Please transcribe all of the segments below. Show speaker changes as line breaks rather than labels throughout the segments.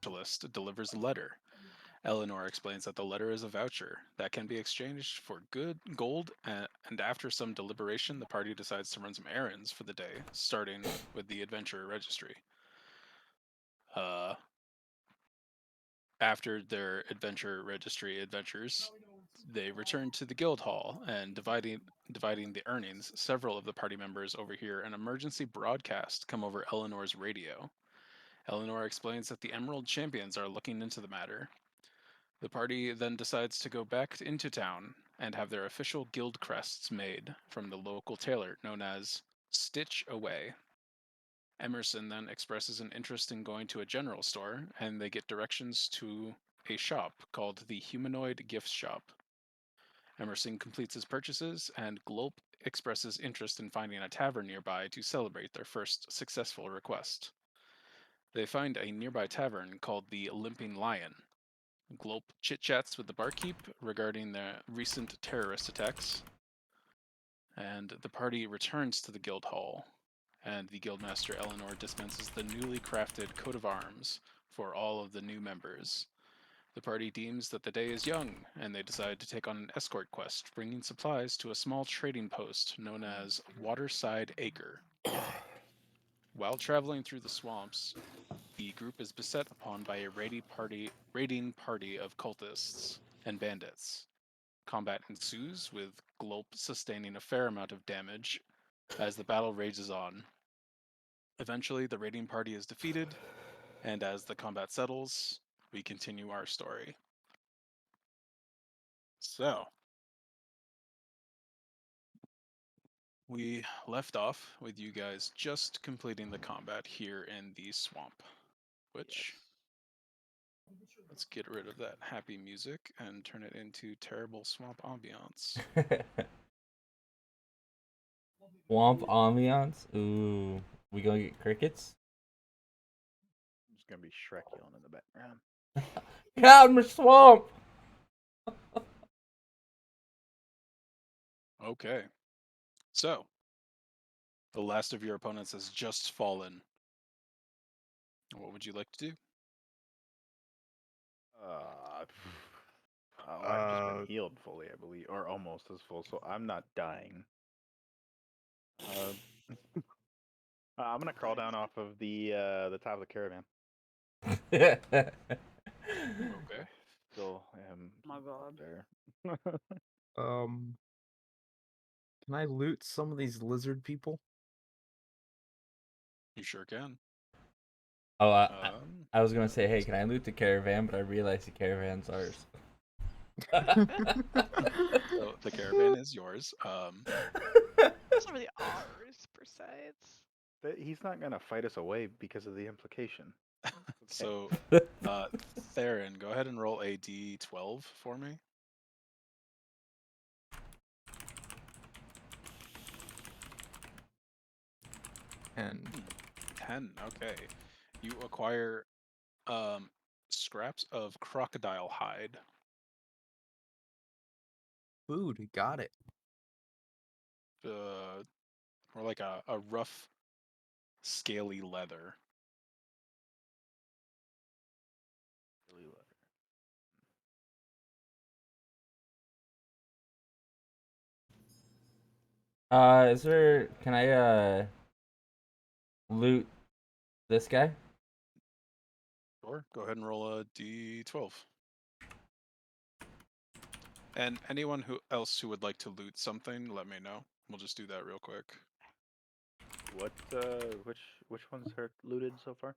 specialist delivers a letter. Eleanor explains that the letter is a voucher that can be exchanged for good gold, and after some deliberation, the party decides to run some errands for the day, starting with the adventure registry. Uh, After their adventure registry adventures, they return to the guild hall and dividing the earnings. Several of the party members overhear an emergency broadcast come over Eleanor's radio. Eleanor explains that the Emerald Champions are looking into the matter. The party then decides to go back into town and have their official guild crests made from the local tailor known as Stitch Away. Emerson then expresses an interest in going to a general store, and they get directions to a shop called the Humanoid Gift Shop. Emerson completes his purchases, and Glope expresses interest in finding a tavern nearby to celebrate their first successful request. They find a nearby tavern called the Limping Lion. Glope chit chats with the barkeep regarding the recent terrorist attacks, and the party returns to the guild hall, and the guildmaster Eleanor dispenses the newly crafted coat of arms for all of the new members. The party deems that the day is young, and they decide to take on an escort quest, bringing supplies to a small trading post known as Waterside Acre. While traveling through the swamps, the group is beset upon by a raiding party of cultists and bandits. Combat ensues, with Glope sustaining a fair amount of damage as the battle rages on. Eventually, the raiding party is defeated, and as the combat settles, we continue our story. So, we left off with you guys just completing the combat here in the swamp, which,
Yes.
let's get rid of that happy music and turn it into terrible swamp ambiance.
Swamp ambiance. Ooh, we gonna get crickets?
There's gonna be Shrek yelling in the background.
Get out of my swamp!
Okay, so the last of your opponents has just fallen. What would you like to do?
Uh, I've just been healed fully, I believe, or almost as full, so I'm not dying. Uh, I'm gonna crawl down off of the top of the caravan.
Okay,
I still am
My
up
God.
there.
Um, can I loot some of these lizard people?
you sure can.
Oh,
Um,
I was gonna say, hey, can I loot the caravan? But I realized the caravan's ours.
so the caravan is yours.
It's not really ours per se. It's
He's not gonna fight us away because of the implication. Okay.
So, Theron, go ahead and roll a d12 for me.
And
10. Okay. You acquire um, scraps of crocodile hide.
food, got it.
Or like a rough, scaly leather.
Really love
Is there? Can I loot this guy?
Sure. Go ahead and roll a d12. And anyone else who would like to loot something, let me know. We'll just do that real quick.
What? Which ones are looted so far?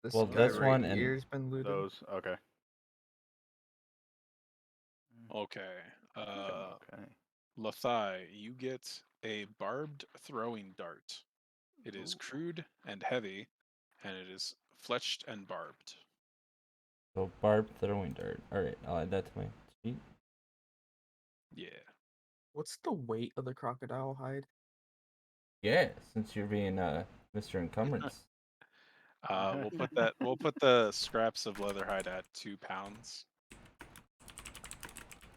This
Well,
guy
this
right
one and
here's been looted.
Those. Okay.
Okay.
I think I'm okay.
Lathai, you get a barbed throwing dart. It is
Ooh.
crude and heavy, and it is fletched and barbed.
so barbed throwing dart. All right, I'll add that to my sheet.
Yeah.
What's the weight of the crocodile hide?
Yeah, since you're being Mr. Encumbrance.
We'll put the scraps of leather hide at 2 pounds.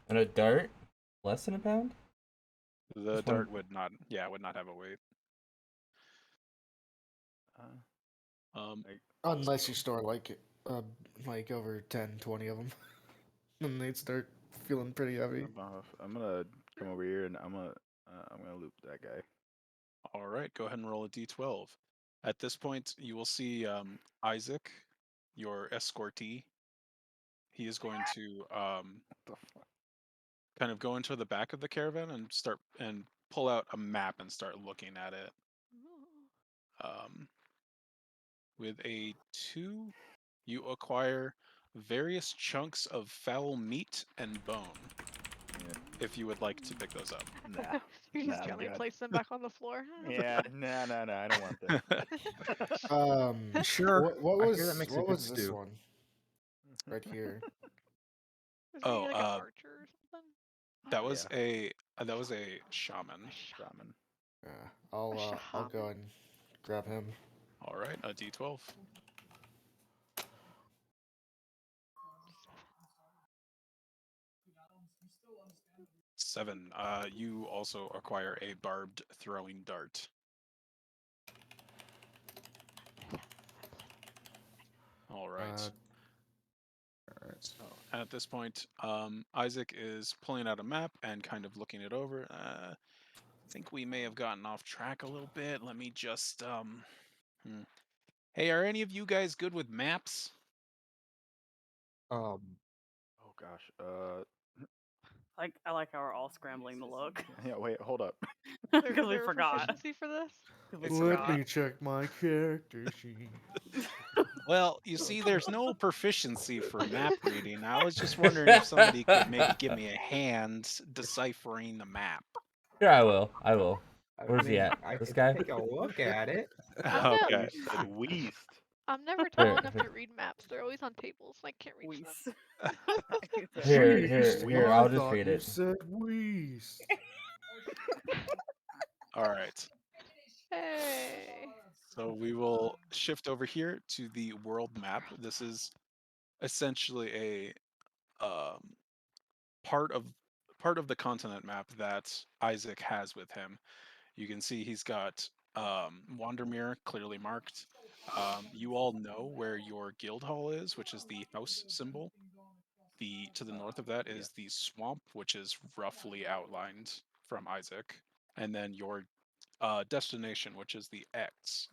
And a dart, less than a pound.
The
Just one-
dart would not have a weight.
Like,
Unless you store like over 10, 20 of them, then they'd start feeling pretty heavy.
I'm gonna come over here and I'm gonna loop that guy.
All right, go ahead and roll a d12. At this point, you will see Isaac, your escortee. He is going to
What the fuck?
kind of go into the back of the caravan and start and pull out a map and start looking at it. With a 2, you acquire various chunks of foul meat and bone. If you would like to pick those up.
Nah.
You just
Nah, I'm
gently
good.
place them back on the floor.
Yeah, no, I don't want this.
Sure.
What
I
was
hear that makes a
what
good
was this
stew.
one right here?
Was
Oh,
he like an archer or something?
that was
Yeah.
a shaman.
Shaman.
Yeah, I'll go and grab him.
All right, a d12. 7. You also acquire a barbed throwing dart. All right. So at this point, Isaac is pulling out a map and kind of looking it over. I think we may have gotten off track a little bit. Let me just Hey, are any of you guys good with maps?
Oh gosh.
I like how we're all scrambling to look
Yeah. Wait. Hold up.
because we
there a
forgot.
proficiency for this?
'Cause we
It's
Let
forgot.
me check my character sheet.
Well, you see, there's no proficiency for map reading. I was just wondering if somebody could maybe give me a hand deciphering the map.
Sure, I will. Where's
I
he at?
I
This
could
guy?
take a look at it.
Okay.
You said Weast.
I'm never tall enough to read maps. They're always on tables. I can't reach them.
Wees.
Here, I'll just read
You
it.
said Weast.
All right.
Hey.
So we will shift over here to the world map. This is essentially a part of the continent map that Isaac has with him. You can see he's got Wandermere clearly marked. You all know where your guild hall is, which is the house symbol. To the north of that is the swamp, which is roughly outlined from Isaac, and then your destination, which is the X.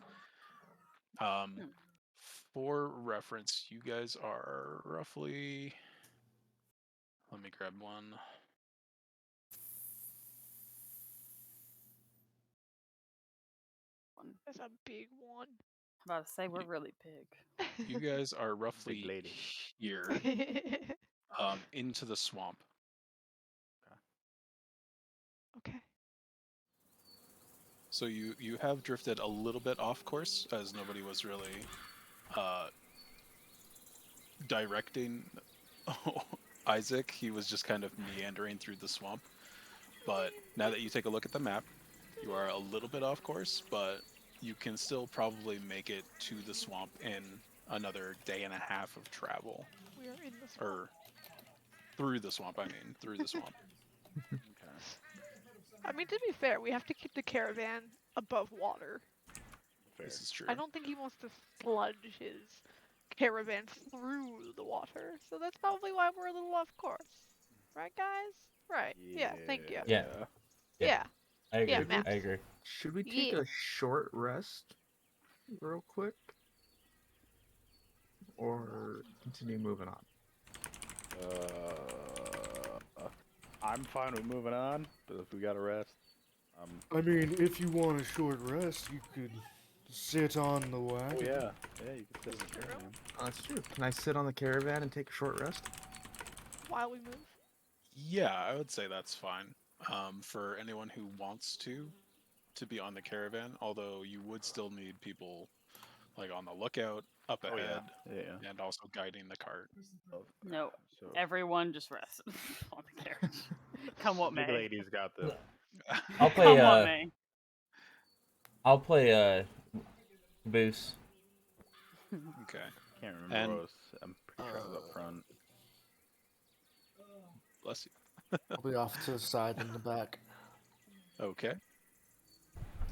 For reference, you guys are roughly. Let me grab one.
That's a big one.
I'm about to say we're really big.
You guys are roughly
lady.
here, into the swamp.
Okay.
So you have drifted a little bit off course, as nobody was really directing Isaac. He was just kind of meandering through the swamp. But now that you take a look at the map, you are a little bit off course, but you can still probably make it to the swamp in another day and a half of travel.
We are in the swamp.
Or through the swamp, I mean, through the swamp.
Okay.
I mean, to be fair, we have to keep the caravan above water.
Fair.
This is true.
I don't think he wants to sludge his caravan through the water, so that's probably why we're a little off course. Right, guys? Right. Yeah, thank you.
Yeah.
Yeah.
I agree.
Yeah,
I
maps.
agree.
Should we take
Yeah.
a short rest real quick? Or continue moving on?
I'm fine with moving on, but if we gotta rest,
I mean, if you want a short rest, you could sit on the wagon.
oh yeah, you can sit in the
True.
caravan.
That's true. Can I sit on the caravan and take a short rest?
While we move.
Yeah, I would say that's fine. For anyone who wants to be on the caravan, although you would still need people like on the lookout, up
Oh,
ahead,
yeah.
and also guiding the cart.
No,
So
everyone just rest on the carriage. Come what
big
may.
lady's got the.
I'll
Come
play
what may.
I'll play Boost.
Okay.
Can't remember
And-
what was. I'm pretty sure I was up front.
Bless you.
I'll be off to the side in the back.
Okay.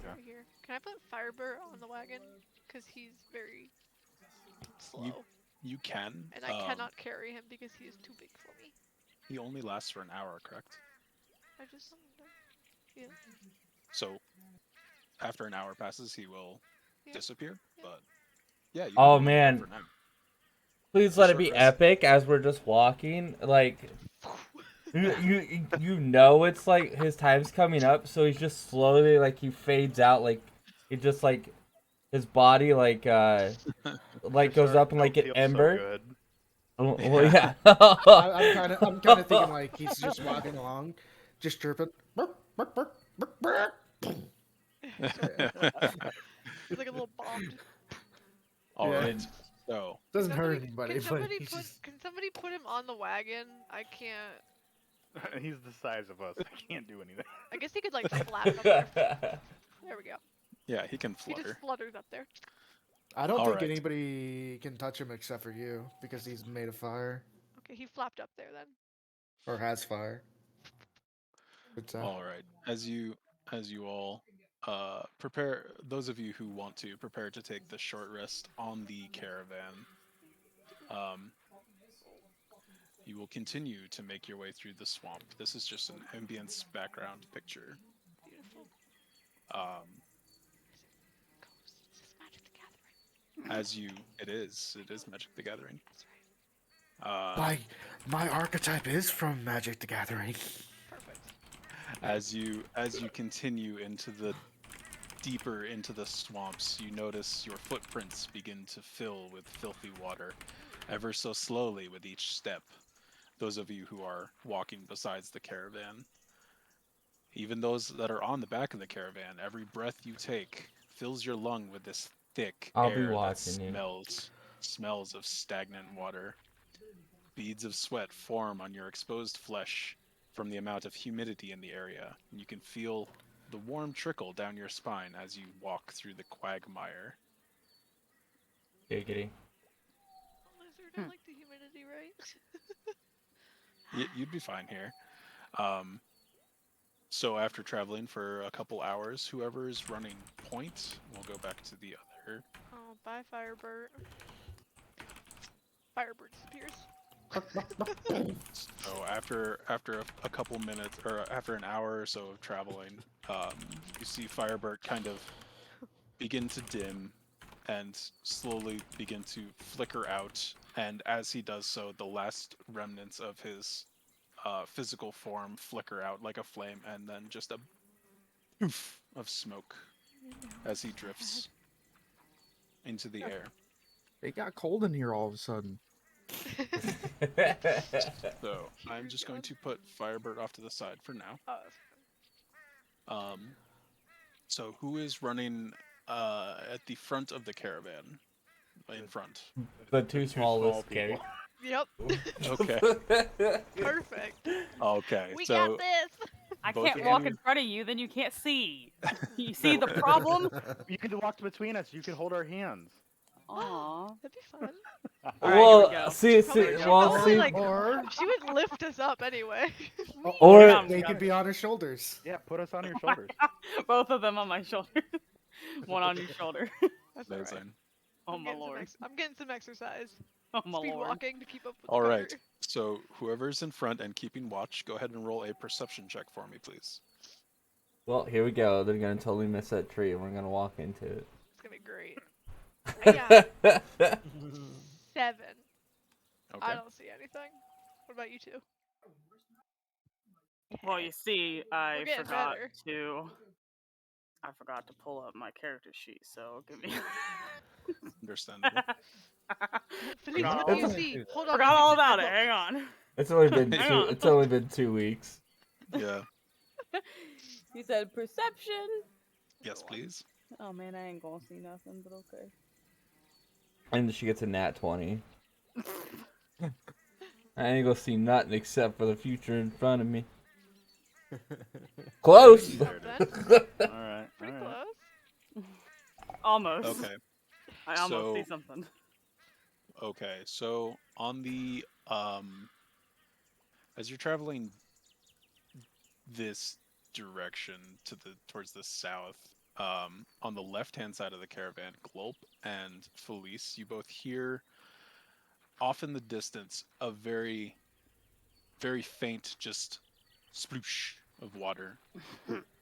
Over here. Can I put Firebird on the wagon? because he's very slow,
You can.
and I cannot carry him because he is too big for me.
He only lasts for an hour, correct?
I just summoned him. Yeah.
So after an hour passes, he will
Yeah.
disappear.
Yeah.
But yeah, you
Oh,
can move
man.
for now.
Please
A
let it
short
be
rest.
epic as we're just walking. Like, you know it's like his time's coming up, so he's just slowly like he fades out, like he just like his body like
You're
goes
starting
up in
to
like an
feel so
ember.
good.
Well, yeah.
I'm kind of thinking like he's just walking along, just chirping. Burp, burp, burp, burp, burp.
It's like a little bomb.
All
Yeah.
right. So
Doesn't hurt anybody,
Can
but
somebody
he's
put
just...
can somebody put him on the wagon? I can't.
He's the size of us. I can't do anything.
I guess he could like flap up there. There we go.
yeah, he can
He just
flutter.
flutters up there.
I don't
All
think
right.
anybody can touch him except for you because he's made of fire
Okay, he flapped up there then.
or has fire. But,
All right. As you all prepare, those of you who want to prepare to take the short rest on the caravan, you will continue to make your way through the swamp. This is just an ambience background picture.
Beautiful. Ghosts. Is this Magic the Gathering?
It is Magic the Gathering.
That's right.
my archetype is from Magic the Gathering.
Perfect.
As you continue deeper into the swamps, you notice your footprints begin to fill with filthy water, ever so slowly with each step. Those of you who are walking besides the caravan, even those that are on the back of the caravan, every breath you take fills your lung with this thick
I'll be
air that
watching you.
smells of stagnant water. Beads of sweat form on your exposed flesh from the amount of humidity in the area, and you can feel the warm trickle down your spine as you walk through the quagmire.
Giggity.
Lizard, I like the humidity, right?
You'd be fine here. So after traveling for a couple hours, whoever is running point will go back to the other.
Oh, bye, Firebird. Firebird disappears.
So after a couple minutes, or after an hour or so of traveling, you see Firebird kind of begin to dim and slowly begin to flicker out. And as he does so, the last remnants of his physical form flicker out like a flame, and then just a poof of smoke as he drifts into the air.
It got cold in here all of a sudden.
So I'm just going to put Firebird off to the side for now.
Oh, that's
So who is running at the front of the caravan? In front.
The two smallest
people.
characters.
Yep.
Okay.
Perfect.
Okay.
We
so
got this.
I
Both
can't
of
walk
you-
in front of you, then you can't see. You see the problem?
You can walk between us. You can hold our hands.
Aww.
That'd be fun.
Alright, here we go.
Well, see,
She'd
well,
probably,
see,
like,
Or
she would lift us up anyway.
or
Yeah,
they could be on his shoulders.
Yeah, put us on your shoulders.
Both of them on my shoulder. One on your shoulder.
That's all right.
amazing.
Oh
I'm
my
getting some
lord.
I'm getting some exercise.
Oh my
Speed
lord.
walking to keep up with
All
the
right.
cart.
So whoever's in front and keeping watch, go ahead and roll a perception check for me, please.
well, here we go. They're gonna totally miss that tree, and we're gonna walk into it.
It's gonna be great. I got 7.
Okay.
I don't see anything. What about you two?
Well, you see, I
We're getting
forgot
better.
to pull up my character sheet, so give me.
Understandable.
Philippe,
Forgot
what do
all
you
about
see?
it.
Hold on.
Forgot
let me
all
get the
about it.
book.
Hang on.
It's only been
Hang
two.
on.
It's only been 2 weeks.
Yeah.
You said perception.
Yes, please.
Oh man, I ain't gonna see nothing, but okay.
And she gets a nat 20. I ain't gonna see nothing except for the future in front of me. Close.
There it is.
Then,
All right.
pretty
all right.
close.
Almost.
Okay.
I almost see
So-
something.
Okay. So on the as you're traveling this direction towards the south, On the left-hand side of the caravan, Glolp and Felice, you both hear off in the distance a very, very faint, just sploosh of water,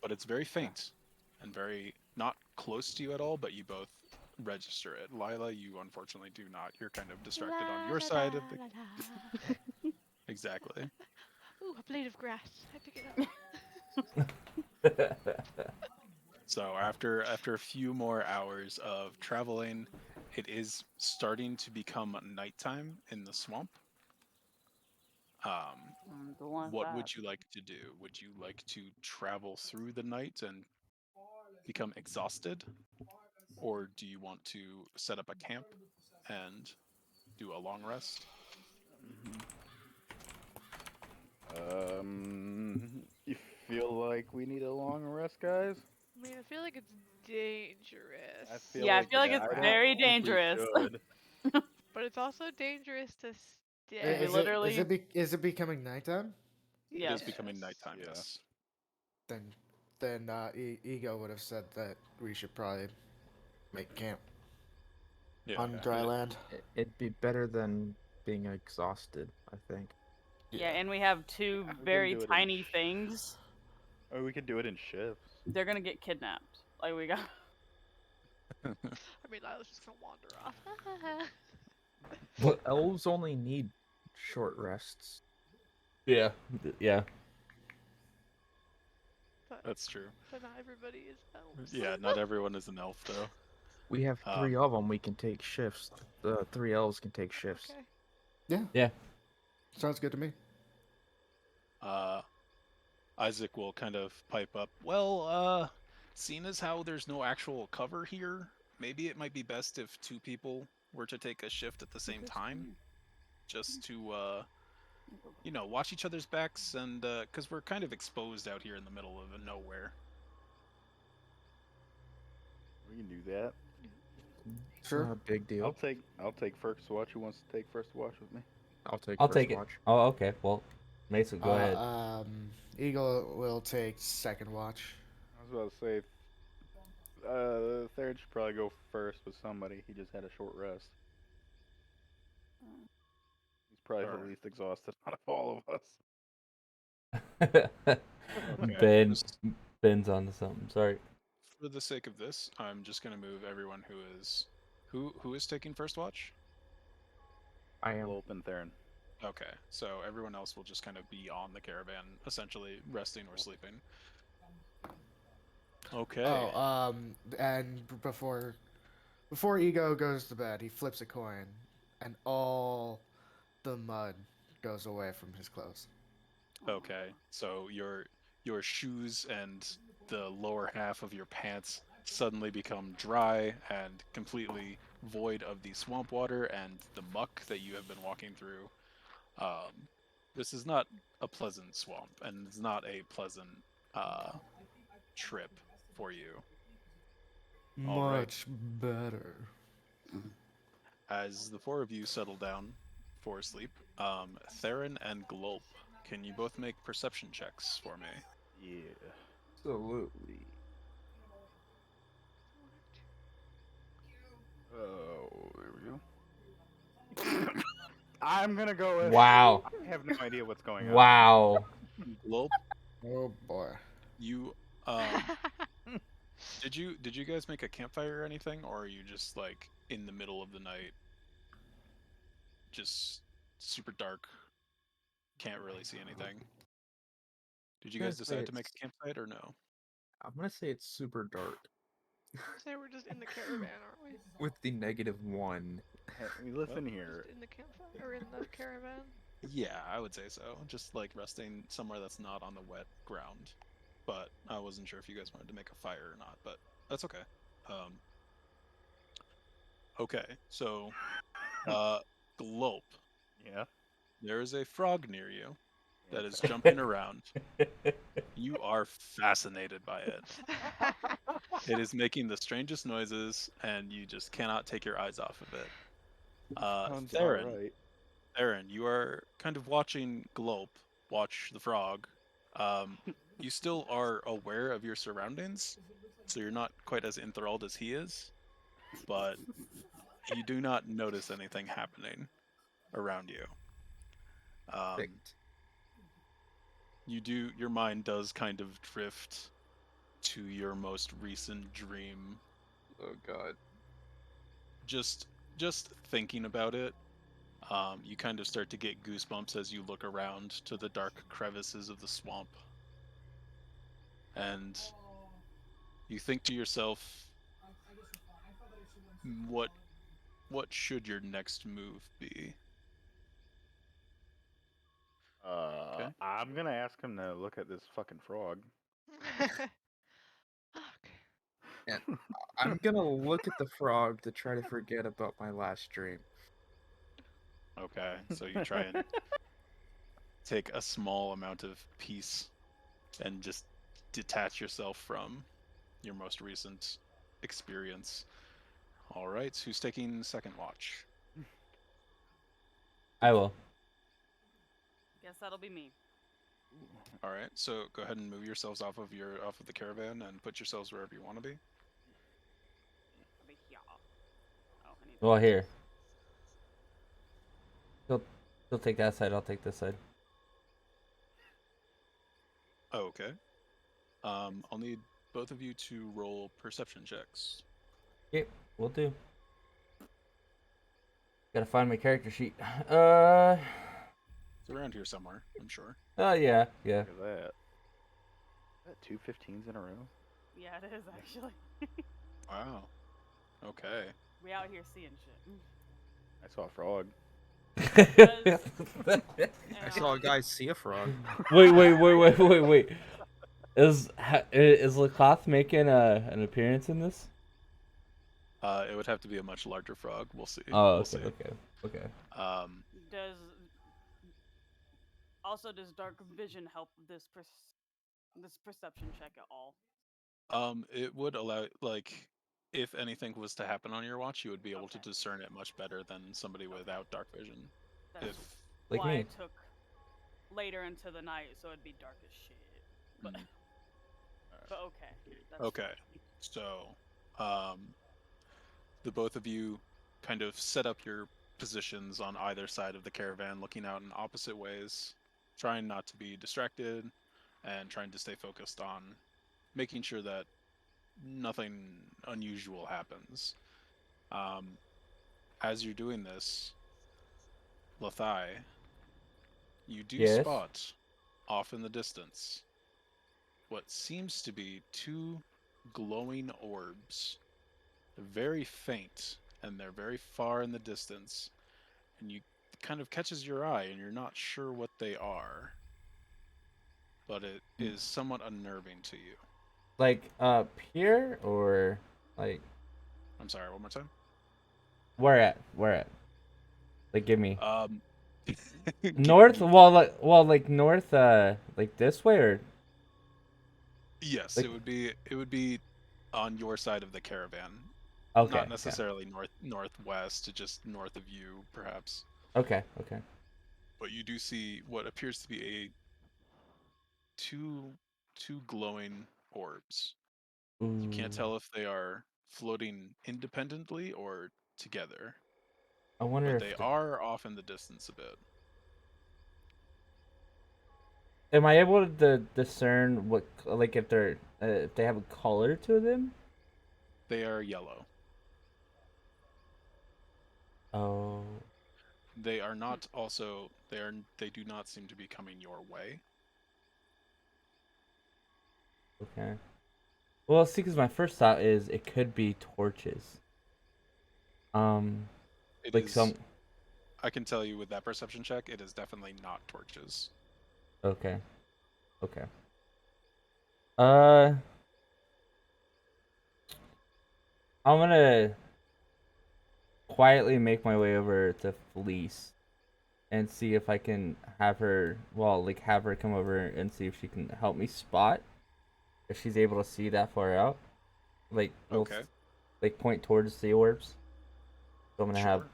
but it's very faint and very not close to you at all. But you both register it. Lila, you unfortunately do not. You're kind of distracted on your side of the. Exactly.
Ooh, a blade of grass. I pick it up.
So after a few more hours of traveling, it is starting to become nighttime in the swamp.
Don't want
What
that.
would you like to do? Would you like to travel through the night and become exhausted? Or do you want to set up a camp and do a long rest?
You feel like we need a long rest, guys?
I mean, I feel like it's dangerous.
Yeah, I feel like it's
I don't
very
think we
dangerous.
should.
But it's also dangerous to stay.
Is it becoming nighttime?
It
Yes.
is becoming nighttime,
Yeah.
yes.
Then Ego would have said that we should probably make camp
Yeah.
on dry land.
It'd be better than being exhausted, I think.
Yeah, and we have two
We can
very
do it in
tiny things.
Or we could do it in shifts.
They're gonna get kidnapped. Like we got.
I mean, I was just gonna wander off.
Well, elves only need short rests.
Yeah. Yeah.
That's true.
But not everybody is elves.
Yeah, not everyone is an elf though.
We have three of them. We can take shifts. The 3 elves can take shifts.
Okay.
Yeah.
Sounds good to me.
Isaac will kind of pipe up. Well, seeing as how there's no actual cover here, maybe it might be best if 2 people were to take a shift at the same time, just to, watch each other's backs, and because we're kind of exposed out here in the middle of nowhere.
We can do that.
It's not a big deal.
I'll take first watch. Who wants to take first watch with me?
I'll
I'll
first
take it.
watch.
Oh, okay. Well, Mason, go ahead.
Eagle will take second watch.
I was about to say, third should probably go first with somebody. He just had a short rest. He's probably the least exhausted out of all of us.
Ben's onto something. Sorry.
For the sake of this, I'm just gonna move everyone who is taking first watch.
I am.
Open Theron.
Okay, so everyone else will just kind of be on the caravan, essentially resting or sleeping. Okay.
Oh, and before Ego goes to bed, he flips a coin, and all the mud goes away from his clothes.
Okay, so your shoes and the lower half of your pants suddenly become dry and completely void of the swamp water and the muck that you have been walking through. This is not a pleasant swamp, and it's not a pleasant trip for you. All right.
Much better.
As the 4 of you settle down for sleep, Theron and Glolp, can you both make perception checks for me?
Yeah.
Absolutely.
Oh, there we go. I'm gonna go with.
Wow.
I have no idea what's going on.
Wow.
Glolp,
Oh boy.
you did you guys make a campfire or anything, or are you just like in the middle of the night, just super dark, can't really see anything? Did you guys decide to make a campsite or no?
I'm gonna say it's super dark.
Say we're just in the caravan, aren't we?
With the -1.
Hey, listen here.
Just in the campfire or in the caravan?
Yeah, I would say so. Just like resting somewhere that's not on the wet ground. But I wasn't sure if you guys wanted to make a fire or not, but that's okay. Okay, so Glolp,
Yeah.
there is a frog near you that is jumping around. You are fascinated by it. It is making the strangest noises, and you just cannot take your eyes off of it.
Sounds
Theron,
alright.
Theron, you are kind of watching Glolp watch the frog. You still are aware of your surroundings, so you're not quite as enthralled as he is, but you do not notice anything happening around you.
Perfect.
Your mind does kind of drift to your most recent dream.
Oh god.
Just thinking about it, you kind of start to get goosebumps as you look around to the dark crevices of the swamp. And you think to yourself, what should your next move be? Okay.
I'm gonna ask him to look at this fucking frog.
Okay.
And I'm gonna look at the frog to try to forget about my last dream.
Okay, so you try and take a small amount of peace and just detach yourself from your most recent experience. All right, who's taking second watch?
I will.
Guess that'll be me.
All right, so go ahead and move yourselves off of the caravan and put yourselves wherever you want to be.
I'll be here. Oh, I need
Well, here. He'll take that side. I'll take this side.
Oh, okay. I'll need both of you to roll perception checks.
Yep, we'll do. Gotta find my character sheet.
It's around here somewhere, I'm sure.
Oh yeah.
Look at that. Is that 2 15s in a row?
Yeah, it is actually.
Wow. Okay.
We out here seeing shit.
I saw a frog.
I saw a guy see a frog.
Wait. Is Lakoth making an appearance in this?
It would have to be a much larger frog. We'll see.
Oh,
We'll see.
okay.
Does dark vision help this perception check at all?
It would allow, like, if anything was to happen on your watch, you would be able to
Okay.
discern it much better than somebody without dark vision.
That's
If
Like
why
me.
I took later into the night, so it'd be dark as shit. But
Mm.
but okay. That's
Okay, so the both of you kind of set up your positions on either side of the caravan, looking out in opposite ways, trying not to be distracted, and trying to stay focused on making sure that nothing unusual happens. As you're doing this, Lathai, you do
Yes?
spot off in the distance what seems to be two glowing orbs. They're very faint and they're very far in the distance, and you kind of catches your eye and you're not sure what they are, but it is somewhat unnerving to you.
Like up here or like
I'm sorry, one more time.
where at? Like give me
Give
north.
me-
Well, like north. Like this way or
Yes,
like-
it would be on your side of the caravan.
okay.
Not necessarily northwest, just north of you, perhaps.
Okay.
But you do see what appears to be two glowing orbs. You can't
Ooh.
tell if they are floating independently or together,
I wonder
but
if
they are off in the distance a bit.
am I able to discern what like if they have a color to them?
They are yellow.
Oh.
They are not also they do not seem to be coming your way.
Okay. Well, see, because my first thought is it could be torches.
It
Like
is-
some.
I can tell you with that perception check, it is definitely not torches.
Okay. I'm gonna quietly make my way over to Felice and see if I can have her. Well, like have her come over and see if she can help me spot if she's able to see that far out. Like, we'll
Okay.
like point towards the orbs. So I'm gonna have
Sure.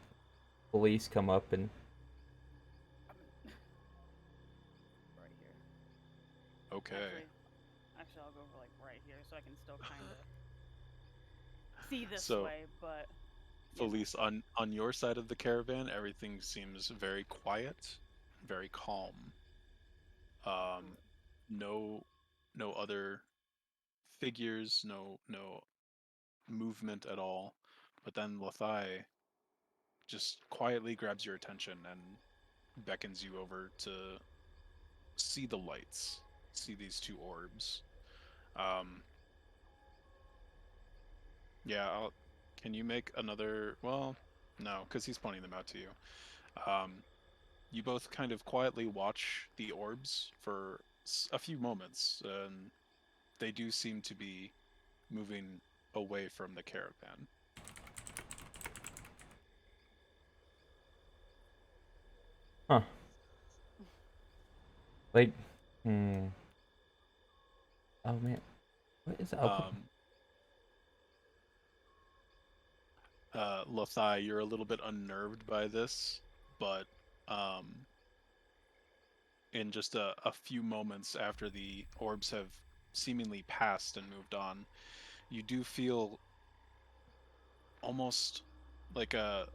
Felice come up and.
Right here.
Okay.
Actually, still kind of see this
So,
way, but
Felice, on your side of the caravan, everything seems very quiet, very calm. No, no other figures, no movement at all. But then Lothai just quietly grabs your attention and beckons you over to see the lights, see these two orbs. Um, yeah, can you make another? Well, no, because he's pointing them out to you. You both kind of quietly watch the orbs for a few moments, and they do seem to be moving away from the caravan.
Huh. Like, hmm. Oh man, what is up?
Lothai, you're a little bit unnerved by this, but in just a few moments after the orbs have seemingly passed and moved on, you do feel almost like a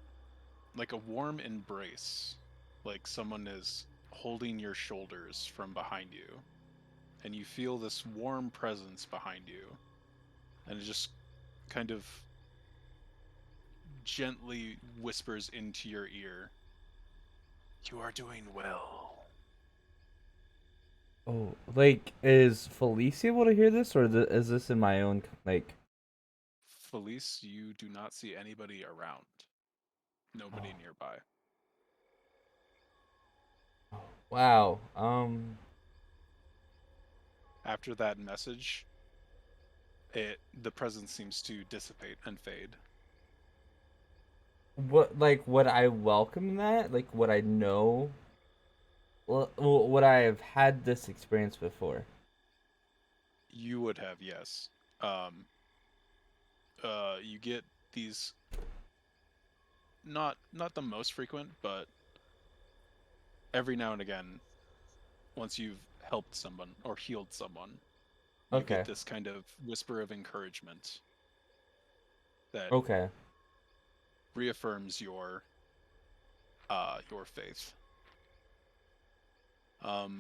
warm embrace, like someone is holding your shoulders from behind you, and you feel this warm presence behind you, and it just kind of gently whispers into your ear, "You are doing well."
Oh, like, is Felice able to hear this, or is this in my own, like...
Felice, you do not see anybody around. Nobody nearby.
Wow.
After that message, the presence seems to dissipate and fade.
What, like, would I welcome that? Like, would I know? Well, would I have had this experience before?
You would have, yes. You get these not the most frequent, but every now and again, once you've helped someone or healed someone, you
Okay.
get this kind of whisper of encouragement that
Okay.
reaffirms your faith.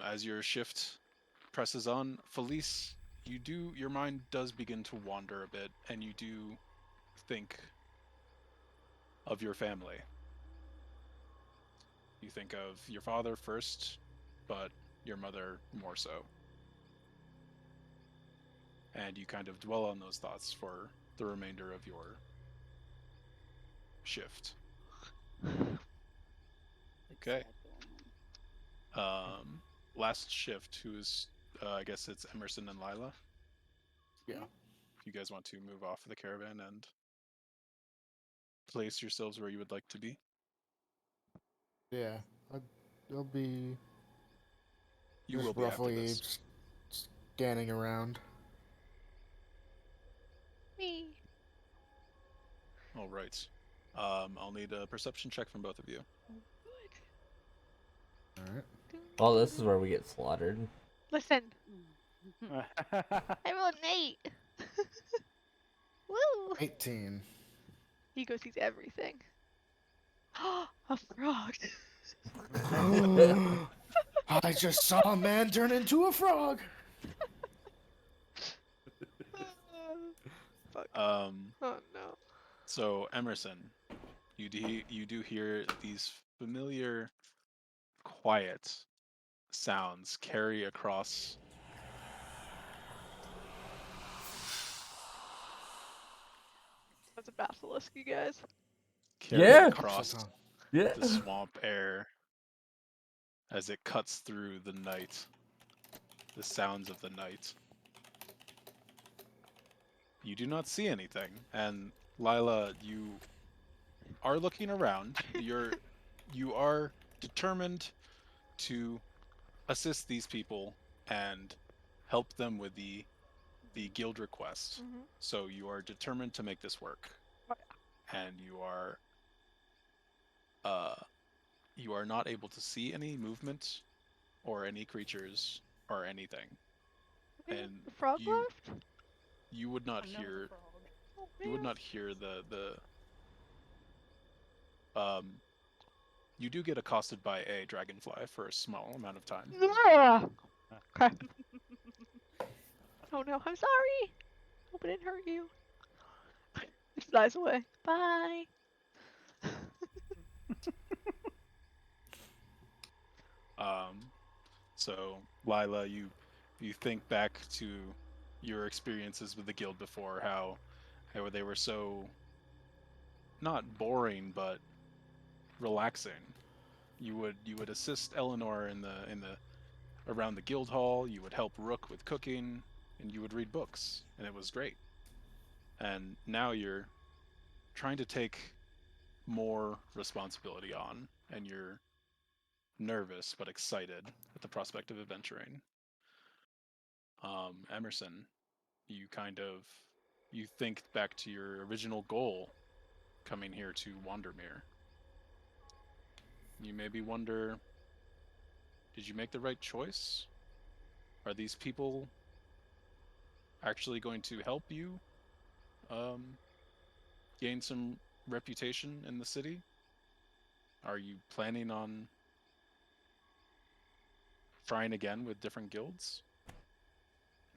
As your shift presses on, Felice, your mind does begin to wander a bit, and you do think of your family. You think of your father first, but your mother more so. And you kind of dwell on those thoughts for the remainder of your shift. Okay. Last shift, who's I guess it's Emerson and Lila.
Yeah.
You guys want to move off the caravan and place yourselves where you would like to be?
Yeah. I'll be
You
just
will be after
roughly
this.
scanning around.
Me.
All right. I'll need a perception check from both of you.
All right.
Well, this is where we get slaughtered.
Listen, I rolled an 8. Woo!
18.
Ego sees everything. A frog.
I just saw a man turn into a frog.
Fuck.
Oh
no.
So Emerson, you do hear these familiar, quiet sounds carry across.
That's a basilisk, you guys.
Carry
Yeah.
across
Yeah.
the swamp air as it cuts through the night. The sounds of the night. You do not see anything, and Lila, you are looking around. You are determined to assist these people and help them with the guild request.
Mm-hmm.
So you are determined to make this work, and you are not able to see any movement or any creatures or anything. And
The frog
you
left?
you would not
Another
hear
frog.
Oh,
you would
man.
not hear the you do get accosted by a dragonfly for a small amount of time.
Ah! Okay. Oh no, I'm sorry. Hope it didn't hurt you. It flies away. Bye.
So Lila, you think back to your experiences with the guild before, how they were so not boring but relaxing. You would assist Eleanor in the around the guild hall. You would help Rook with cooking, and you would read books, and it was great. And now you're trying to take more responsibility on, and you're nervous but excited at the prospect of adventuring. Emerson, you you think back to your original goal coming here to Wandermere. You maybe wonder, did you make the right choice? Are these people actually going to help you um, gain some reputation in the city? Are you planning on trying again with different guilds?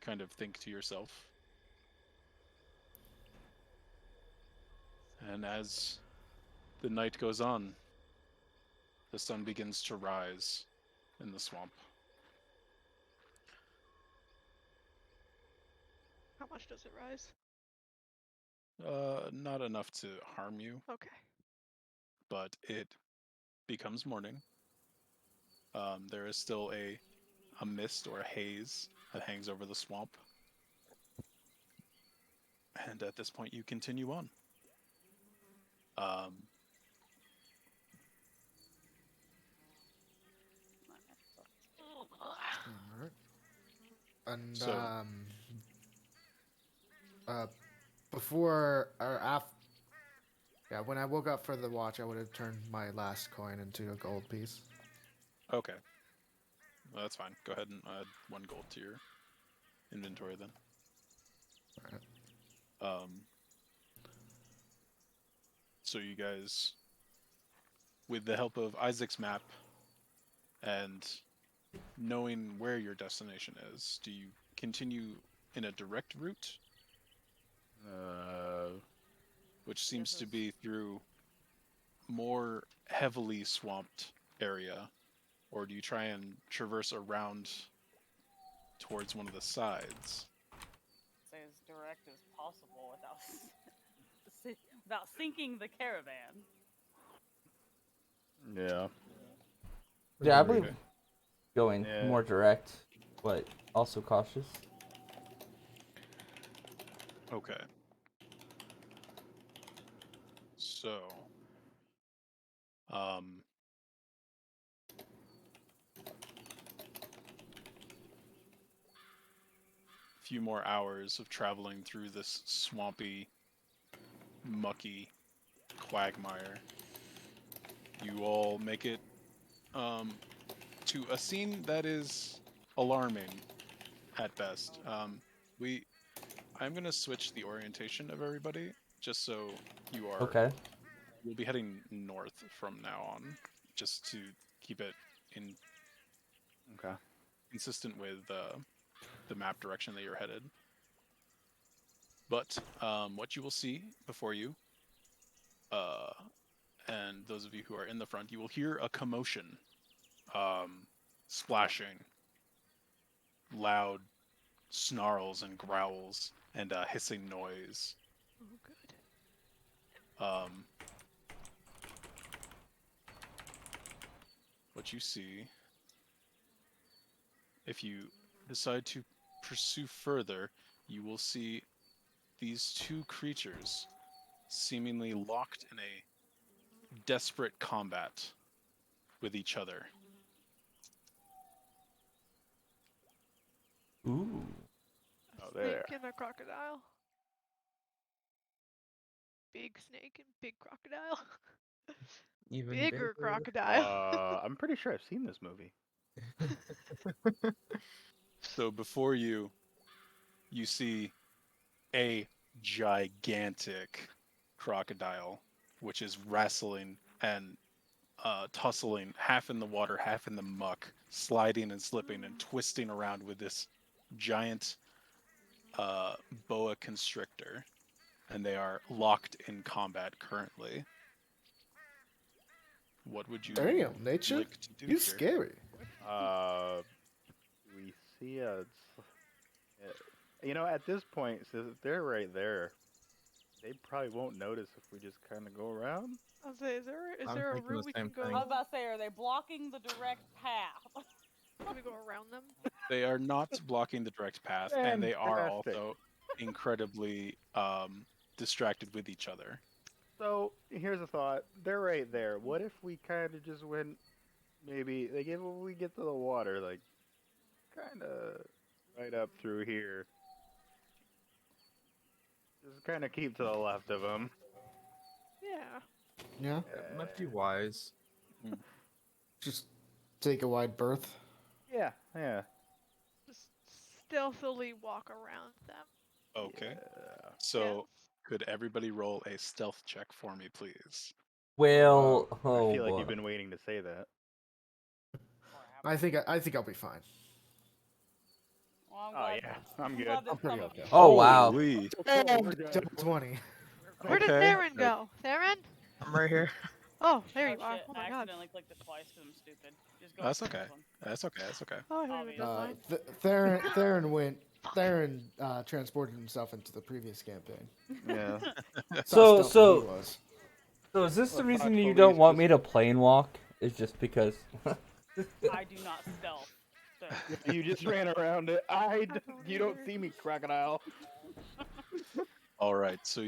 Kind of think to yourself. And as the night goes on, the sun begins to rise in the swamp.
How much does it rise?
Not enough to harm you,
Okay.
but it becomes morning. There is still a mist or a haze that hangs over the swamp. And at this point, you continue on.
Alright. And
So-
before or after, yeah, when I woke up for the watch, I would have turned my last coin into a gold piece.
Okay. Well, that's fine. Go ahead and add 1 gold to your inventory then.
Alright.
So you guys, with the help of Isaac's map and knowing where your destination is, do you continue in a direct route, which seems
Yes,
to
it's-
be through more heavily swamped area, or do you try and traverse around towards one of the sides?
Say as direct as possible without without sinking the caravan.
Yeah.
Yeah, I
Agreed.
believe going
Yeah.
more direct, but also cautious.
Okay. So, few more hours of traveling through this swampy, mucky quagmire. You all make it to a scene that is alarming at best. I'm gonna switch the orientation of everybody just so you are.
Okay.
We'll be heading north from now on, just to keep it
Okay.
consistent with the map direction that you're headed. But what you will see before you, and those of you who are in the front, you will hear a commotion, splashing, loud snarls and growls, and a hissing noise.
Oh, good.
What you see, if you decide to pursue further, you will see these 2 creatures seemingly locked in a desperate combat with each other.
Ooh.
Oh,
A
there.
snake and a crocodile. Big snake and big crocodile.
Even
Bigger
bigger.
crocodile.
I'm pretty sure I've seen this movie.
So before you see a gigantic crocodile, which is wrestling and tussling, half in the water, half in the muck, sliding and slipping and twisting around with this giant boa constrictor, and they are locked in combat currently. What would you
Damn, nature,
like to do
you
here?
scary.
We see at this point, since they're right there, they probably won't notice if we just kind of go around.
I was say, is there
I'm
a
thinking the
route we
same
can go?
thing.
I was about to say, are they blocking the direct path?
Can we go around them?
They are not blocking the direct path, and they are
Fantastic.
also incredibly distracted with each other.
So here's a thought. They're right there. What if we kind of just went, maybe like if we get to the water, like kind of right up through here. Just kind of keep to the left of them.
Yeah.
Yeah,
It might be wise.
just take a wide berth.
Yeah, yeah.
Just stealthily walk around them.
Okay.
Yeah.
So, could everybody roll a stealth check for me, please?
Well,
I
oh
feel like
boy.
you've been waiting to say that.
I think I'll be fine.
Well, I'm
Oh
glad-
yeah, I'm good.
glad this
I'm pretty
comes-
okay.
Oh wow.
Holy.
And
we're good.
double 20.
Where did
Okay.
Theron go? Theron?
I'm right here.
Oh, there
Oh,
you are.
shit,
Oh
I
my god.
accidentally clicked it twice because I'm stupid. Just go
That's
with this
okay.
one.
That's okay. That's okay.
Oh, here we
Obvious.
go.
Theron transported himself into the previous campaign.
Yeah.
That's
So-
how stealthy
so-
he was.
So is this the
Well,
reason you
Fox
don't
Police
want
just-
me to plane walk? Is just because
I do not stealth. So.
You just ran around it. You don't see me, crocodile.
All right. So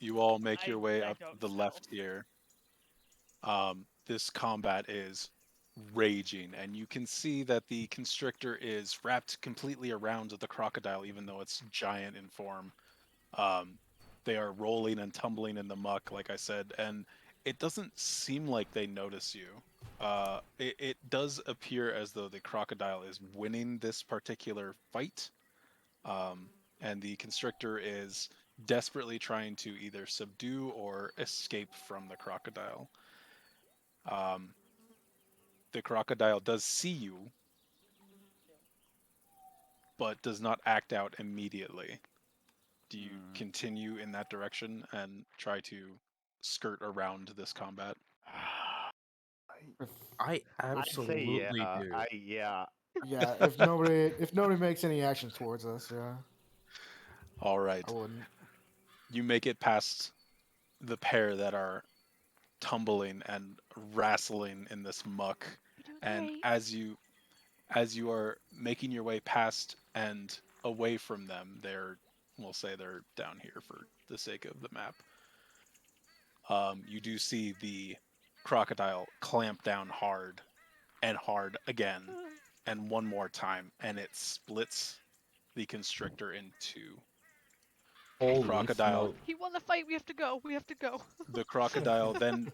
you all make your way
I
up
don't
the left
stealth.
here. This combat is raging, and you can see that the constrictor is wrapped completely around the crocodile, even though it's giant in form. They are rolling and tumbling in the muck, like I said, and it doesn't seem like they notice you. It does appear as though the crocodile is winning this particular fight, and the constrictor is desperately trying to either subdue or escape from the crocodile. The crocodile does see you, but does not act out immediately. Do you continue in that direction and try to skirt around this combat?
I
I'd say
absolutely
yeah.
do.
Yeah, if nobody makes any action towards us, yeah,
All right.
I wouldn't.
You make it past the pair that are tumbling and wrestling in this muck,
You're doing
and
great.
as you are making your way past and away from them, we'll say they're down here for the sake of the map. You do see the crocodile clamp down hard and hard again, and one more time, and it splits the constrictor in two.
holy
crocodile-
smoke.
He won the fight. We have to go. We have to go.
The crocodile then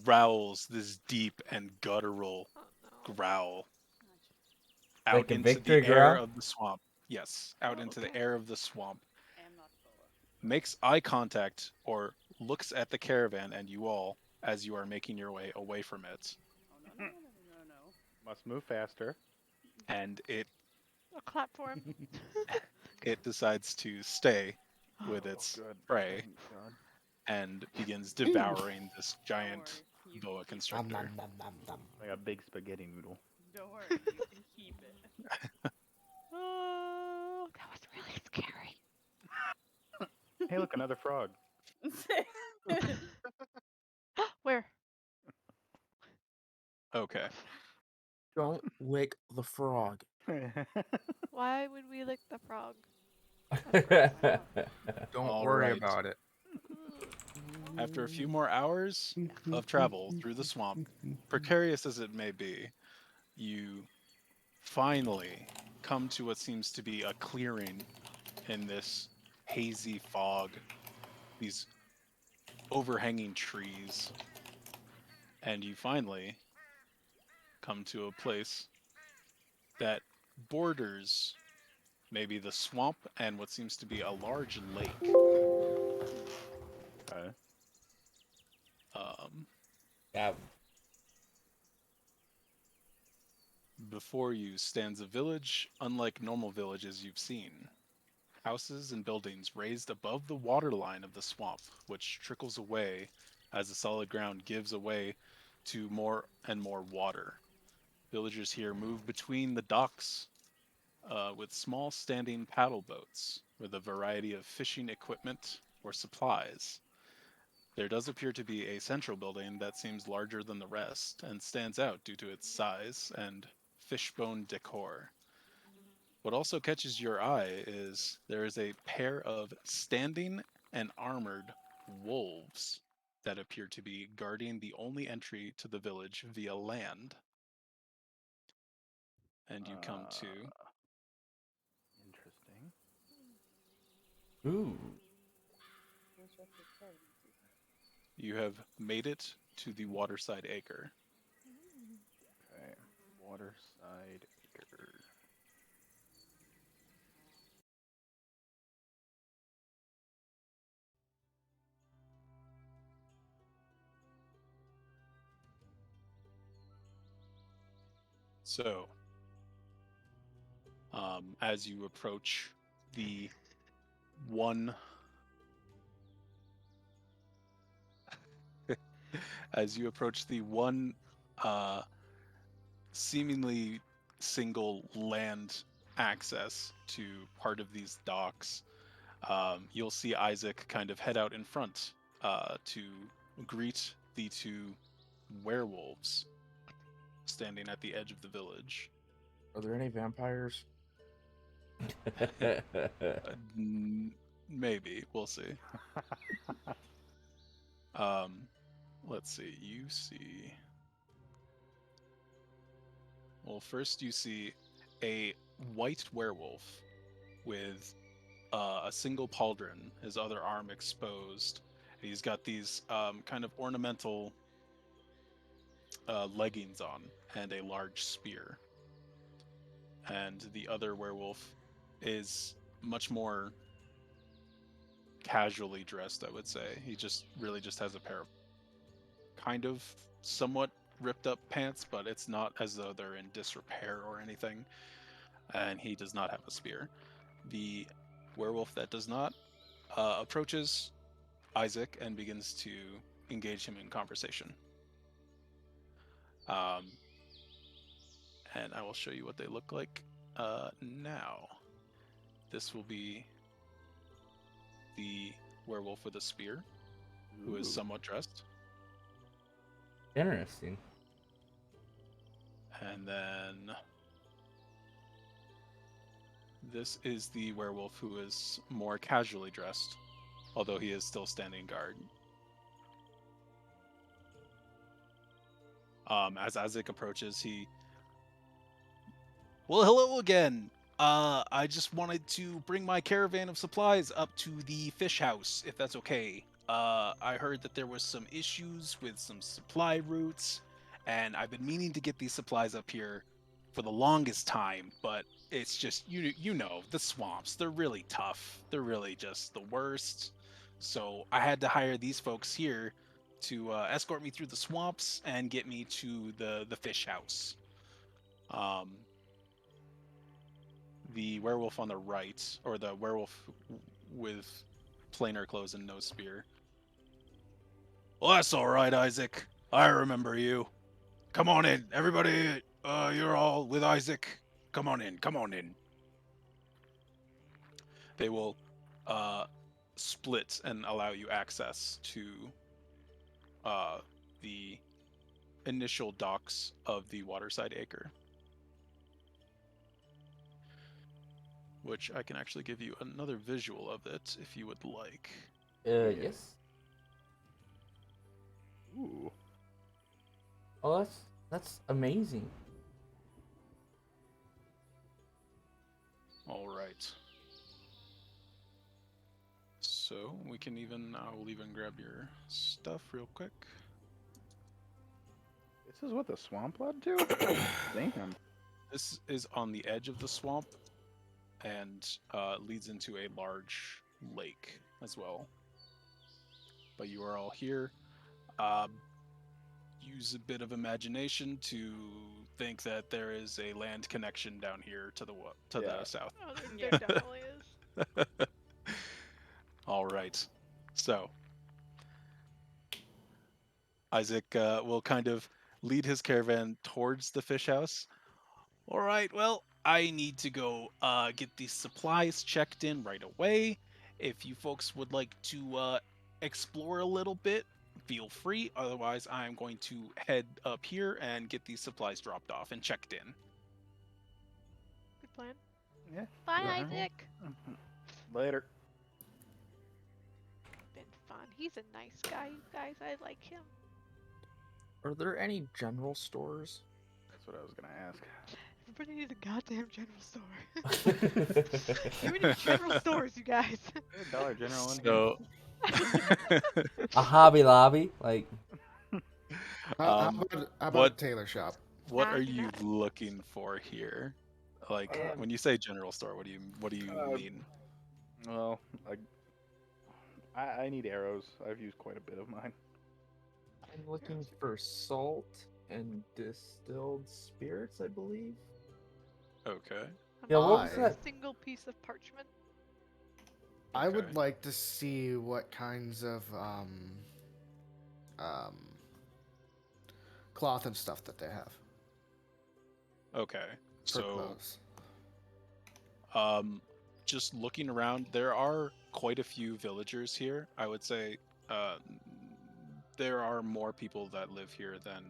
growls this deep and guttural
Oh, no.
growl
Like
out
a
into
victory
the air
growl?
of the swamp. Yes, out
Oh,
into the
okay.
air of the swamp.
And not boa.
Makes eye contact or looks at the caravan and you all as you are making your way away from it,
Oh, no.
Must move faster.
and
I'll clap for him.
it decides to stay with
Oh,
its
good.
prey
Thank God.
and begins devouring this giant
Don't worry,
boa
Nom,
constrictor.
nom, nom, nom, nom.
Like a big spaghetti noodle.
Don't worry, you can keep it.
Oh, that was really scary.
Hey, look, another frog.
Where?
Okay.
Don't lick the frog.
Why would we lick the frog?
Don't
All
worry
right.
about it.
After a few more hours of travel through the swamp, precarious as it may be, you finally come to what seems to be a clearing in this hazy fog, these overhanging trees, and you finally come to a place that borders maybe the swamp and what seems to be a large lake.
Okay.
Yeah.
Before you stands a village unlike normal villages you've seen. Houses and buildings raised above the waterline of the swamp, which trickles away as the solid ground gives away to more and more water. Villagers here move between the docks with small standing paddle boats with a variety of fishing equipment or supplies. There does appear to be a central building that seems larger than the rest and stands out due to its size and fishbone decor. What also catches your eye is there is a pair of standing and armored wolves that appear to be guarding the only entry to the village via land. And you come to
Interesting.
Ooh.
you have made it to the Waterside Acre.
Okay. Waterside Acre.
So, as you approach the one, as you approach the one, seemingly single land access to part of these docks, you'll see Isaac kind of head out in front to greet the two werewolves standing at the edge of the village.
Are there any vampires?
Maybe we'll see. Um, let's see. You see. Well, first you see a white werewolf with a single pauldron, his other arm exposed. He's got these kind of ornamental leggings on and a large spear. And the other werewolf is much more casually dressed, I would say. He just really just has a pair of kind of somewhat ripped up pants, but it's not as though they're in disrepair or anything. And he does not have a spear. The werewolf that does not approaches Isaac and begins to engage him in conversation. And I will show you what they look like now. This will be the werewolf with a spear, who is
Ooh.
somewhat dressed.
Interesting.
And then this is the werewolf who is more casually dressed, although he is still standing guard. As Isaac approaches, well, hello again. I just wanted to bring my caravan of supplies up to the fish house, if that's okay. I heard that there was some issues with some supply routes, and I've been meaning to get these supplies up here for the longest time, but it's just you know the swamps. They're really tough. They're really just the worst. So I had to hire these folks here to escort me through the swamps and get me to the fish house. The werewolf on the right, or the werewolf with plainer clothes and no spear. Well, that's all right, Isaac. I remember you. Come on in, everybody. You're all with Isaac. Come on in. Come on in. They will split and allow you access to the initial docks of the Waterside Acre, which I can actually give you another visual of it if you would like.
Yes.
Ooh.
Oh, that's amazing.
All right. So we can I will even grab your stuff real quick.
This is what the swamp led to? Damn.
This is on the edge of the swamp, and leads into a large lake as well. But you are all here. Uh, use a bit of imagination to think that there is a land connection down here to the
Yeah.
south.
Oh, there
Yeah.
definitely is.
All right. So Isaac will kind of lead his caravan towards the fish house. All right. Well, I need to go get these supplies checked in right away. If you folks would like to explore a little bit, feel free. Otherwise, I'm going to head up here and get these supplies dropped off and checked in.
Good plan.
Yeah.
Bye,
Yeah.
Isaac.
Later.
Been fun. He's a nice guy, you guys. I like him.
Are there any general stores?
That's what I was gonna ask.
Everybody needs a goddamn general store. Give me the general stores, you guys.
Dollar General in here.
So,
A Hobby Lobby, like
How
um,
about a
what
tailor shop?
what are you
99.
looking for here? Like when you say general store, what do you mean?
Well, I need arrows. I've used quite a bit of mine.
I'm looking for salt and distilled spirits, I believe.
Okay.
Yeah, what was
I-
that?
A single piece of parchment.
I
Okay.
would like to see what kinds of cloth and stuff that they have
Okay.
for
So,
clothes.
just looking around, there are quite a few villagers here. I would say uh, there are more people that live here than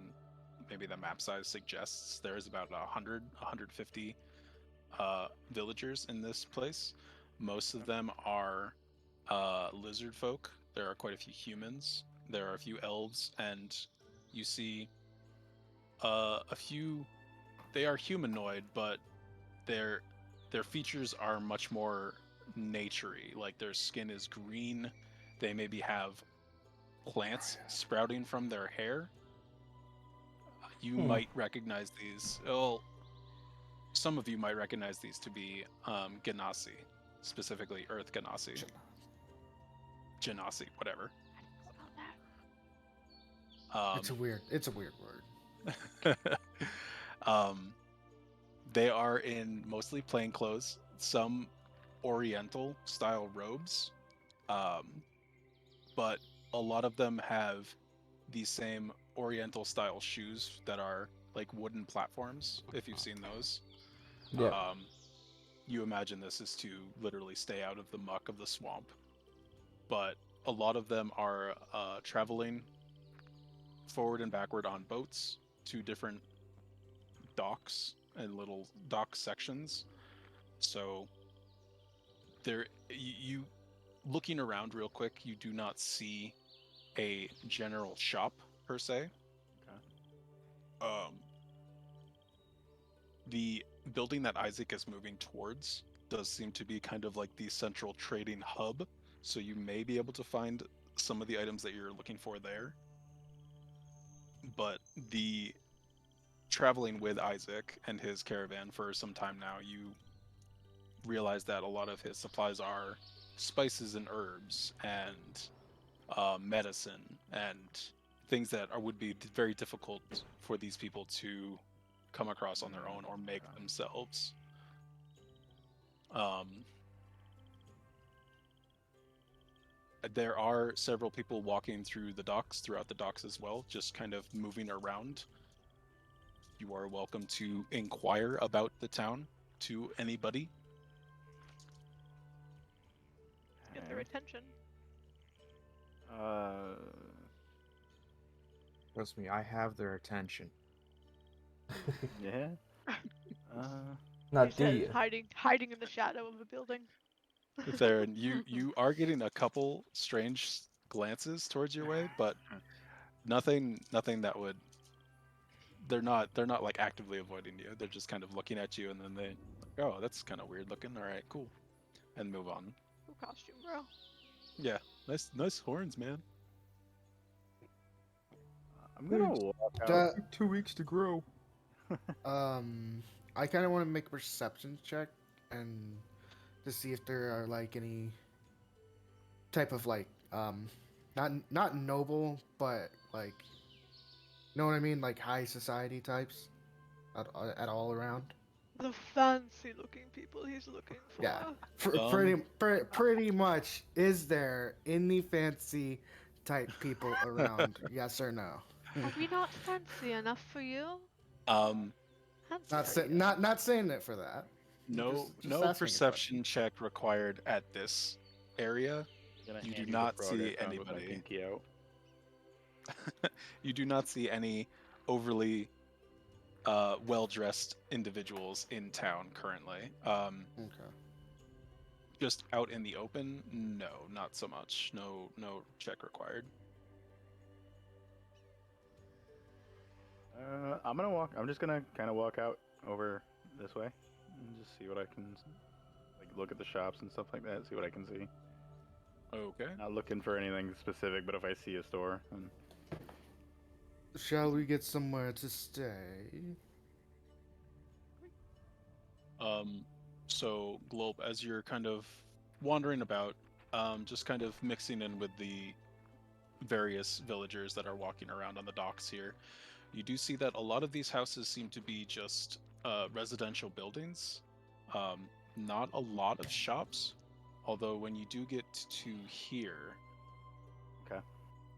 maybe the map size suggests. There's about 150 villagers in this place. Most of them are lizard folk. There are quite a few humans. There are a few elves, and you see a few. They are humanoid, but their features are much more naturey. Like their skin is green. They maybe have plants sprouting from their hair. You might recognize these. Well, some of you might recognize these to be Ganassi, specifically Earth Ganassi. Genasi, whatever.
I don't know that.
It's a weird word.
They are in mostly plain clothes, some Oriental style robes, but a lot of them have these same Oriental style shoes that are like wooden platforms. If you've seen those,
Yeah.
you imagine this is to literally stay out of the muck of the swamp. But a lot of them are traveling forward and backward on boats to different docks and little dock sections. So there, you looking around real quick, you do not see a general shop per se. The building that Isaac is moving towards does seem to be kind of like the central trading hub, so you may be able to find some of the items that you're looking for there. But the traveling with Isaac and his caravan for some time now, you realize that a lot of his supplies are spices and herbs and medicine and things that would be very difficult for these people to come across on their own or make themselves. There are several people walking throughout the docks as well, just kind of moving around. You are welcome to inquire about the town to anybody.
Get their attention.
Trust me, I have their attention.
Yeah.
Now,
He
do
says,
you?
hiding in the shadow of a building.
Theron, you are getting a couple strange glances towards your way, but nothing that would. They're not like actively avoiding you. They're just kind of looking at you, and then they, oh, that's kind of weird looking. All right, cool, and move on.
Cool costume, bro.
Yeah, nice horns, man.
I'm gonna walk out.
Uh,
2 weeks to grow.
I kind of want to make a perception check and to see if there are like any type of like not noble, but like, know what I mean, like high society types at all around.
The fancy looking people he's looking for.
Yeah.
Um,
Pretty much. Is there any fancy type people around? Yes or no?
Are we not fancy enough for you?
um,
Fancy are you?
Not saying it for that.
no,
Just
no
asking a question.
perception check required at this area.
Gonna
You
hand
do
the
not
frog
see
I found with my
anybody.
pinky out.
You do not see any overly well-dressed individuals in town currently.
Okay.
Just out in the open, no, not so much. No check required.
I'm gonna walk. I'm just gonna kind of walk out over this way and just see what I can, like, look at the shops and stuff like that. See what I can see.
Okay.
Not looking for anything specific, but if I see a store, then
Shall we get somewhere to stay?
So Globe, as you're kind of wandering about, just kind of mixing in with the various villagers that are walking around on the docks here, you do see that a lot of these houses seem to be just residential buildings. Not a lot of shops, although when you do get to here,
okay.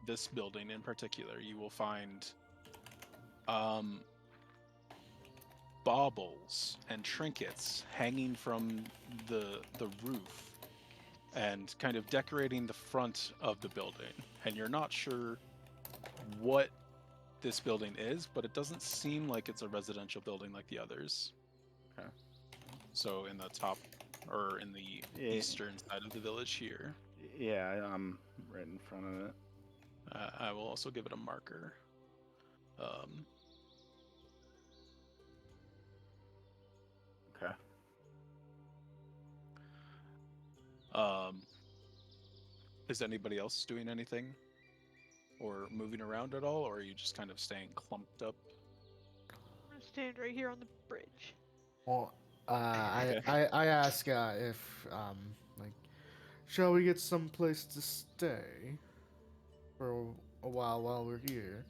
this building in particular, you will find baubles and trinkets hanging from the roof and kind of decorating the front of the building. And you're not sure what this building is, but it doesn't seem like it's a residential building like the others.
Okay.
So in the top or in the
Yeah.
eastern side of the village here,
Yeah, I'm right in front of it.
I will also give it a marker.
Okay.
Is anybody else doing anything or moving around at all, or are you just kind of staying clumped up?
I'm gonna stand right here on the bridge.
Well,
Okay.
I ask if like, shall we get someplace to stay for a while we're here?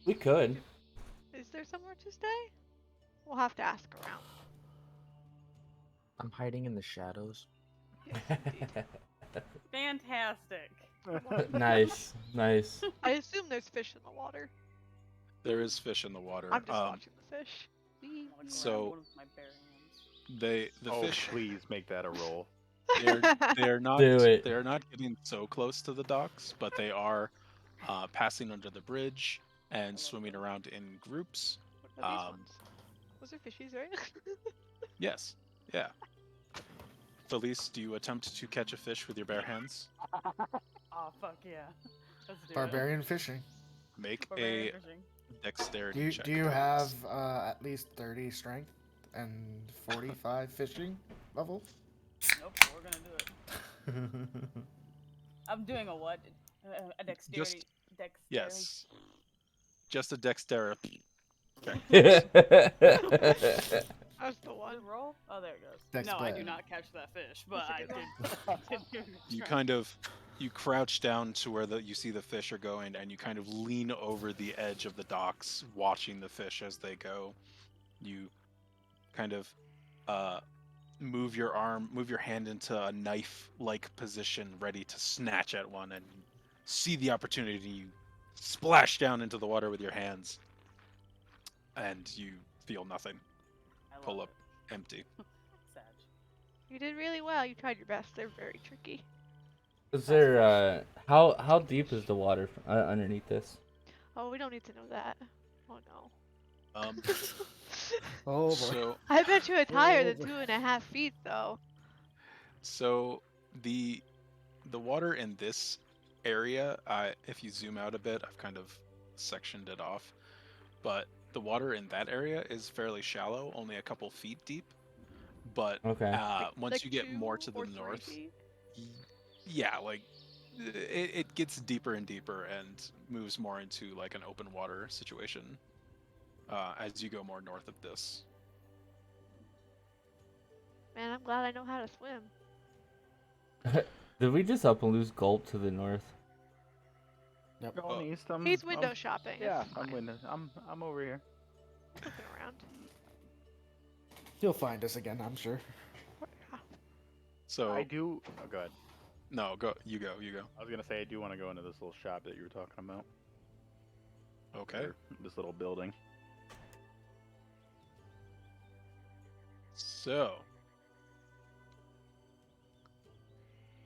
We could.
Is there somewhere to stay? We'll have to ask around.
I'm hiding in the shadows.
Yes, indeed.
Fantastic.
Nice, nice.
I assume there's fish in the water.
There is fish in the water.
I'm just watching the fish. Wee.
I'll go
So-
grab one with my bare hands.
The
Oh,
fish
please make that a roll.
they're not
Do it.
they're not getting so close to the docks, but they are passing under the bridge and swimming around in groups.
Are these
Um,
ones? Those are fishies, right?
Yes, yeah. Felice, do you attempt to catch a fish with your bare hands?
Oh fuck yeah. Let's do
Barbarian fishing.
Make
it. Barbarian
a
fishing.
dexterity check.
Do you have at least 30 strength and 45 fishing level?
Nope, we're gonna do it. I'm doing a what? A dexterity. Dexterity.
Yes. Just a dexterity.
That's the one.
Good roll? Oh, there it goes.
Dex
no, I do
bad.
not catch that fish, but
That's a
I
good
did.
You kind of crouch down to where you see the fish are going, and you kind of lean over the edge of the docks, watching the fish as they go. You kind of move your hand into a knife-like position, ready to snatch at one, and see the opportunity. You splash down into the water with your hands, and you feel nothing. Pull up empty.
Sag.
You did really well. You tried your best. They're very tricky.
Is there how deep is the water underneath this?
Oh, we don't need to know that. Oh no.
Oh boy.
So
I bet you it's higher than 2.5 feet, though.
So the water in this area, if you zoom out a bit, I've kind of sectioned it off, but the water in that area is fairly shallow, only a couple feet deep. But
Okay.
once
Like
you get
2
more to the
or 3
north,
feet?
yeah, like it gets deeper and deeper and moves more into like an open water situation as you go more north of this.
Man, I'm glad I know how to swim.
Did we just up and lose Gulp to the north?
Yep.
Going east.
He's window shopping.
Yeah,
It's
I'm
fine.
window. I'm over here.
Looking around.
He'll find us again, I'm sure.
So
I do. Oh, go ahead.
no, go. You go. You go.
I was gonna say I do want to go into this little shop that you were talking about.
Okay.
Or this little building.
So,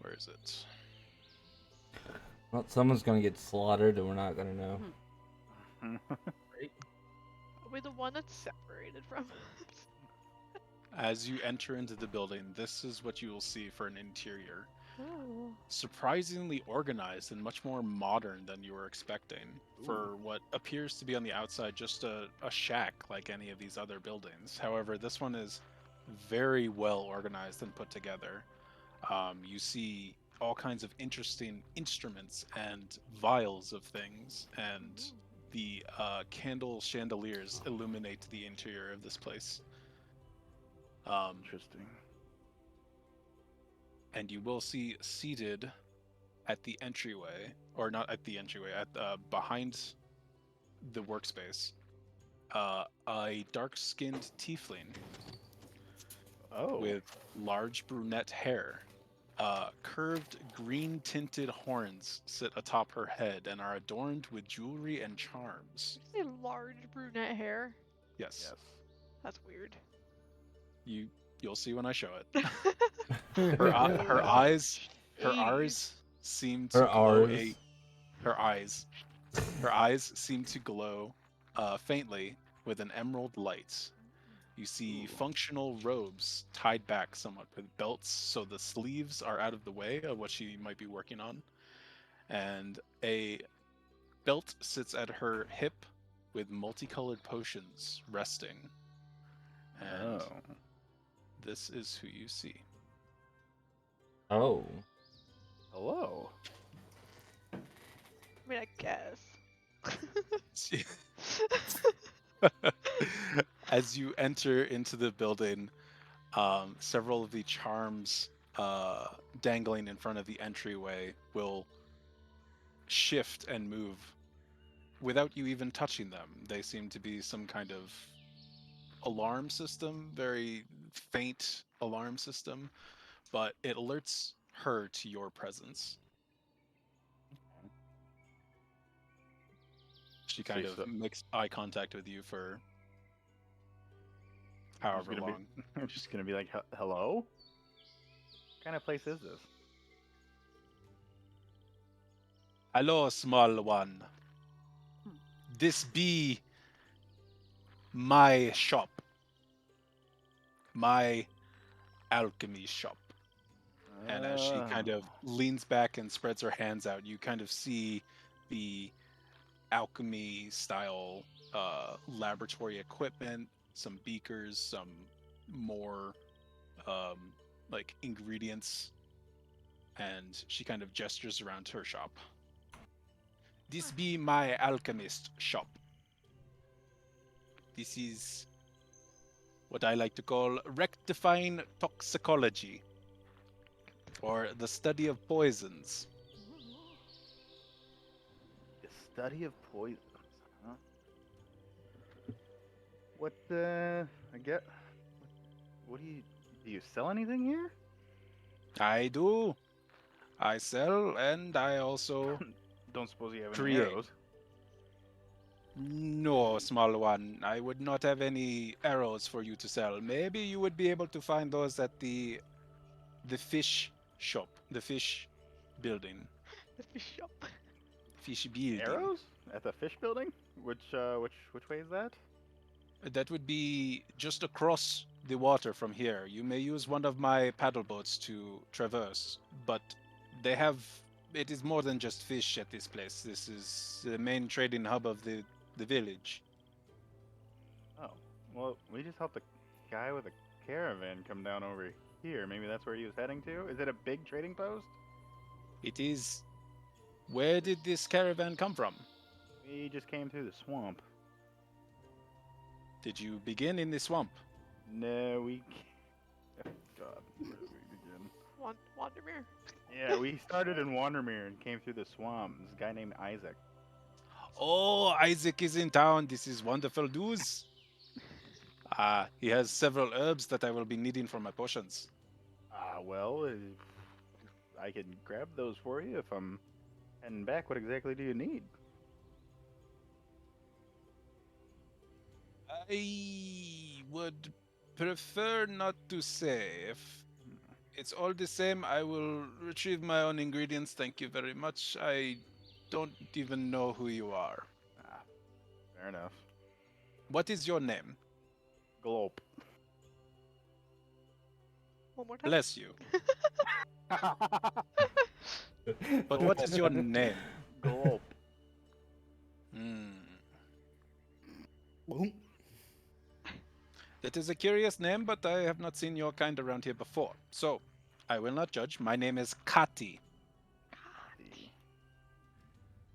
where is it?
Well, someone's gonna get slaughtered, and we're not gonna know.
Are we the one that's separated from us?
As you enter into the building, this is what you will see for an interior.
Ooh.
Surprisingly organized and much more modern than you were expecting for what appears to be on the outside just a shack like any of these other buildings. However, this one is very well organized and put together. You see all kinds of interesting instruments and vials of things, and the candle chandeliers illuminate the interior of this place.
Interesting.
And you will see seated at the entryway, or not at the entryway, at behind the workspace, a dark-skinned tiefling
Oh.
with large brunette hair. Curved green-tinted horns sit atop her head and are adorned with jewelry and charms.
You say large brunette hair?
Yes,
Yes.
That's weird.
you'll see when I show it. Her eyes
Jeez.
seem to
Her
glow
R's.
her eyes seem to glow faintly with an emerald light. You see functional robes tied back somewhat with belts so the sleeves are out of the way of what she might be working on. And a belt sits at her hip with multicolored potions resting. And
Oh.
this is who you see.
Oh.
Hello.
I mean, I guess.
As you enter into the building, several of the charms dangling in front of the entryway will shift and move without you even touching them. They seem to be some kind of alarm system, very faint alarm system, but it alerts her to your presence. She kind
So-
of makes eye contact with you for
I'm
however
just gonna
long.
I'm just gonna be like, hello? What kind of place is this?
Hello, small one. This be my shop. My alchemy shop. And as she kind of leans back and spreads her hands out, you kind of see the alchemy style laboratory equipment, some beakers, some more like ingredients, and she kind of gestures around her shop. This be my alchemist shop. This is what I like to call rectifying toxicology, or the study of poisons.
The study of poisons, huh? What, I get... What do you sell anything here?
I do. I sell, and I also
Don't suppose you have any
create.
arrows?
No, small one. I would not have any arrows for you to sell. Maybe you would be able to find those at the fish shop, the fish building.
The fish shop.
Fish building.
Arrows? At the fish building? Which way is that?
That would be just across the water from here. You may use one of my paddle boats to traverse, but they have. It is more than just fish at this place. This is the main trading hub of the village.
Oh, well, we just helped a guy with a caravan come down over here. Maybe that's where he was heading to? Is it a big trading post?
It is. Where did this caravan come from?
We just came through the swamp.
Did you begin in the swamp?
No, we God, where do we begin?
Wandermere.
Yeah, we started in Wandermere and came through the swamp. This guy named Isaac.
Oh, Isaac is in town. This is wonderful news. He has several herbs that I will be needing for my potions.
Well, I can grab those for you if I'm heading back. What exactly do you need?
I would prefer not to say. If it's all the same, I will retrieve my own ingredients. Thank you very much. I don't even know who you are.
Ah, fair enough.
What is your name?
Glope.
One more time.
Bless you. But what is your name?
Glope.
Hmm.
Boom.
That is a curious name, but I have not seen your kind around here before. So, I will not judge. My name is Kati.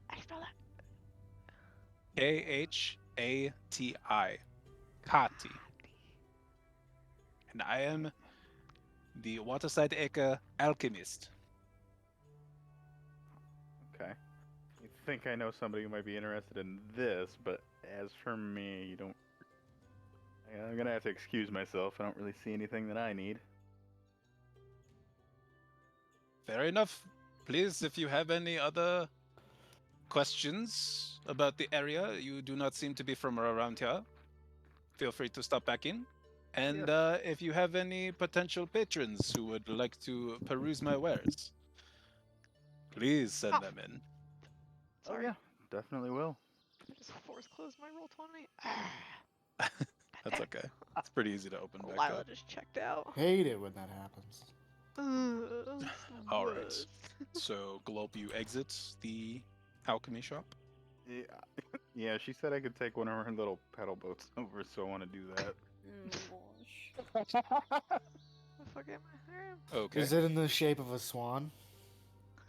I spell that.
Khati. Kati. And I am the Waterside Acre alchemist.
Okay. I think I know somebody who might be interested in this, but as for me, you don't. I'm gonna have to excuse myself. I don't really see anything that I need.
Fair enough. Please, if you have any other questions about the area, you do not seem to be from around here, feel free to stop back in. And if you have any potential patrons who would like to peruse my wares, please send them in.
Sorry.
Oh yeah, definitely will.
I just force closed my roll 20.
That's okay. It's pretty easy to open back
Lila
up.
just checked out.
Hate it when that happens.
It's the
All right.
worst.
So, Globe, you exit the alchemy shop.
Yeah, yeah. She said I could take one of her little pedal boats over, so I want to do that.
Gosh.
The fuck am I here?
Okay.
Is it in the shape of a swan?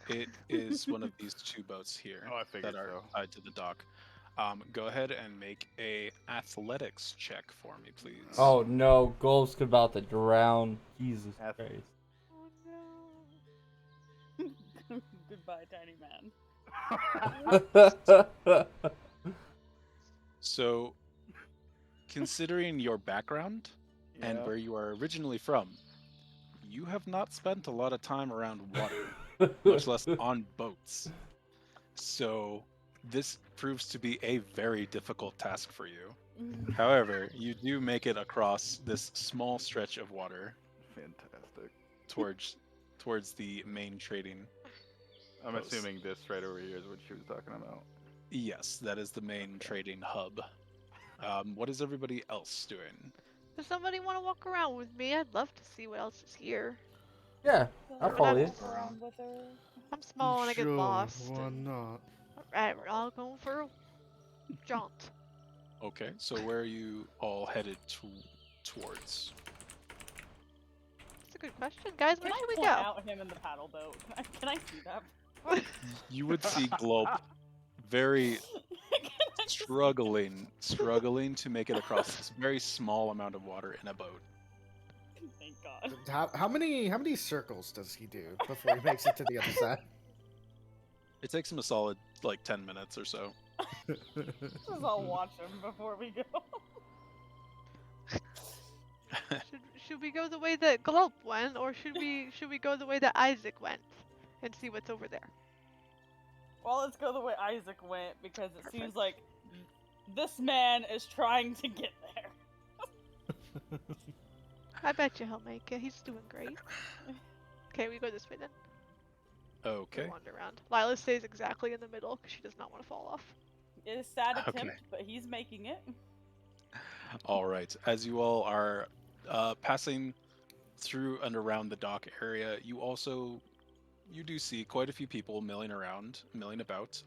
It is one of these two boats here
Oh, I figured
that are
so.
tied to the dock. Go ahead and make a athletics check for me, please.
Oh no, Gulf's about to drown. Jesus
Ath-
Christ.
Oh no.
Goodbye, tiny man.
So, considering your background and
Yeah.
where you are originally from, you have not spent a lot of time around water, much less on boats. So, this proves to be a very difficult task for you. However, you do make it across this small stretch of water
Fantastic.
towards the main trading.
I'm
Post.
assuming this right over here is what she was talking about.
Yes, that is the main trading hub. What is everybody else doing?
Does somebody want to walk around with me? I'd love to see what else is here.
Yeah, I'll follow you.
Around with her.
I'm small and I get
Sure,
lost.
why
and-
not?
Alright, we're all going for a jaunt.
Okay, so where are you all headed towards?
That's a good question. Guys,
Can
where
I
should we
point
go?
out him in the paddle boat? Can I see that?
You would see Globe very
Can I just-
struggling to make it across this very small amount of water in a boat.
Thank God.
How many circles does he do before he makes it to the other side?
It takes him a solid like 10 minutes or so.
Let's all watch him before we go.
Should we go the way that Glop went, or should we go the way that Isaac went and see what's over there?
Well, let's go the way Isaac went because it seems like this man is trying to get there.
I bet you he'll make it. He's doing great. Okay, we go this way then.
Okay.
We wander around. Lila stays exactly in the middle because she does not want to fall off.
It is a sad
Okay.
attempt, but he's making it.
All right. As you all are passing through and around the dock area, you do see quite a few people milling about.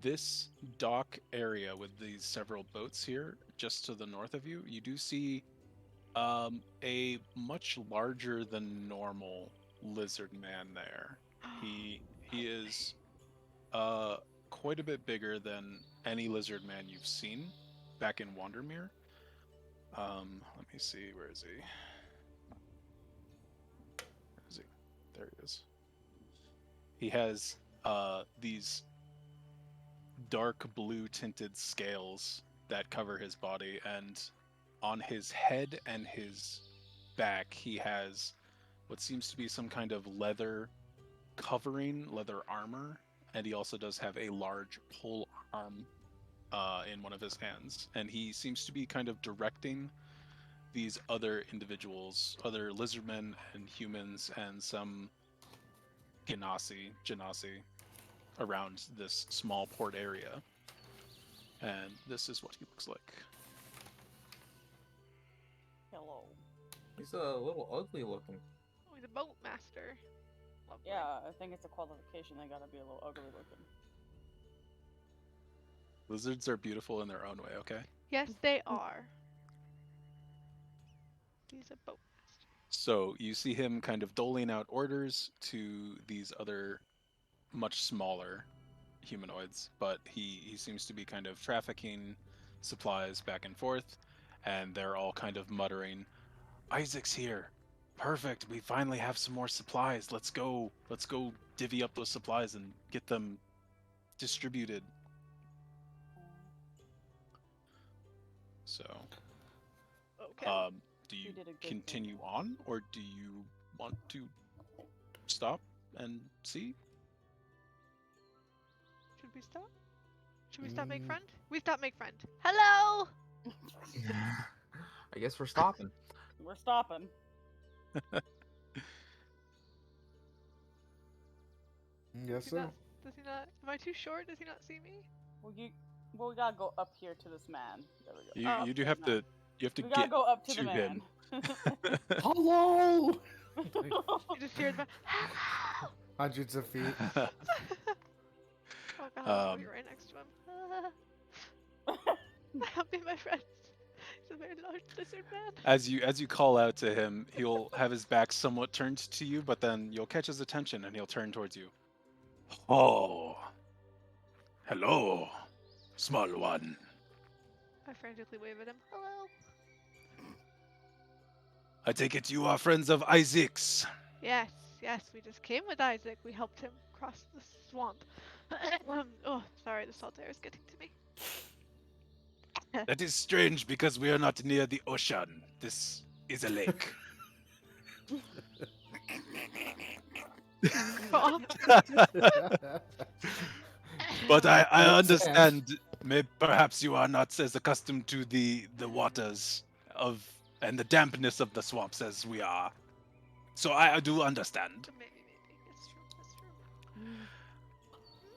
This dock area with these several boats here, just to the north of you, you do see a much larger than normal lizard man there. He is quite a bit bigger than any lizard man you've seen back in Wandermere. Let me see, where is he? He has these dark blue tinted scales that cover his body, and on his head and his back, he has what seems to be some kind of leather covering, leather armor, and he also does have a large pole arm in one of his hands. And he seems to be kind of directing these other individuals, other lizardmen and humans, and some genasi around this small port area. And this is what he looks like.
Hello.
He's a little ugly looking.
Oh, he's a boat master. Lovely.
Yeah, I think it's a qualification. They gotta be a little ugly looking.
Lizards are beautiful in their own way, okay?
Yes, they are. He's a boat master.
So you see him kind of doling out orders to these other much smaller humanoids, but he seems to be kind of trafficking supplies back and forth, and they're all kind of muttering, "Isaac's here. Perfect. We finally have some more supplies. Let's go divvy up those supplies and get them distributed." So,
Okay.
do you
did a good thing.
continue on, or do you want to stop and see?
Should we stop? Should we stop make
Mm.
friend? We stop make friend. Hello.
I guess we're stopping.
We're stopping.
Yes,
Does he
sir.
not? Does he not? Am I too short? Does he not see me?
Well, we gotta go up here to this man. There we go.
You do have to
We gotta go up to
to
the man.
Hello.
You just hear the hello.
Hundreds of feet.
Oh god, you're right next to him. Help me, my friends. He's a very large lizard man.
As you call out to him, he'll have his back somewhat turned to you, but then you'll catch his attention and he'll turn towards you. Oh, hello, small one.
I frantically wave at him. Hello.
I take it you are friends of Isaac's.
Yes, yes, we just came with Isaac. We helped him cross the swamp. Oh, sorry, the salt air is getting to me.
That is strange because we are not near the ocean. This is a lake.
Oh,
But I
That's sad.
understand. Perhaps you are not as accustomed to the waters of and the dampness of the swamps as we are. So I do understand.
maybe. It's true.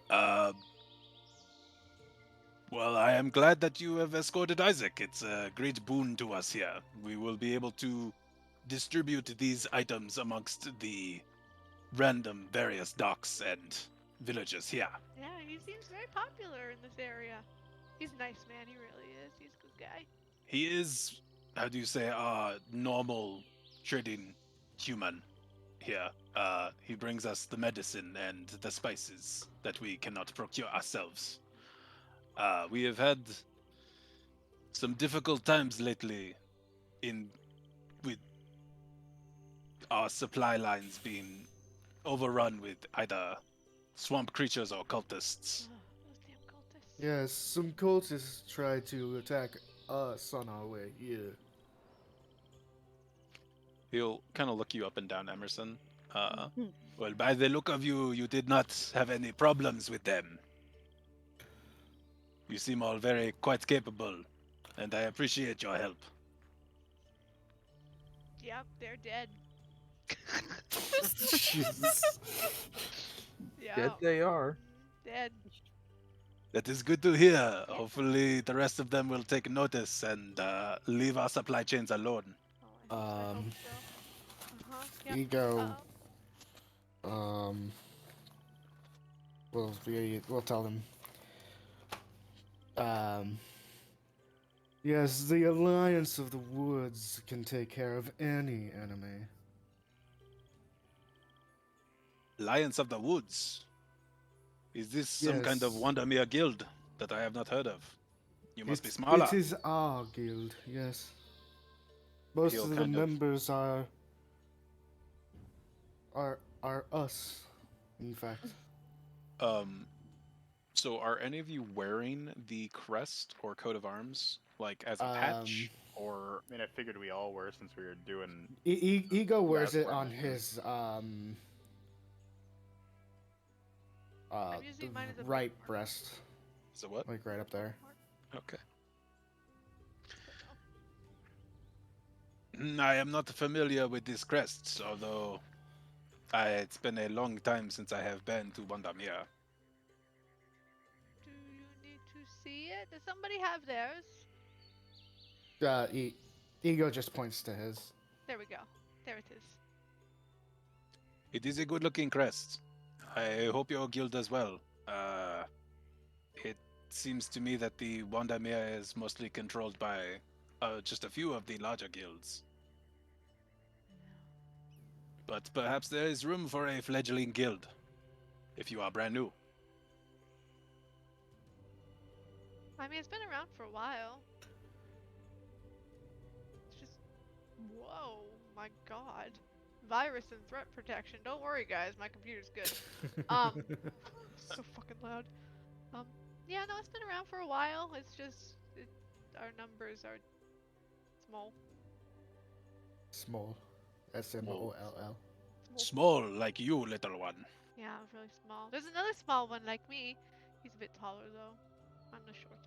That's true.
Well, I am glad that you have escorted Isaac. It's a great boon to us here. We will be able to distribute these items amongst the random various docks and villages here.
Yeah, he seems very popular in this area. He's a nice man, he really is. He's a good guy.
He is, how do you say, a normal trading human here. He brings us the medicine and the spices that we cannot procure ourselves. We have had some difficult times lately with our supply lines being overrun with either swamp creatures or cultists.
Oh, those damn cultists.
Yes, some cultists tried to attack us on our way here.
He'll kind of look you up and down, Emerson. Well, by the look of you, you did not have any problems with them. You seem all quite capable, and I appreciate your help.
Yep, they're dead.
Jesus.
Yeah.
Dead they are.
Dead.
That is good to hear. Hopefully, the rest of them will take notice and leave our supply chains alone.
Oh, I hope so. Yep.
Ego.
Uh-oh.
We'll tell them. Yes, the Alliance of the Woods can take care of any enemy.
Alliance of the Woods. Is this some kind of
Yes.
Wandermere guild that I have not heard of? You must be smaller.
It is our guild, yes. Most
He'll
of the
kind of-
members are us. In fact,
So are any of you wearing the crest or coat of arms, like as a patch, or
I mean, I figured we all were since we were doing.
Ego wears
Last
it on
formation.
his
I'm using mine as a
right
bookmark.
breast,
is it what?
like right up there.
Okay. I am not familiar with these crests, although it's been a long time since I have been to Wandamia.
Do you need to see it? Does somebody have theirs?
Ego just points to his.
There we go. There it is.
It is a good-looking crest. I hope your guild as well. It seems to me that the Wandamia is mostly controlled by just a few of the larger guilds. But perhaps there is room for a fledgling guild, if you are brand new.
I mean, it's been around for a while. It's just, whoa, my god. Virus and threat protection. Don't worry, guys. My computer's good. So fucking loud. Yeah, no, it's been around for a while. It's just our numbers are small.
Small. SMOLL.
Small like you, little one.
Yeah, really small. There's another small one like me. He's a bit taller though. I'm the shortest.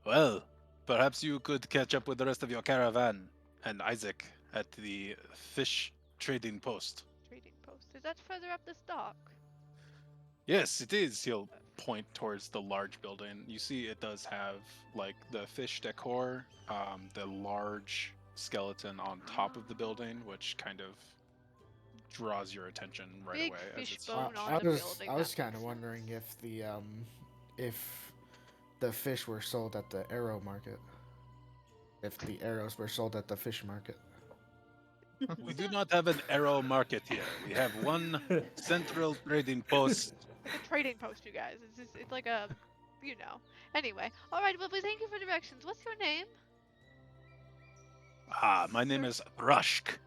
Well, perhaps you could catch up with the rest of your caravan and Isaac at the fish trading post.
Trading post. Is that further up this dock?
Yes, it is. He'll point towards the large building. You see, it does have like the fish decor, the large skeleton on top of the building, which kind of draws your attention right
Big
away.
fish
it's
bone on
I
the
was
building.
I was
that
kind of
makes
wondering
sense.
if the fish were sold at the arrow market. If the arrows were sold at the fish market.
We do not have an arrow market here. We have one central trading post.
Like a trading post, you guys. It's like a, you know. Anyway, all right. Well, thank you for directions. What's your name?
My name is Rushk.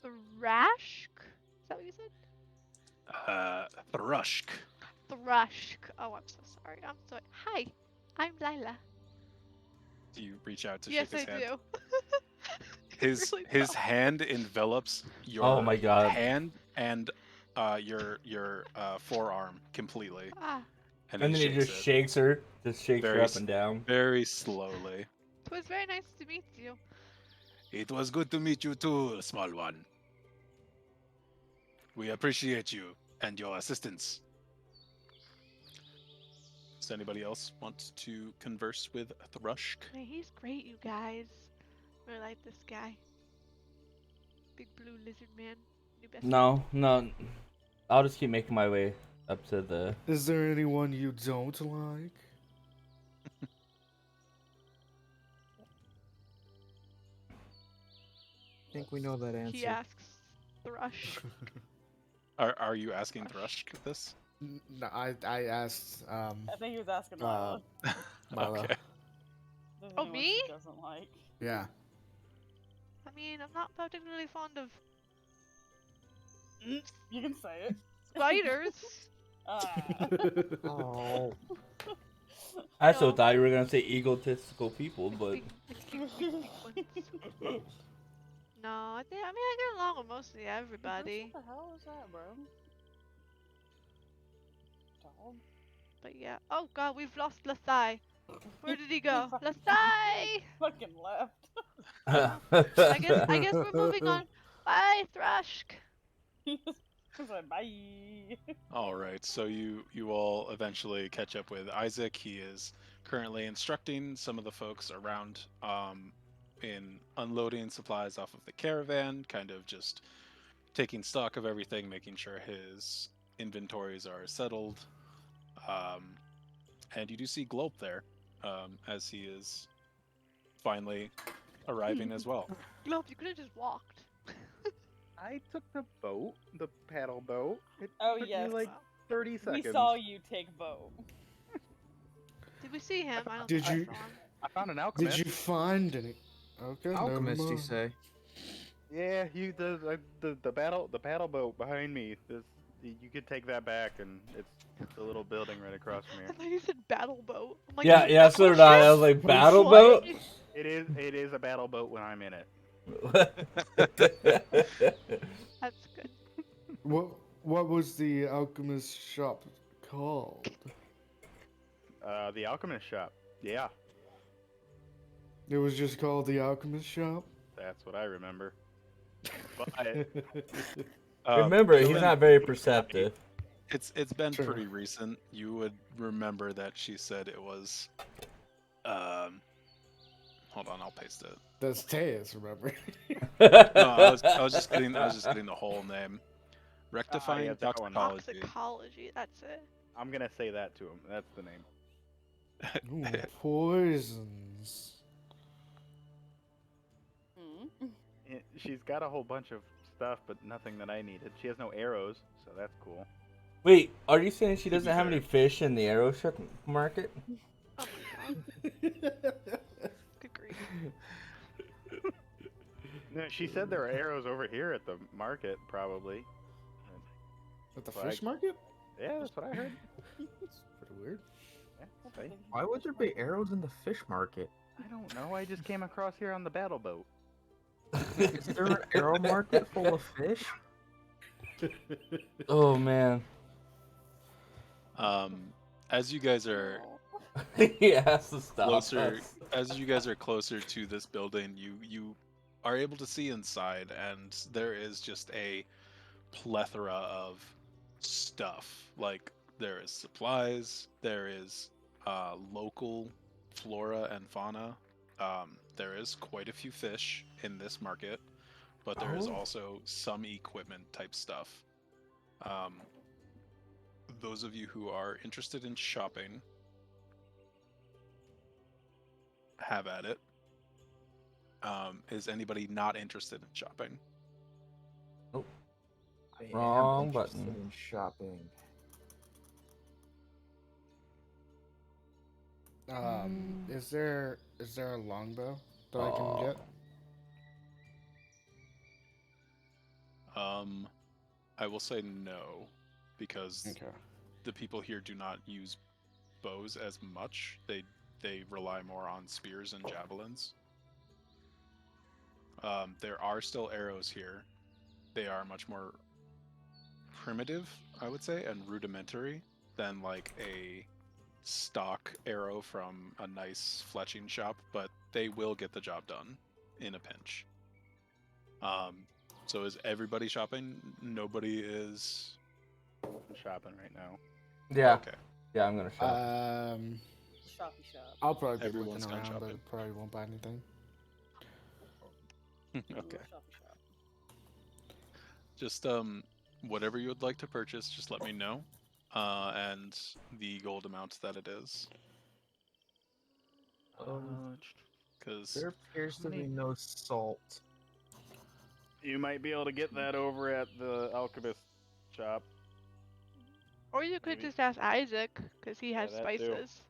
Thrashk? Is that what you said?
Thrushk.
Thrushk. Oh, I'm so sorry. I'm sorry. Hi, I'm Lila.
Do you reach out to
Yes,
shake his
I
hand?
do.
His
Really
his
tall.
hand envelops your
Oh my god.
hand and your forearm completely,
Ah,
and
And
he
then he
shakes
just
it
shakes her. Just shakes her
very
up and down.
very slowly.
it was very nice to meet you.
It was good to meet you too, small one. We appreciate you and your assistance. Does anybody else want to converse with Thrushk?
Hey, he's great, you guys. Really like this guy. Big blue lizard man. New best
No, no. I'll just keep making my way up to the.
Is there anyone you don't like?
I think we know that
friend. He
answer.
asks Thrush.
Are you asking Thrushk this?
No, I asked
I think he was asking Lila.
Milo.
Okay.
There's
Oh,
anyone
me?
she doesn't like.
Yeah.
I mean, I'm not particularly fond of
You can say it.
spiders.
Oh.
I so
No.
thought you were gonna say egotistical people, but
Big, big ones. No, I mean I get along with mostly everybody.
What the hell is that, bro? Dog?
But yeah. Oh god, we've lost Lasai. Where did he go? Lasai!
Fucking left.
I guess we're moving on. Bye, Thrushk.
He was like, bye.
All right, so you all eventually catch up with Isaac. He is currently instructing some of the folks around in unloading supplies off of the caravan, kind of just taking stock of everything, making sure his inventories are settled. And you do see Glope there as he is finally arriving as well.
Globe, you could have just walked.
I took the boat, the paddle boat. It
Oh,
took
yes.
me like 30 seconds.
We saw you take boat.
Did we see him? I don't
Did
think
you-
I saw him.
I found an alchemist.
Did you find any? Okay.
Alchemist, you
never mind.
say?
Yeah, you the paddle boat behind me. You could take that back, and it's the little building right across from
I
here.
thought you said battle boat. I'm like,
Yeah,
is it
yeah, so did I. I was like,
Oh,
battle
shit.
boat?
It is a battle boat when I'm in it.
That's good.
What was the alchemist shop called?
The alchemist shop. Yeah,
It was just called the alchemist shop.
that's what I remember. But
Remember, he's
Dylan,
not very perceptive.
it's been
True.
pretty recent. You would remember that she said it was. Hold on, I'll paste it.
That's Teus, remember?
No, I was just getting the whole name. Rectifying
that one.
toxicology.
Toxicology, that's it.
I'm gonna say that to him. That's the name.
Ooh, poisons.
Hmm.
She's got a whole bunch of stuff, but nothing that I needed. She has no arrows, so that's cool.
Wait, are you saying she
To be
doesn't have any
fair.
fish in the arrow ship market?
Oh my god. Good grief.
No, she said there are arrows over here at the market, probably.
At the
Like-
fish market?
Yeah, that's what I heard.
That's pretty weird.
Yeah, see?
Why would there be arrows in the fish market?
I don't know. I just came across here on the battle boat.
Is there an arrow market full of fish?
Oh man.
As you guys are
He has to stop
closer,
us.
as you guys are closer to this building, you are able to see inside, and there is just a plethora of stuff. Like there is supplies, there is local flora and fauna. There is quite a few fish in this market, but there is
Oh.
also some equipment type stuff. Those of you who are interested in shopping, have at it. Is anybody not interested in shopping?
I am
Wrong
interested
button.
in shopping.
Is there a longbow that I can get?
I will say no, because
Okay.
the people here do not use bows as much. They rely more on spears and javelins. There are still arrows here. They are much more primitive, I would say, and rudimentary than like a stock arrow from a nice fletching shop, but they will get the job done in a pinch. So is everybody shopping? Nobody is.
I'm shopping right now.
Yeah.
Okay.
Yeah, I'm gonna shop.
Shoppy shop.
I'll probably be
Everyone's
looking
gone
around, but
shopping.
probably won't buy anything.
Okay.
Shoppy shop.
Just whatever you would like to purchase, just let me know. And the gold amount that it is. Because
There appears to be no salt.
You might be able to get that over at the alchemist shop.
Or you could
Maybe.
just ask Isaac, because he has
that too.
spices.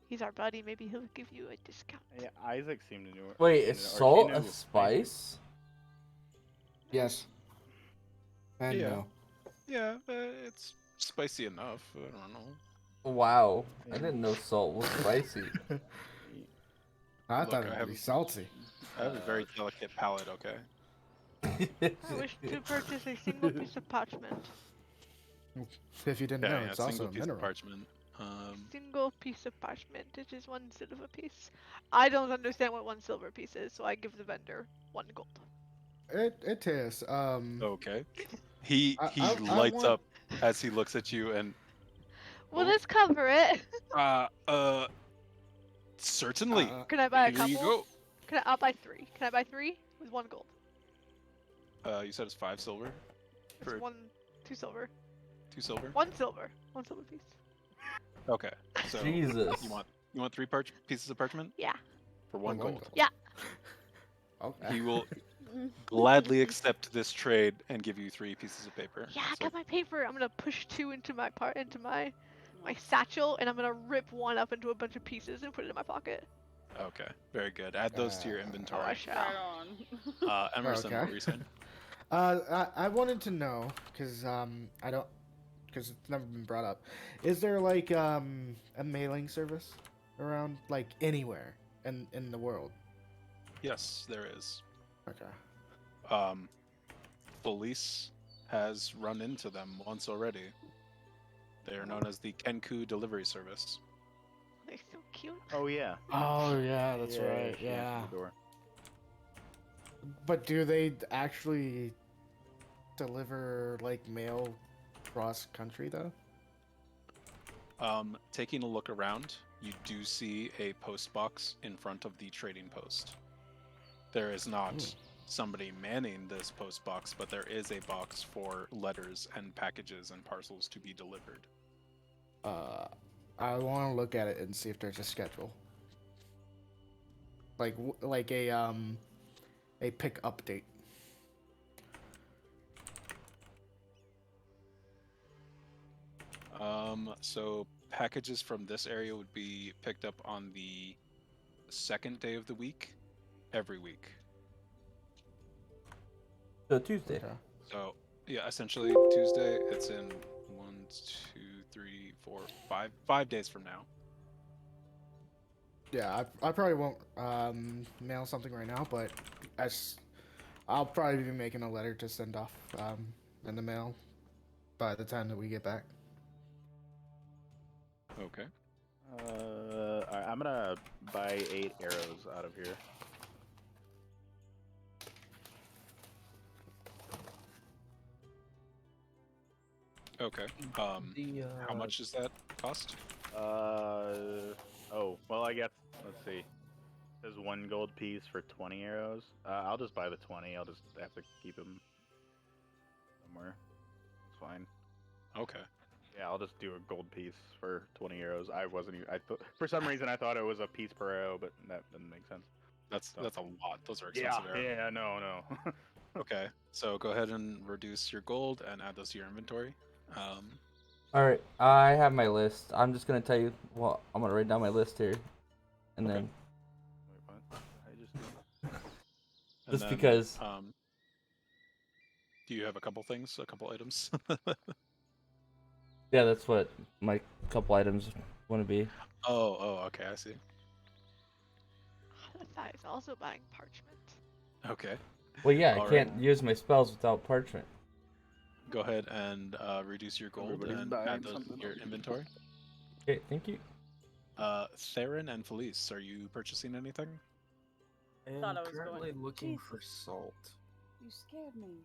He's our buddy, maybe he'll give you a discount.
Yeah, Isaac seemed to know it.
Wait,
seemed
is
to- or she
salt
knew
a
it was
spice?
Yes. And
Yeah.
no.
yeah, it's spicy enough. I don't know.
Wow, I didn't know salt was spicy.
I
Look,
thought
I
it would
have-
be salty.
I have a very delicate palate. Okay.
I wish to purchase a single piece of parchment.
If you didn't know,
Yeah,
it's
single
also a
piece
mineral.
of parchment.
Single piece of parchment. It is 1 silver piece. I don't understand what 1 silver piece is, so I give the vendor 1 gold.
It is.
Okay. He
I
lights
want-
up as he looks at you and
Will
Oh.
this cover it?
certainly.
Can I buy a
Here
couple?
you go.
I'll buy 3. Can I buy 3 with 1 gold?
You said it's 5 silver
It's
for
2 silver.
2 silver.
1 silver. 1 silver piece.
Okay. So
Jesus.
you want 3 pieces of parchment
Yeah.
for 1 gold.
Yeah.
Okay.
He will gladly accept this trade and give you 3 pieces of paper.
Yeah, I
So-
got my paper. I'm gonna push 2 into my satchel, and I'm gonna rip 1 up into a bunch of pieces and put it in my pocket.
Okay, very good. Add those to your
Oh,
Oh, I
inventory.
shall.
Right on.
Emerson, what
Okay.
were you saying?
I wanted to know because I don't because it's never been brought up. Is there like a mailing service around like anywhere in the world?
Yes, there is.
Okay.
Um, Police has run into them once already. They are known as the Kenku Delivery Service.
They're so cute.
Oh yeah.
Oh yeah, that's
Yeah,
right.
she answered
Yeah.
the door.
But do they actually deliver like mail cross country though?
Taking a look around, you do see a post box in front of the trading post. There is not
Hmm.
somebody manning this post box, but there is a box for letters and packages and parcels to be delivered.
I want to look at it and see if there's a schedule. Like a pick update.
So packages from this area would be picked up on the second day of the week, every week.
So Tuesday.
Okay.
So yeah, essentially Tuesday. It's in 1, 2, 3, 4, 5 days from now.
Yeah, I probably won't mail something right now, but I'll probably be making a letter to send off in the mail by the time that we get back.
Okay.
Alright, I'm gonna buy 8 arrows out of here.
Okay. How much does that cost?
Oh, well, I guess, let's see. There's 1 gold piece for 20 arrows. I'll just buy the 20. I'll just have to keep them somewhere. It's fine.
Okay.
Yeah, I'll just do a gold piece for 20 arrows. I wasn't even, for some reason I thought it was a piece per arrow, but that doesn't make sense.
That's a lot. Those are
Yeah,
expensive arrows.
yeah, no.
Okay. So go ahead and reduce your gold and add those to your inventory.
All right, I have my list. I'm just gonna tell you. Well, I'm gonna write down my list here, and
Okay.
then
Wait, what? I just did.
and
just
then,
because.
Do you have a couple things, a couple items?
Yeah, that's what my couple items want to be.
Oh, okay, I see.
That is also buying parchment.
Okay.
Well, yeah, I
All
can't
right.
use my spells without parchment.
Go ahead and reduce your gold
Everybody's
and
buying
add those
something
to your
over here.
inventory.
Okay, thank you.
Theron and Felice, are you purchasing anything?
Thought
I'm
I was going-
currently looking
Jesus.
for salt.
You scared me.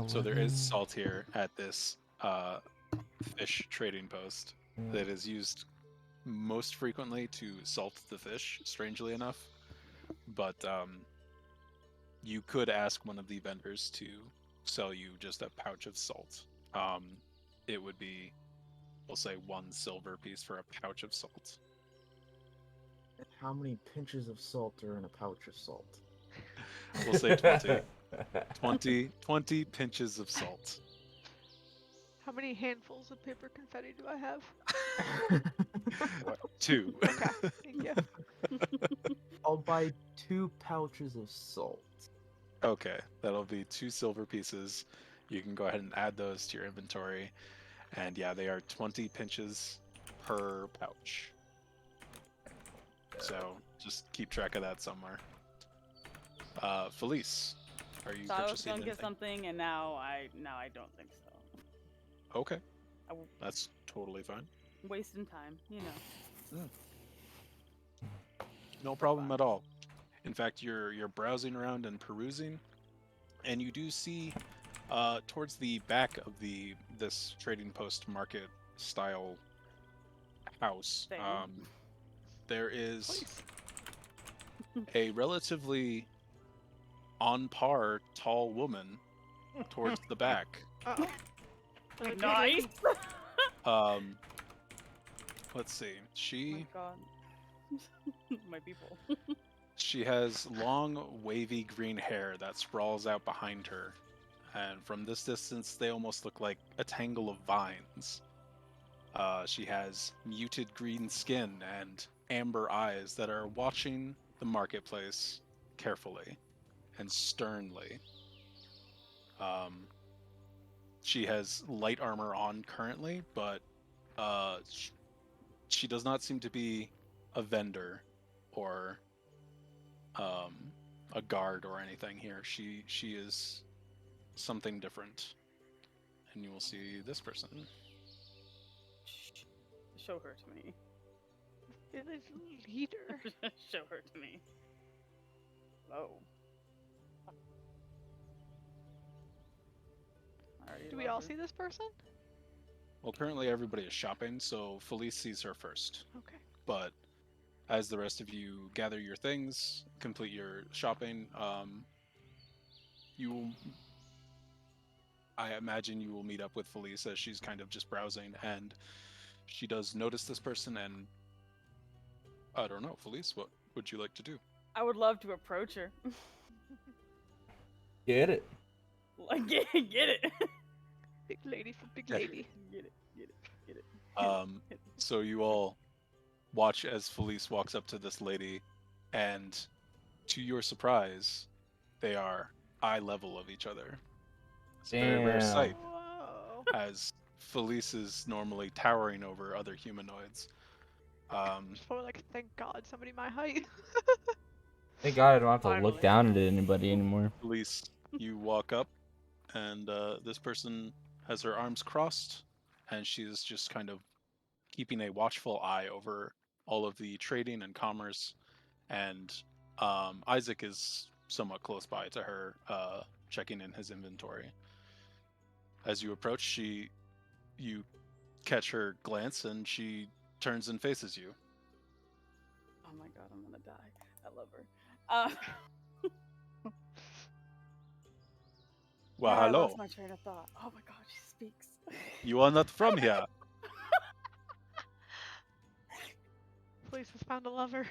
So there is
11.
salt here at this fish trading post that is used most frequently to salt the fish, strangely enough. But you could ask one of the vendors to sell you just a pouch of salt. It would be, we'll say, 1 silver piece for a pouch of salt.
And how many pinches of salt are in a pouch of salt?
We'll say 20. 20 pinches of salt.
How many handfuls of paper confetti do I have?
2.
Okay, thank you.
I'll buy 2 pouches of salt.
Okay, that'll be 2 silver pieces. You can go ahead and add those to your inventory. And yeah, they are 20 pinches per pouch. So just keep track of that somewhere. Felice, are you
Thought I was
purchasing
gonna get
anything?
something, and now I don't think so.
Okay,
I w-
that's totally fine.
wasting time, you know.
No problem at all. In fact, you're browsing around and perusing, and you do see towards the back of this trading post market style house,
Thing.
there is
Please.
a relatively on par tall woman towards the back.
Uh-oh.
Nice.
Let's see.
Oh
She
my god. My people.
She has long, wavy green hair that sprawls out behind her, and from this distance, they almost look like a tangle of vines. She has muted green skin and amber eyes that are watching the marketplace carefully and sternly. She has light armor on currently, but she does not seem to be a vendor or a guard or anything here. She is something different, and you will see this person.
Show her to me.
Village leader.
Show her to me. Oh.
Do we all see this person?
Well, currently everybody is shopping, so Felice sees her first.
Okay.
But as the rest of you gather your things, complete your shopping, I imagine you will meet up with Felice as she's kind of just browsing, and she does notice this person, and I don't know, Felice, what would you like to do?
I would love to approach her.
Get it.
Like, get it.
Big lady for big lady.
Get it.
So you all watch as Felice walks up to this lady, and to your surprise, they are eye level of each other. It's a very rare
Damn.
sight,
Whoa.
as Felice is normally towering over other humanoids.
Just probably like, thank God, somebody my height.
Thank God I don't have to
Finally.
look down at anybody anymore.
Felice, you walk up, and this person has her arms crossed, and she's just kind of keeping a watchful eye over all of the trading and commerce. And Isaac is somewhat close by to her, checking in his inventory. As you approach, you catch her glance, and she turns and faces you.
Oh my God, I'm gonna die. I love her.
Well,
I
hello.
lost my train of thought. Oh my God, she speaks.
You are not from here.
Police has found a lover.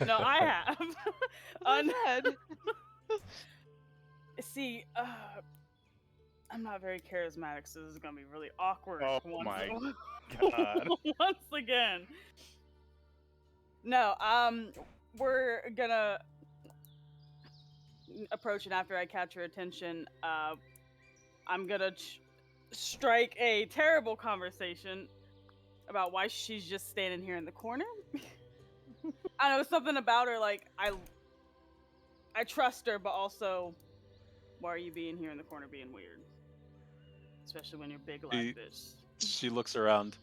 No, I have.
Unhead.
See, I'm not very charismatic, so this is gonna be really awkward.
Oh
once,
my God.
once again. No, we're gonna approach it after I catch her attention. I'm gonna strike a terrible conversation about why she's just standing here in the corner. I know something about her, like I trust her, but also, why are you being here in the corner being weird? Especially when you're big like this.
She looks around.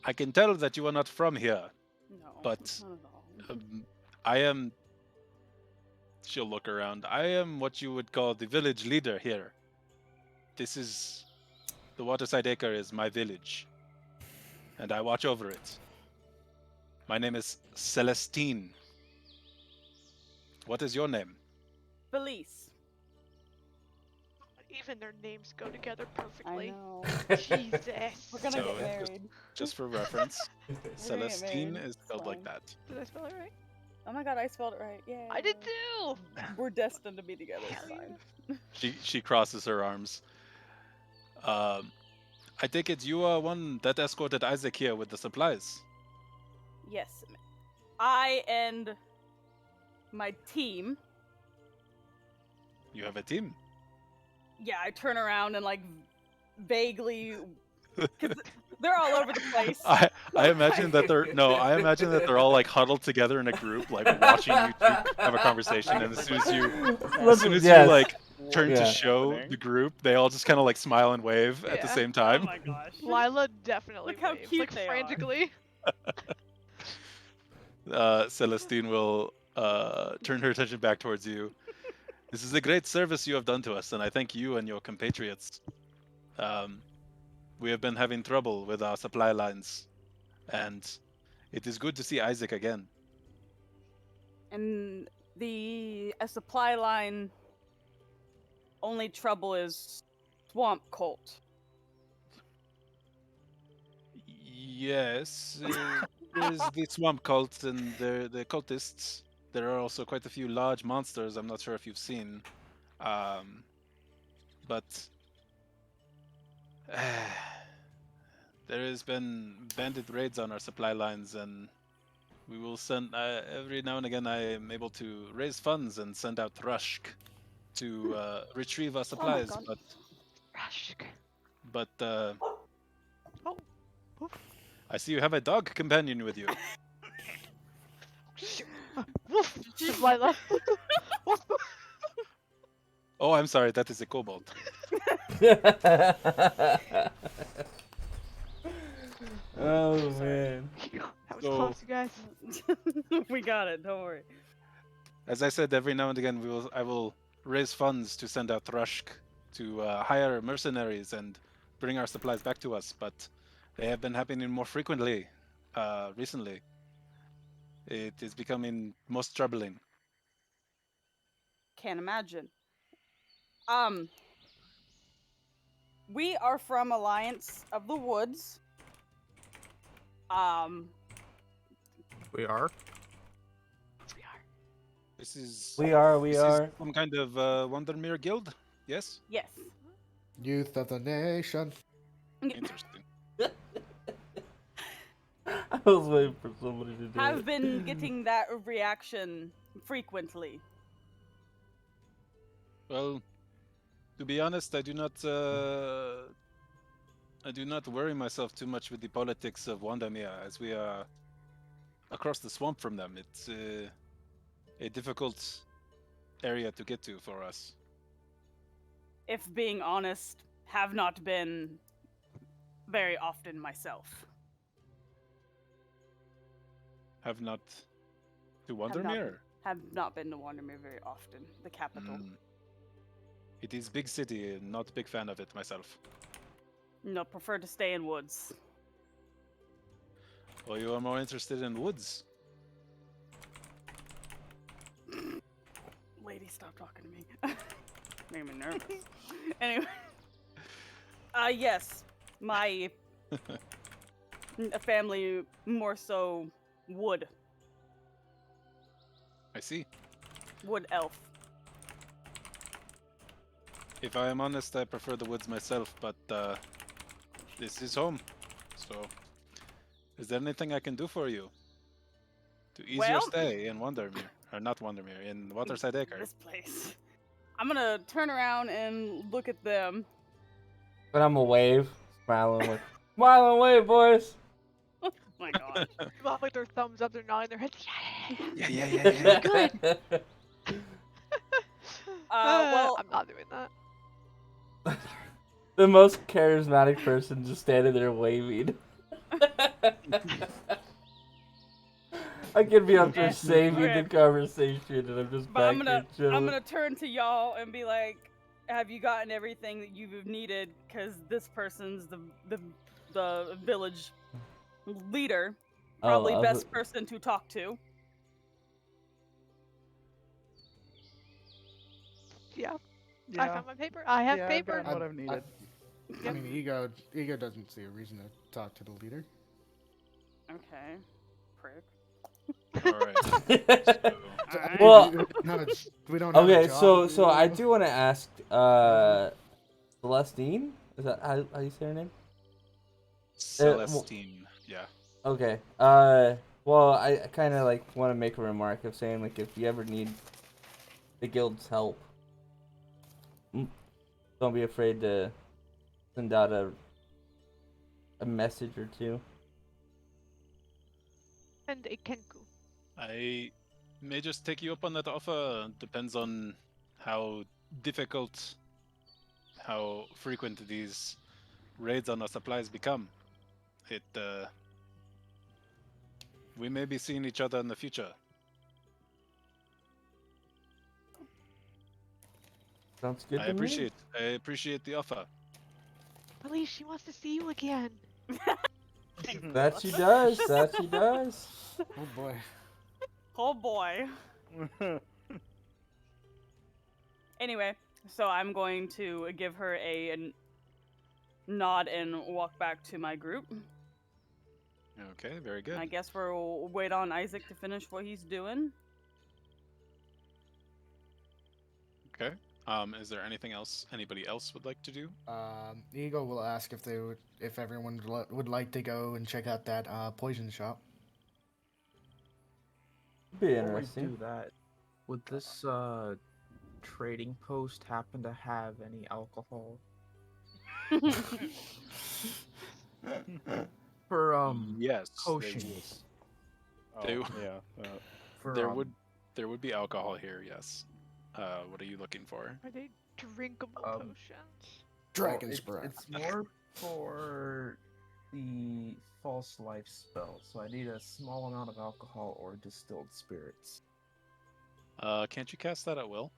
I can tell that you are not from here.
No,
But,
not at all.
I am. She'll look around. I am what you would call the village leader here. This is. The Waterside Acre is my village, and I watch over it. My name is Celestine. What is your name?
Felice.
Even their names go together
I
perfectly.
know.
Jesus.
We're gonna
So,
get
just-
married.
Just for reference,
We're gonna get
Celestine
married.
is
It's
spelled like
fine.
that.
Did I spell it right?
Oh my God, I spelled it right. Yeah.
I did too.
We're destined to be together. It's
Hell
fine.
She crosses her arms. I take it you are one that escorted Isaac here with the supplies.
Yes. I and my team.
You have a team.
Yeah, I turn around and like vaguely, because they're all over the place.
I imagine that I imagine that they're all like huddled together in a group, like watching you two have a conversation, and as soon as you
Yes.
like turn to
Yeah.
show
happening?
the group, they all just kind of like smile and wave at the
Yeah.
same
Oh
time.
my gosh.
Lila definitely
Look how
waves,
cute
like
they are.
frantically.
Celestine will turn her attention back towards you. This is a great service you have done to us, and I thank you and your compatriots. We have been having trouble with our supply lines, and it is good to see Isaac again.
And a supply line. Only trouble is swamp cult.
Yes, there's the swamp cult and the cultists. There are also quite a few large monsters. I'm not sure if you've seen, but There has been bandit raids on our supply lines, and we will send every now and again. I am able to raise funds and send out Rushk to retrieve our supplies,
God.
but
Oh. Oof.
I see you have a dog companion with you.
Shoot. Woof. Delilah. Woof.
Oh, I'm sorry, that is a kobold.
Oh man.
That was
So-
close, you guys.
We got it. Don't worry.
As I said, every now and again, I will raise funds to send out Rushk to hire mercenaries and bring our supplies back to us, but they have been happening more frequently recently. It is becoming most troubling.
Can't imagine. We are from Alliance of the Woods.
We are.
We are.
This is
We are.
this is some kind of Wandermere guild. Yes,
Yes.
Youth of the nation.
interesting.
I was waiting for somebody to do
Have
it.
been getting that reaction frequently.
Well, to be honest, I do not worry myself too much with the politics of Wandamia, as we are across the swamp from them. It's a difficult area to get to for us.
If being honest, have not been very often myself.
Have not to
Have not,
Wandermere.
have not been to Wandermere very often, the capital.
Mm. It is big city, not big fan of it myself.
No, prefer to stay in woods.
Well, you are more interested in woods.
Lady, stop talking to me. Making me nervous. Anyway. Yes. My family more so wood.
I see.
Wood elf.
If I am honest, I prefer the woods myself, but this is home. So, is there anything I can do for you to ease your
Well-
stay in Wandermere, or not Wandermere, in Waterside Acre?
This place. I'm gonna turn around and look at them.
But I'm a wave, smiling with, smiling wave, boys.
Oh my god.
Well, with their thumbs up, they're nodding their heads.
Yeah.
Good.
Well,
I'm not doing that.
The most charismatic person just standing there waving. I could be up there saving
Okay.
the conversation, and I'm just
but
back
I'm
here
gonna
chilling.
turn to y'all and be like, have you gotten everything that you've needed? Because this person's the village leader. Probably
Oh,
best person to talk to.
Yeah. I found my paper. I have paper.
I've gotten what I've needed.
I mean, Ego doesn't see a reason to talk to the leader.
Okay. Prick.
All right. So,
Alright.
Well-
We don't have a
Okay,
job.
so I do want to ask, Celestine? Is that how you say her name?
Celestine. Yeah.
Okay. Well, I kind of like want to make a remark of saying like if you ever need the guild's help, don't be afraid to send out a message or two.
And a Kenku.
I may just take you up on that offer. Depends on how difficult, how frequent these raids on our supplies become. We may be seeing each other in the future.
Sounds good
I
to me.
appreciate the offer.
At least she wants to see you again.
That she does. That she does.
Oh boy.
Oh boy. Anyway, so I'm going to give her a nod and walk back to my group.
Okay, very good.
I guess we'll wait on Isaac to finish what he's doing.
Okay. Is there anything else anybody else would like to do?
Ego will ask if everyone would like to go and check out that poison shop.
Be
Before we
interesting.
do that, would this trading post happen to have any alcohol? For
Yes, they would.
potions.
They
Oh,
w-
yeah.
For
there would be alcohol here. Yes. What are you looking for?
Are they drinkable potions?
Dragon's
well,
breath.
It's more for the false life spell, so I need a small amount of alcohol or distilled spirits.
Can't you cast that at will?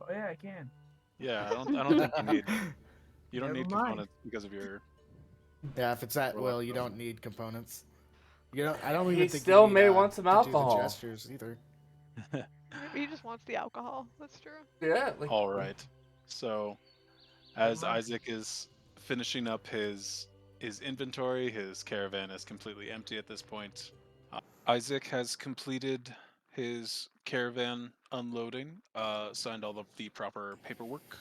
Oh yeah, I can.
Yeah, I don't think you need. You don't
Never
need
mind.
components because of your.
Yeah, if it's at
Well,
will, you don't need components. You don't. I don't even
He
think
still
you need,
may want some
to do
alcohol.
the gestures either.
Maybe he just wants the alcohol. That's true.
Yeah. Like,
All right. So, as
mind.
Isaac is finishing up his inventory, his caravan is completely empty at this point. Isaac has completed his caravan unloading, signed all of the proper paperwork,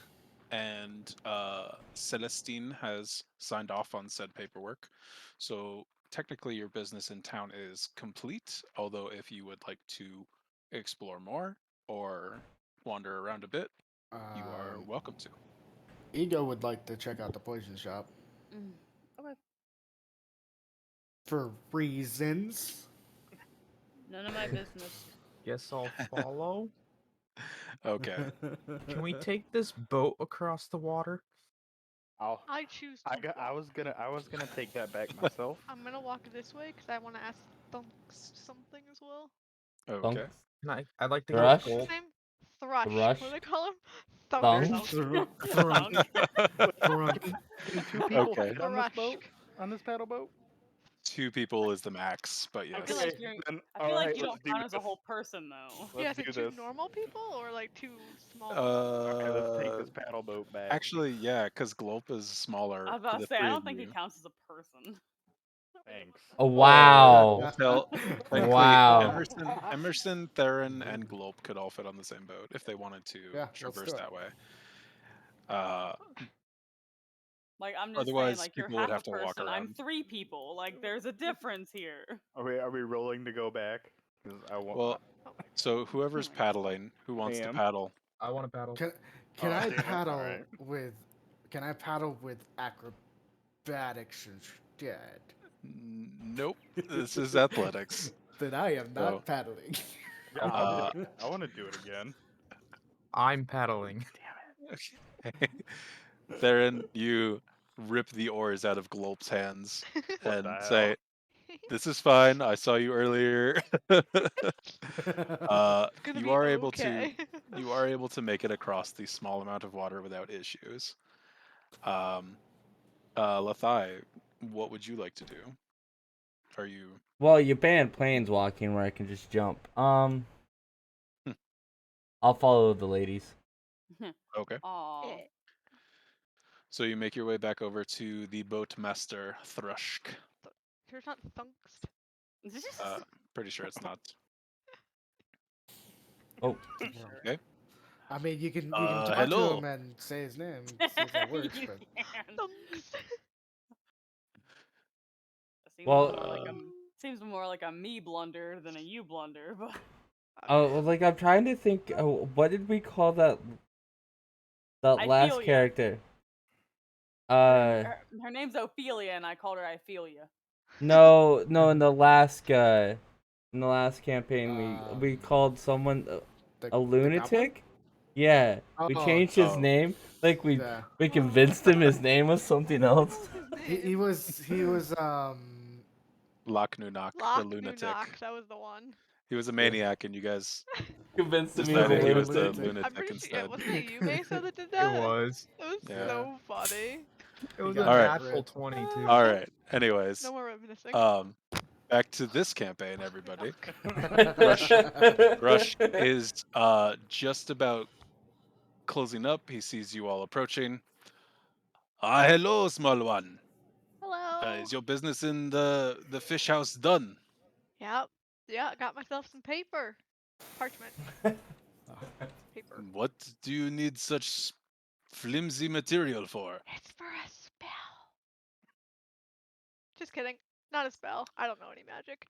and Celestine has signed off on said paperwork. So technically, your business in town is complete. Although, if you would like to explore more or wander around a bit, you are welcome to.
Ego would like to check out the poison shop
Okay.
for reasons.
None of my business.
Guess I'll follow.
Okay.
Can we take this boat across the water?
I choose to.
I was gonna take that back myself.
I'm gonna walk this way because I want to ask Thunks something as well.
Okay.
I'd like to
Thrush?
go
What's his name? Thrush.
Thrush?
What do they call him?
Thunk?
Can 2 people
Okay.
fit on this
Thrush.
boat? On this paddle boat?
2 people is the max, but
I
yes.
feel like you're.
then,
I feel like
alright,
you don't
let's do
count as a
this.
whole person though.
Yeah,
Let's
is
do
it 2
this.
normal people or like 2 small?
Okay, let's take this paddle boat back.
Actually, yeah, because Glolp is smaller.
I was
for
about
the
to say I
3
don't
of
think he
you.
counts as a person.
Thanks.
Oh, wow.
Tell, thankfully,
Wow.
Emerson, Theron, and Glolp could all fit on the same boat if they wanted to
Yeah, let's
traverse
do it.
that way.
Like I'm just saying,
Otherwise,
like you're
people would
half
have
a
to walk
person. I'm
around.
3 people. Like there's a difference here.
Are we rolling to go back? 'Cause I want.
Well, so whoever's paddling, who wants to
am.
paddle?
I want to paddle.
Can
Oh,
I
damn it,
paddle
alright.
with? Can I paddle with acrobatics instead?
Nope. This is athletics.
Then I am not
So-
paddling.
Uh,
I want to do it again.
I'm paddling.
Okay. Theron, you rip the oars out of Glolp's hands and
the
say,
hell?
"This is fine. I saw you earlier."
It's gonna
you
be
are able
okay.
to you are able to make it across the small amount of water without issues. Lathai, what would you like to do? Are you
Well, you banned planeswalking where I can just jump. I'll follow the ladies.
okay?
Aw.
So you make your way back over to the boatmaster Thrushk.
Here's not Thunkst.
Pretty sure it's not.
Oh,
Okay.
I mean, you can talk to
hello.
him and say his name, see if that works.
You
But
can.
Thunkst.
Seems
Well,
more like seems more like a me blunder than a you blunder, but
oh, like I'm trying to think. What did we call that last
Ophelia.
character?
her name's Ophelia, and I called her Ophelia.
No, in the last campaign, we
Um,
called someone
the
a
goblin?
lunatic. Yeah, we
Oh,
changed his
oh.
name. Like
Yeah.
we convinced him his name was something else.
What was his
He
name?
was
Loch Nunak, the
Loch
lunatic.
Nunox, that was the one.
He was a maniac, and you guys
Convinced him he was a
decided he was the
lunatic.
lunatic
I'm pretty sure.
instead.
Wasn't it you, Mesa, that did that?
It was.
It was
Yeah.
so funny.
It was
got
a
Alright.
natural 22.
All right. Anyways,
No more reminiscing.
back to this campaign, everybody.
Rush.
Rush is just about closing up. He sees you all approaching. Hello, small one.
Hello.
Is your business in the fish house done?
Yep. Yeah, got myself some paper. Parchment. Paper.
What do you need such flimsy material for?
It's for a spell. Just kidding. Not a spell. I don't know any magic.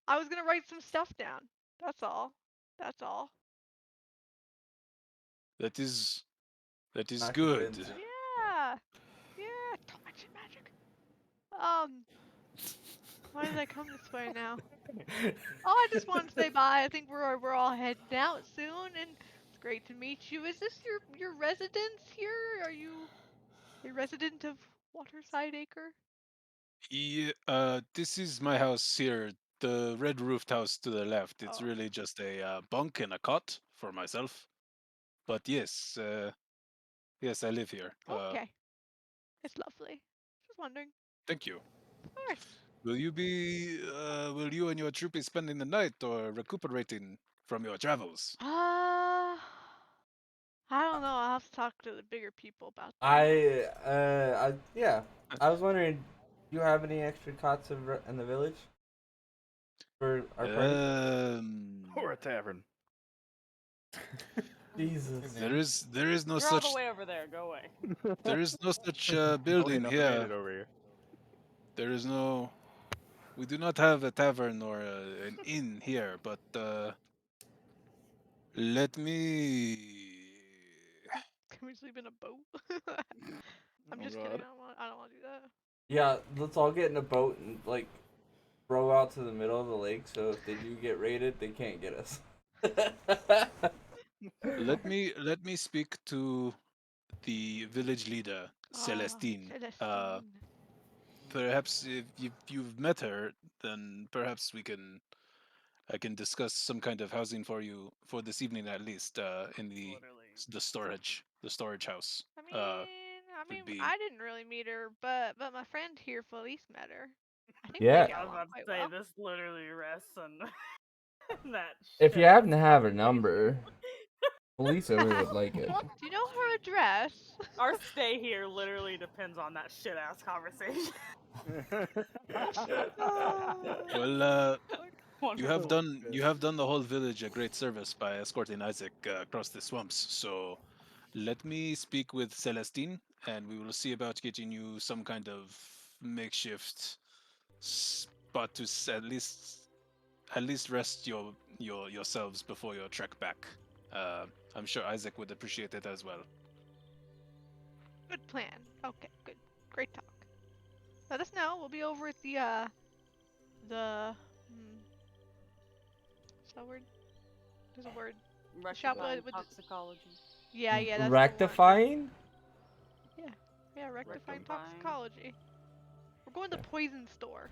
I was gonna write some stuff down. That's all. That's all.
That is
Not
good.
convinced.
Yeah. Yeah. Don't mention magic. Um. Why did I come this way now? Oh, I just wanted to say bye. I think we're all heading out soon, and it's great to meet you. Is this your residence here? Are you a resident of Waterside Acre?
Yeah, this is my house here, the red roofed house to the left. It's
Oh.
really just a bunk and a cot for myself. But yes, yes, I live here.
Okay. It's lovely. Just wondering.
Thank you.
Of course.
Will you and your troop be spending the night or recuperating from your travels?
I don't know. I'll have to talk to the bigger people about that.
Yeah. I was wondering, do you have any extra cots in the village for our party?
Or a tavern.
Jesus.
There is no
You're all
such
the way over there. Go away.
there is no such
Only
building
enough made
here.
it over here.
There is no. We do not have a tavern or an inn here, but let me.
Can we sleep in a boat? I'm
Oh,
just
God.
kidding. I don't want to do that.
Yeah, let's all get in a boat and like row out to the middle of the lake. So if they do get raided, they can't get us.
Let me speak to the village leader, Celestine.
Celestine.
Perhaps if you've met her, then perhaps I can discuss some kind of housing for you for this evening at least. In the storage house.
I
would
mean,
be-
I didn't really meet her, but my friend here, Felice, met her. I think
Yeah.
we get
I was
along
about to
quite
say
well.
this literally rests on that.
If you
shit
happen to
ass
have her
conversation.
number, Lisa would like it.
Do you know her address?
Our stay here literally depends on that shit ass conversation.
Well, you have
Wonderful.
done the whole village a great service by escorting Isaac across the swamps. So let me speak with Celestine, and we will see about getting you some kind of makeshift spot to at least rest yourselves before your trek back. I'm sure Isaac would appreciate it as well.
Good plan. Okay, good. Great talk. Let us know. We'll be over at the what's that word? There's a word. Shop
Rectifying
with the-
toxicology.
Yeah, that's the one.
Rectifying?
Yeah, rectifying
Rectifying.
toxicology. We're going to the poison store.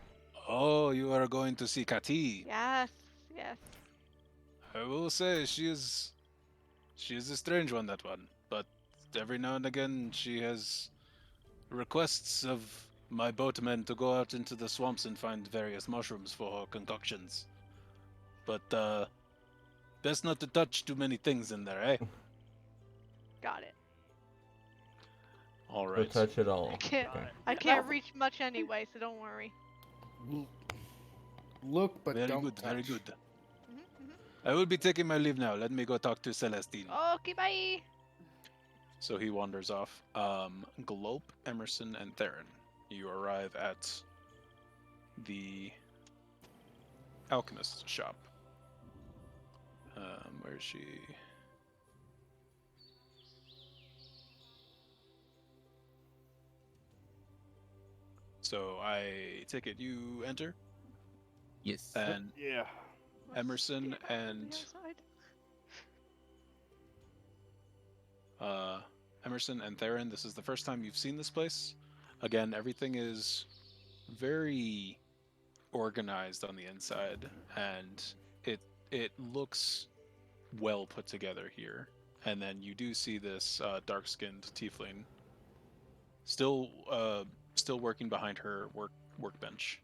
Oh, you are going to see Kati.
Yes.
I will say she is a strange one, that one. But every now and again she has requests of my boatmen to go out into the swamps and find various mushrooms for her concoctions. But best not to touch too many things in there, eh?
Got it.
All
Don't
right.
touch it all.
I can't.
Okay.
I can't reach much anyway, so don't worry.
Look, but
Very
don't
good, very
touch.
good.
Mhm.
I will be taking my leave now. Let me go talk to Celestine.
Okay, bye.
So he wanders off. Glope, Emerson, and Theron. You arrive at the alchemist's shop. Where is she? So I take it you enter,
Yes.
and
Yeah.
Emerson
Get around to the
and
outside.
Emerson and Theron, this is the first time you've seen this place. Again, everything is very organized on the inside, and it looks well put together here. And then you do see this dark-skinned tiefling still working behind her workbench.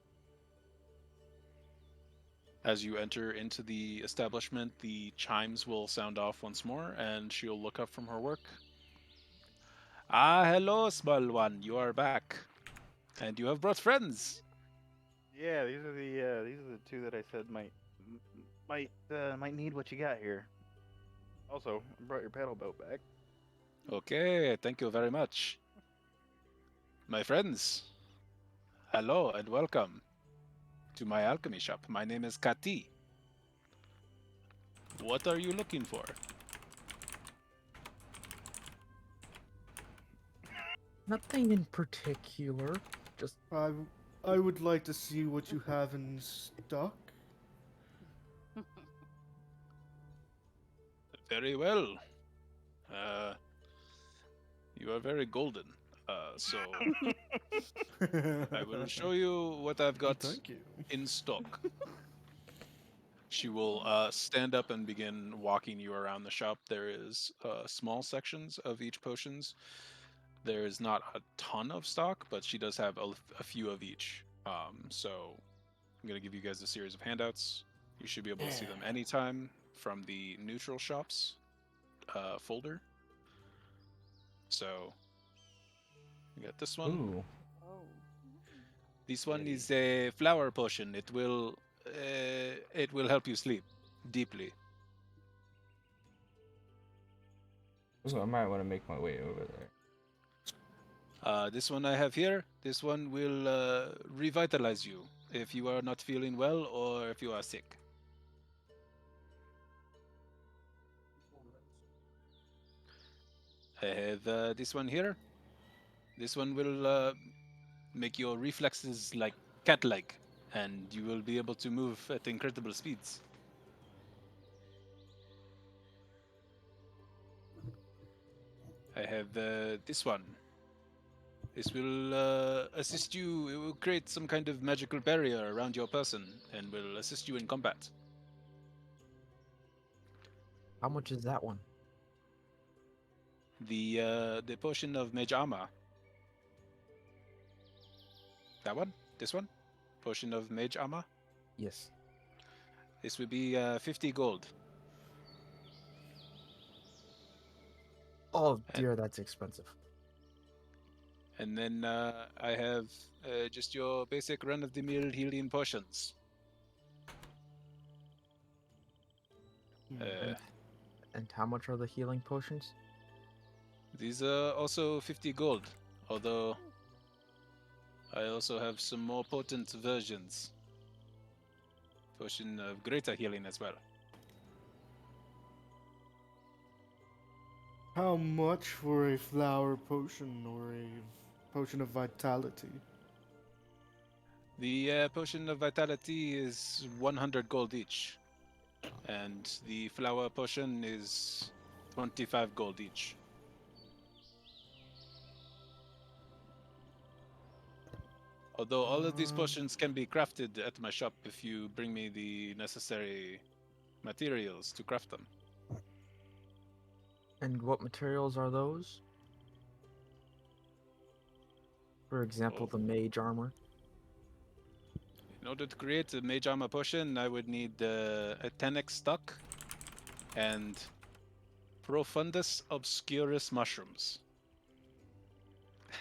As you enter into the establishment, the chimes will sound off once more, and she'll look up from her work. Ah, hello, small one. You are back, and you have brought friends.
Yeah, these are the two that I said might need what you got here. Also, I brought your paddle boat back.
Okay, thank you very much. My friends, hello and welcome to my alchemy shop. My name is Kati. What are you looking for?
Nothing in particular. Just
I would like to see what you have in stock.
Very well. You are very golden. So I will show you what I've got
Thank you.
in stock. She will stand up and begin walking you around the shop. There is small sections of each potions. There is not a ton of stock, but she does have a few of each. So I'm going to give you guys a series of handouts. You should be able to see them anytime from the neutral shops folder. So you got this one.
Ooh.
Oh.
This one is a flower potion. It will help you sleep deeply.
Ooh, I might want to make my way over there.
This one I have here. This one will revitalize you if you are not feeling well or if you are sick. I have this one here. This one will make your reflexes like cat-like, and you will be able to move at incredible speeds. I have this one. This will assist you. It will create some kind of magical barrier around your person and will assist you in combat.
how much is that one?
The potion of Mage Armor. That one? This one? Potion of Mage Armor?
Yes.
This would be 50 gold.
Oh dear, that's expensive.
And then I have just your basic run-of-the-mill healing potions.
And how much are the healing potions?
These are also 50 gold, although I also have some more potent versions. Potion of greater healing as well.
How much for a flower potion or a potion of vitality?
The potion of vitality is 100 gold each, and the flower potion is 25 gold each. Although all of these potions can be crafted at my shop if you bring me the necessary materials to craft them.
And what materials are those? For example, the mage armor.
In order to create a mage armor potion, I would need a 10x stock and Profundus obscurus mushrooms.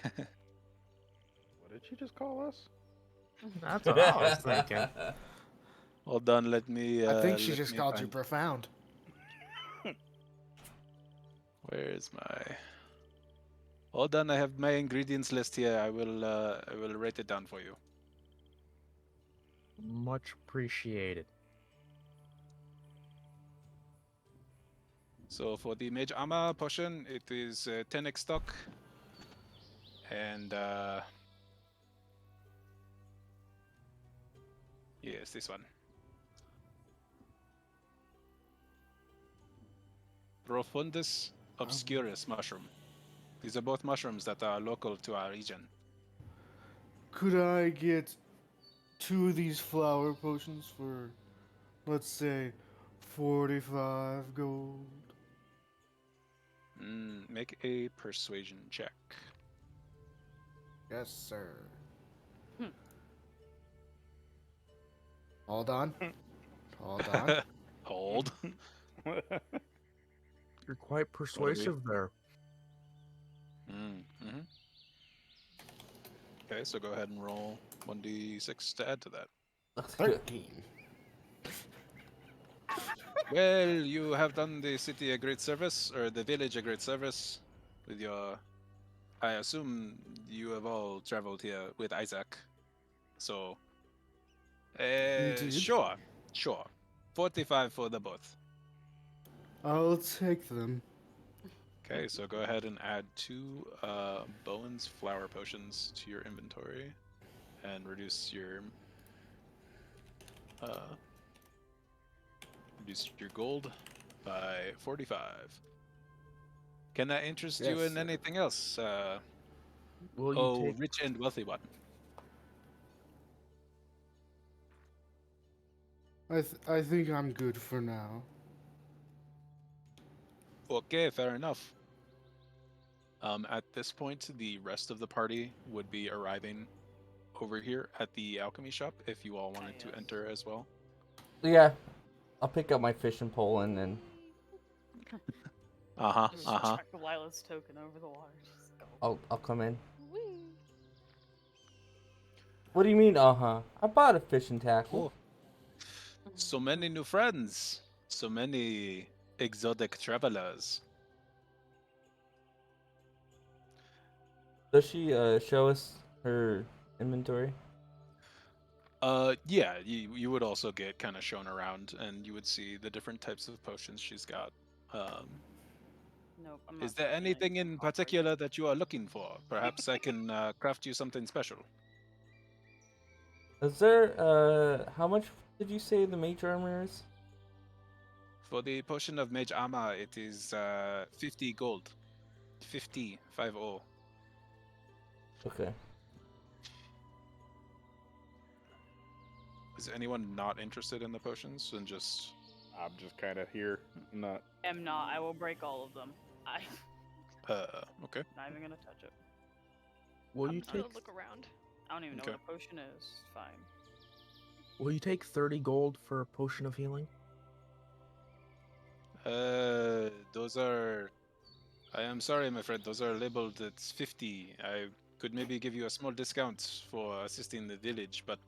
What did she just call us?
That's what I was thinking.
Hold on, let me.
I think she
let
just
me
called you
find-
profound.
Where is my? Hold on, I have my ingredients list here. I will write it down for you.
Much appreciated.
So for the mage armor potion, it is 10x stock, and yes, this one. Profundus obscurus mushroom. These are both mushrooms that are local to our region.
Could I get 2 of these flower potions for, let's say, 45 gold?
Make a persuasion check.
Yes, sir. Hold on. Hold on.
Hold.
You're quite persuasive there.
Mm-hmm. Okay, so go ahead and roll 1d6 to add to that.
13.
Well, you have done the city a great service, or the village a great service, with your. I assume you have all traveled here with Isaac, so.
Indeed.
Sure. 45 for the both.
I'll take them.
Okay, so go ahead and add 2 Bowen's flower potions to your inventory, and uh, reduce your gold by 45. Can that interest you
Yes,
in
sir.
anything else?
Will you
Oh,
take?
rich and wealthy one.
I think I'm good for now.
Okay, fair enough. At this point, the rest of the party would be arriving over here at the alchemy shop if you all wanted to enter as well.
Yeah, I'll pick up my fishing pole and then.
Just
Uh-huh.
chuck Lila's token over the water. Just go.
I'll come in.
Whee!
What do you mean, I bought a fishing tackle.
So many new friends. So many exotic travelers.
Does she show us her inventory?
Yeah, you would also get kind of shown around, and you would see the different types of potions she's got.
Nope. I'm not
Is there
taking
anything
anything
in
off right
particular that you are looking for? Perhaps I can craft you something special.
Is there how much did you say the mage armor is?
For the potion of mage armor, it is 50 gold. 50.
Okay.
Is anyone not interested in the potions and just?
I'm just kind of here. I'm not.
am not. I will break all of them. I'm
Okay.
not even gonna touch it.
Will you
I'm
I'm gonna
take?
look around.
I don't even know
Okay.
what a potion is. It's fine.
Will you take 30 gold for a potion of healing?
Those are. I am sorry, my friend. Those are labeled at 50. I could maybe give you a small discount for assisting the village, but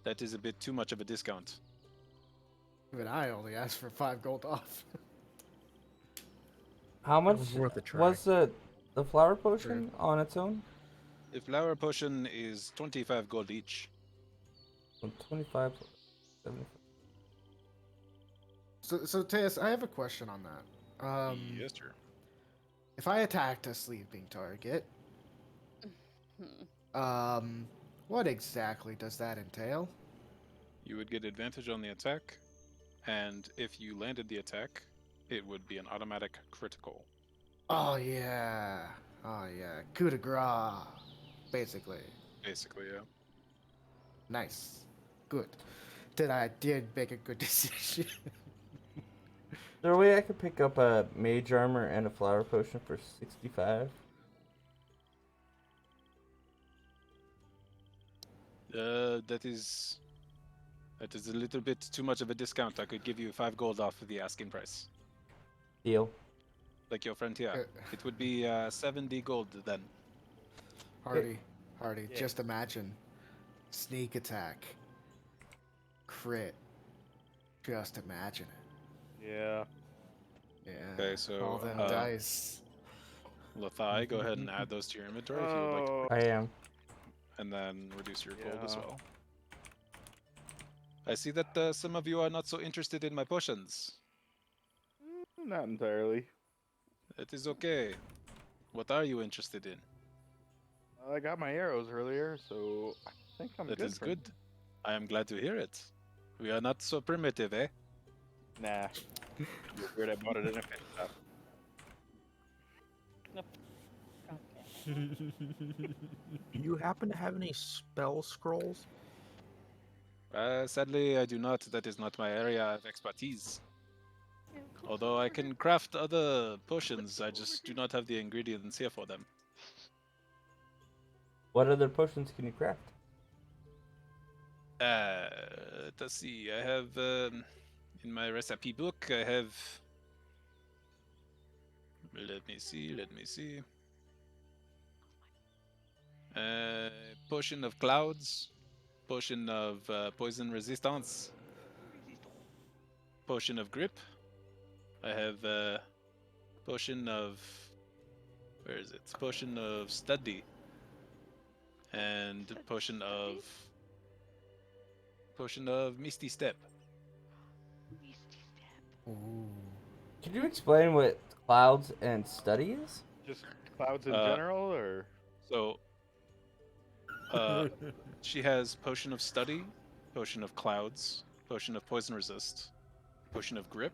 that is a bit too much of a discount.
Even I only asked for 5 gold off.
How much
was worth a try.
was the flower potion on its own?
The flower potion is 25 gold each.
25. 75.
So Teus, I have a question on that.
Yes, sir.
If I attacked a sleeping target, what exactly does that entail?
You would get advantage on the attack, and if you landed the attack, it would be an automatic critical.
Oh yeah, coup de grace, basically.
Basically, yeah.
Nice, good. Then I did make a good decision.
Is there a way I could pick up a mage armor and a flower potion for 65?
That is a little bit too much of a discount. I could give you 5 gold off of the asking price.
Deal.
Like your friend here. It would be 70 gold then.
Hardy,
Yeah.
just imagine, sneak attack, crit. Just imagine it.
Yeah.
Yeah.
Okay, so,
all them dice.
Lathai, go ahead and add those to your inventory if you would like,
Oh,
I am.
and then reduce your gold as
Yeah.
well. I see that some of you are not so interested in my potions.
not entirely.
It is okay. What are you interested in?
I got my arrows earlier, so I think I'm
That
good.
is good. I am glad to hear it. We are not so primitive, eh?
Nah. You're weird. I bought it in a fit shop.
Do you happen to have any spell scrolls?
Sadly, I do not. That is not my area of expertise.
Yeah, come
Although I
over
can
here.
craft other potions, I
over
just do
here.
not have the ingredients here for them.
What other potions can you craft?
Let's see. I have in my recipe book. I have. Let me see. Potion of clouds, potion of poison resistance, potion of grip. I have a potion of, where is it? Potion of study. And potion of misty step.
Misty step.
Ooh.
Could you explain what clouds and study is?
Just clouds in
Uh,
general, or
So, she has potion of study, potion of clouds, potion of poison resist, potion of grip,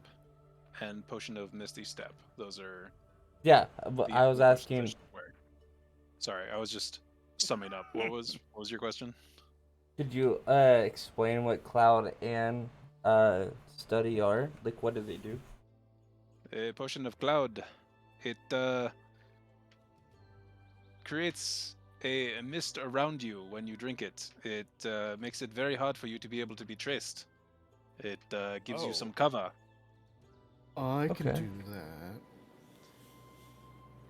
and potion of misty step. Those are
Yeah, but
the
I was
only potions
asking.
should wear. Sorry, I was just summing up. What was your question?
Could you explain what cloud and study are? Like, what do they do?
A potion of cloud. It creates a mist around you when you drink it. It makes it very hard for you to be able to be traced. It gives you
Oh.
some cover.
I can
Okay.
do that.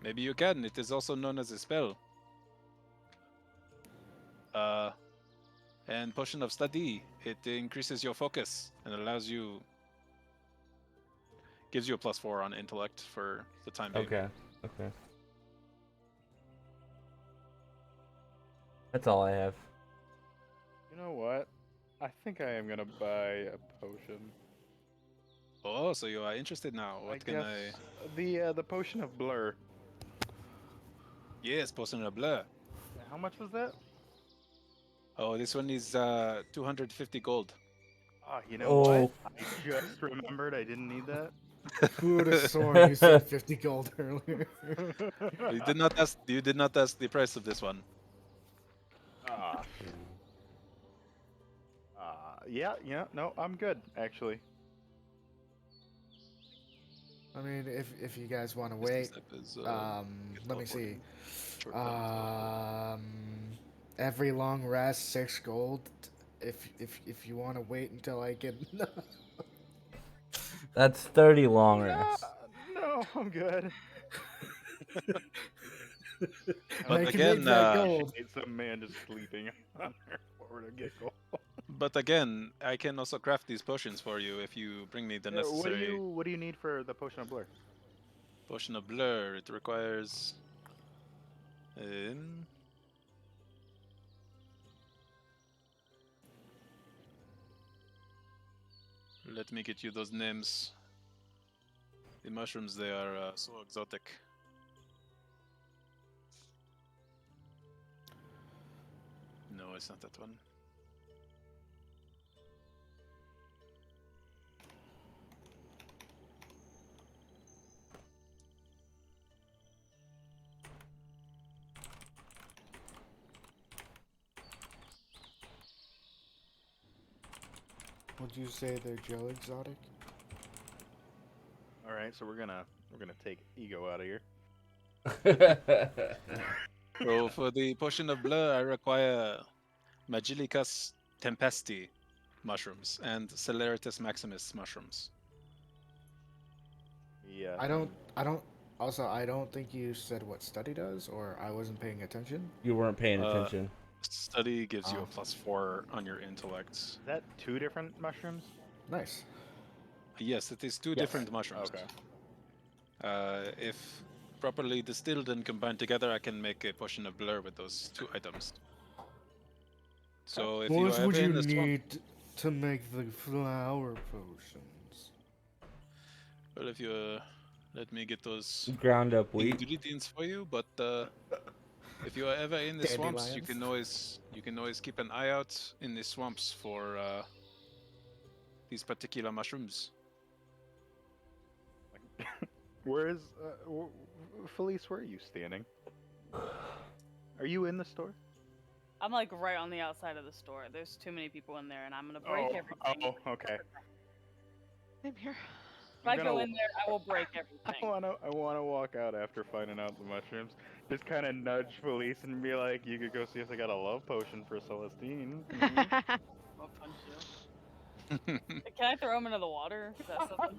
Maybe you can. It is also known as a spell. And potion of study. It increases your focus and allows you. Gives you a +4 on intellect for the time being.
Okay. Okay. That's all I have.
you know what? I think I am gonna buy a potion.
Oh, so you are interested now? What can I?
The potion of blur.
Yes, potion of blur.
How much was that?
Oh, this one is 250 gold.
Ah, you know
Oh.
what? I just remembered I didn't need that.
Who would have sworn you said 50 gold earlier?
You did not ask. You did not ask the price of this one.
Ah. Yeah, no, I'm good actually.
I mean, if you guys want to
Misty
wait,
Step is, get
let me see.
teleporting. Short time.
Every long rest 6 gold. If you want to wait until I get
That's 30 long rests.
No, I'm good.
But
I can
again,
make that gold.
It's some man just sleeping on her forward to get gold.
But again, I can also craft these potions for you if you bring me the necessary
What do you need for the potion of blur?
potion of blur. It requires. Let me get you those names. The mushrooms, they are so exotic. No, it's not that one.
Would you say they're Joe Exotic?
All right, so we're gonna take ego out of here.
So for the potion of blur, I require Magilicus tempesti mushrooms and Celeritas maximus mushrooms.
Yeah.
I don't also I don't think you said what study does, or I wasn't paying attention.
You weren't paying
Uh,
attention.
Study gives you a
Oh.
+4 on your intellect.
Is that 2 different mushrooms?
Nice.
Yes, it is two
Yes.
different mushrooms.
Okay.
If properly distilled and combined together, I can make a potion of blur with those 2 items. So if you
What
are
would
ever
you
in the swamp,
need to make the flower potions?
well, if you let me get those
Ground up wheat.
ingredients for you, but if you are ever in the swamps, you
Dandelions.
can always keep an eye out in the swamps for these particular mushrooms.
Where is Felice? Where are you standing? Are you in the store?
I'm like right on the outside of the store. There's too many people in there, and I'm gonna break everything.
Oh, okay.
I'm here.
If I
I'm
go
gonna-
in there, I will break
I
everything.
wanna walk out after finding out the mushrooms. Just kind of nudge Felice and be like, "You could go see if I got a love potion for Celestine."
I'll punch you. Can I throw him into the water? Is that something?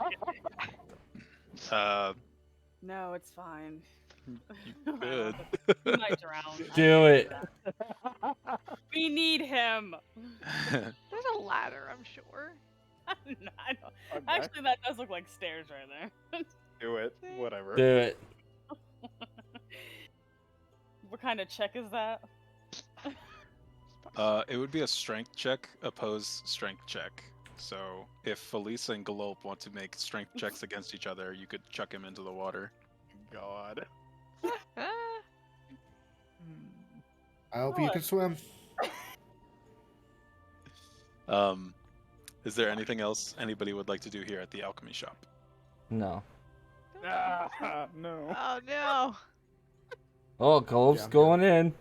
No, it's fine.
Good.
He might drown.
Do it.
We need him.
There's a ladder, I'm sure.
No, I don't.
Okay.
Actually, that does look like stairs right there.
Do it. Whatever.
Do it.
What kind of check is that?
It would be a strength check, opposed strength check. So if Felice and Galope want to make strength checks against each other, you could chuck him into the water.
God.
I hope you can swim.
Is there anything else anybody would like to do here at the alchemy shop?
No.
Ah, no.
Oh no.
Oh, Gulp's
Yeah, I'm
going in.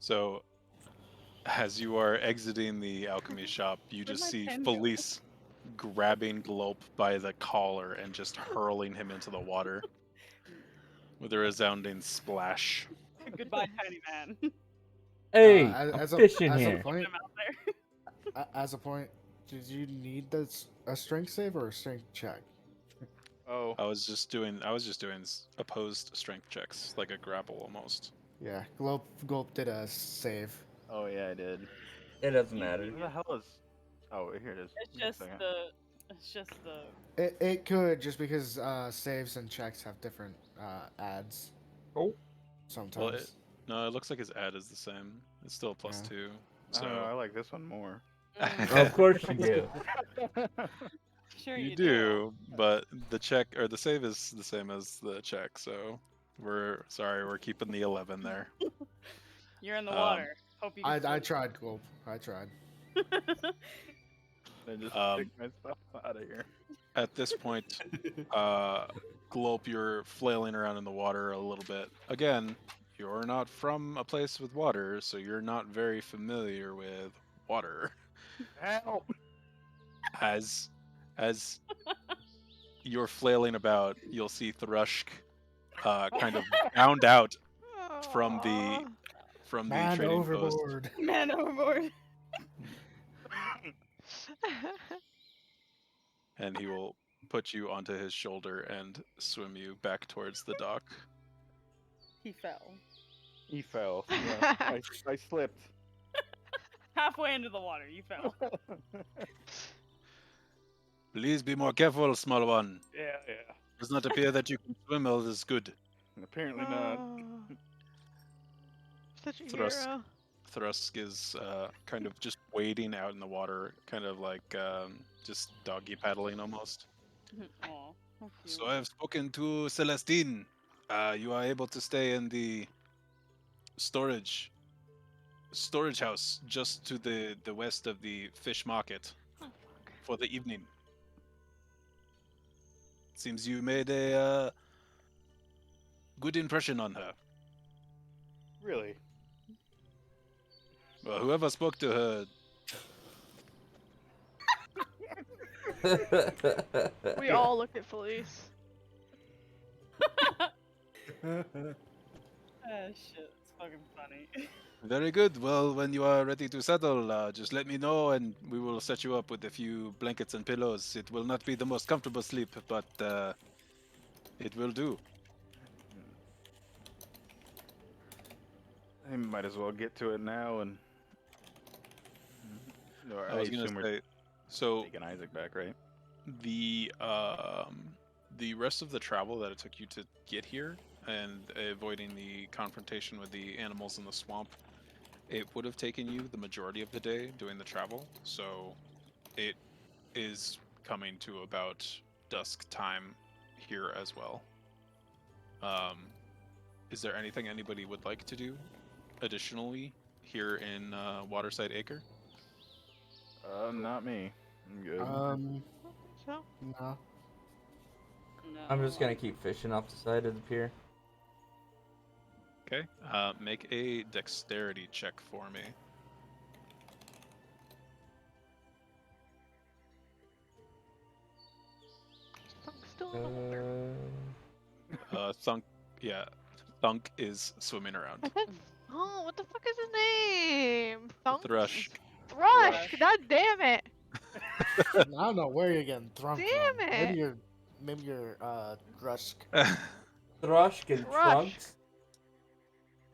So, as you are exiting the alchemy shop, you
Where'd
just
my
see
pen go?
Felice grabbing Galope by the collar and just hurling him into the water with a resounding splash.
Goodbye, tiny man.
Hey,
as
I'm
a-
fishing
as a
here.
point,
Him out there.
As a point, did you need a strength save or a strength check?
Oh.
I was just doing opposed strength checks, like a grapple almost.
Yeah, Gulp did a save.
Oh yeah, I did.
It doesn't matter.
Where the hell is? Oh, here it is.
It's
Give me a
just
second.
the. It's just the.
It could just because saves and checks have different adds.
Oh.
Sometimes.
No, it looks like his ad is the same. It's still a plus
Yeah.
2.
I don't know. I
So
like this one more.
Of course you do.
Sure
you
you
do, but the check or the save is the same as the check. So we're keeping the 11 there.
You're in the
Um,
water. Hope you.
I
can
tried, Gulp. I tried.
swim.
I just
Um,
pick myself out of here.
At this point, Glope, you're flailing around in the water a little bit. Again, you're not from a place with water, so you're not very familiar with water.
Help!
As you're flailing about, you'll see Thrushk kind of bound out from the
Man
trading post,
overboard.
Man overboard.
and he will put you onto his shoulder and swim you back towards the dock.
He fell.
He fell. Yeah, I slipped.
Halfway into the water, you fell.
Please be more careful, small one.
Yeah.
Does not appear that you can swim all this good.
Apparently not.
Oh. Such a
Thrust.
hero.
Thrusk is kind of just wading out in the water, kind of like just doggy paddling almost.
Aw, how cute.
So I have spoken to Celestine. You are able to stay in the storage house just to the west of the fish market
Oh, fuck.
for the evening. Seems you made a good impression on her.
Really?
Well, whoever spoke to her,
We all look at Felice.
Ah, shit, it's fucking funny.
very good. Well, when you are ready to settle, just let me know and we will set you up with a few blankets and pillows. It will not be the most comfortable sleep, but it will do.
I might as well get to it now and. Or
I was going
assume
to
we're
say, so
taking Isaac back, right?
the rest of the travel that it took you to get here and avoiding the confrontation with the animals in the swamp, it would have taken you the majority of the day doing the travel. So it is coming to about dusk time here as well. Is there anything anybody would like to do additionally here in Waterside Acre?
Not me. I'm good.
So,
No.
No.
I'm just gonna keep fishing off the side of the pier.
Okay. Make a dexterity check for me.
Thunk's still in the water.
Thunk is swimming around.
I said, oh, what the fuck is his name? Thunk?
Thrush.
Thrush! God damn it!
I don't know where you're getting thrum
Damn
from.
it.
Maybe you're Drusk.
Thrush and
Thrush.
trunks.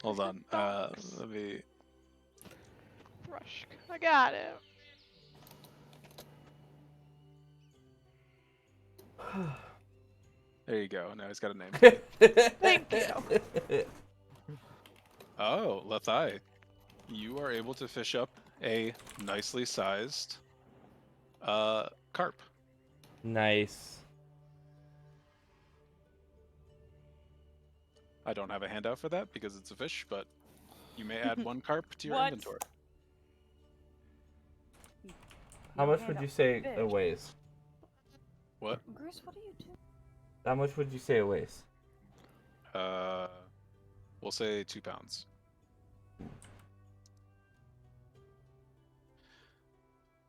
Hold on. Let me.
Thrush. I got it.
There you go. Now he's got a name.
Thank you.
Oh, Lethai, you are able to fish up a nicely sized carp.
Nice.
I don't have a handout for that because it's a fish, but you may add one carp to your
What?
inventory.
How
You
much
hand
would
out
you say
fish.
it weighs?
What?
Goose, what are you doing?
How much would you say it weighs?
We'll say 2 pounds.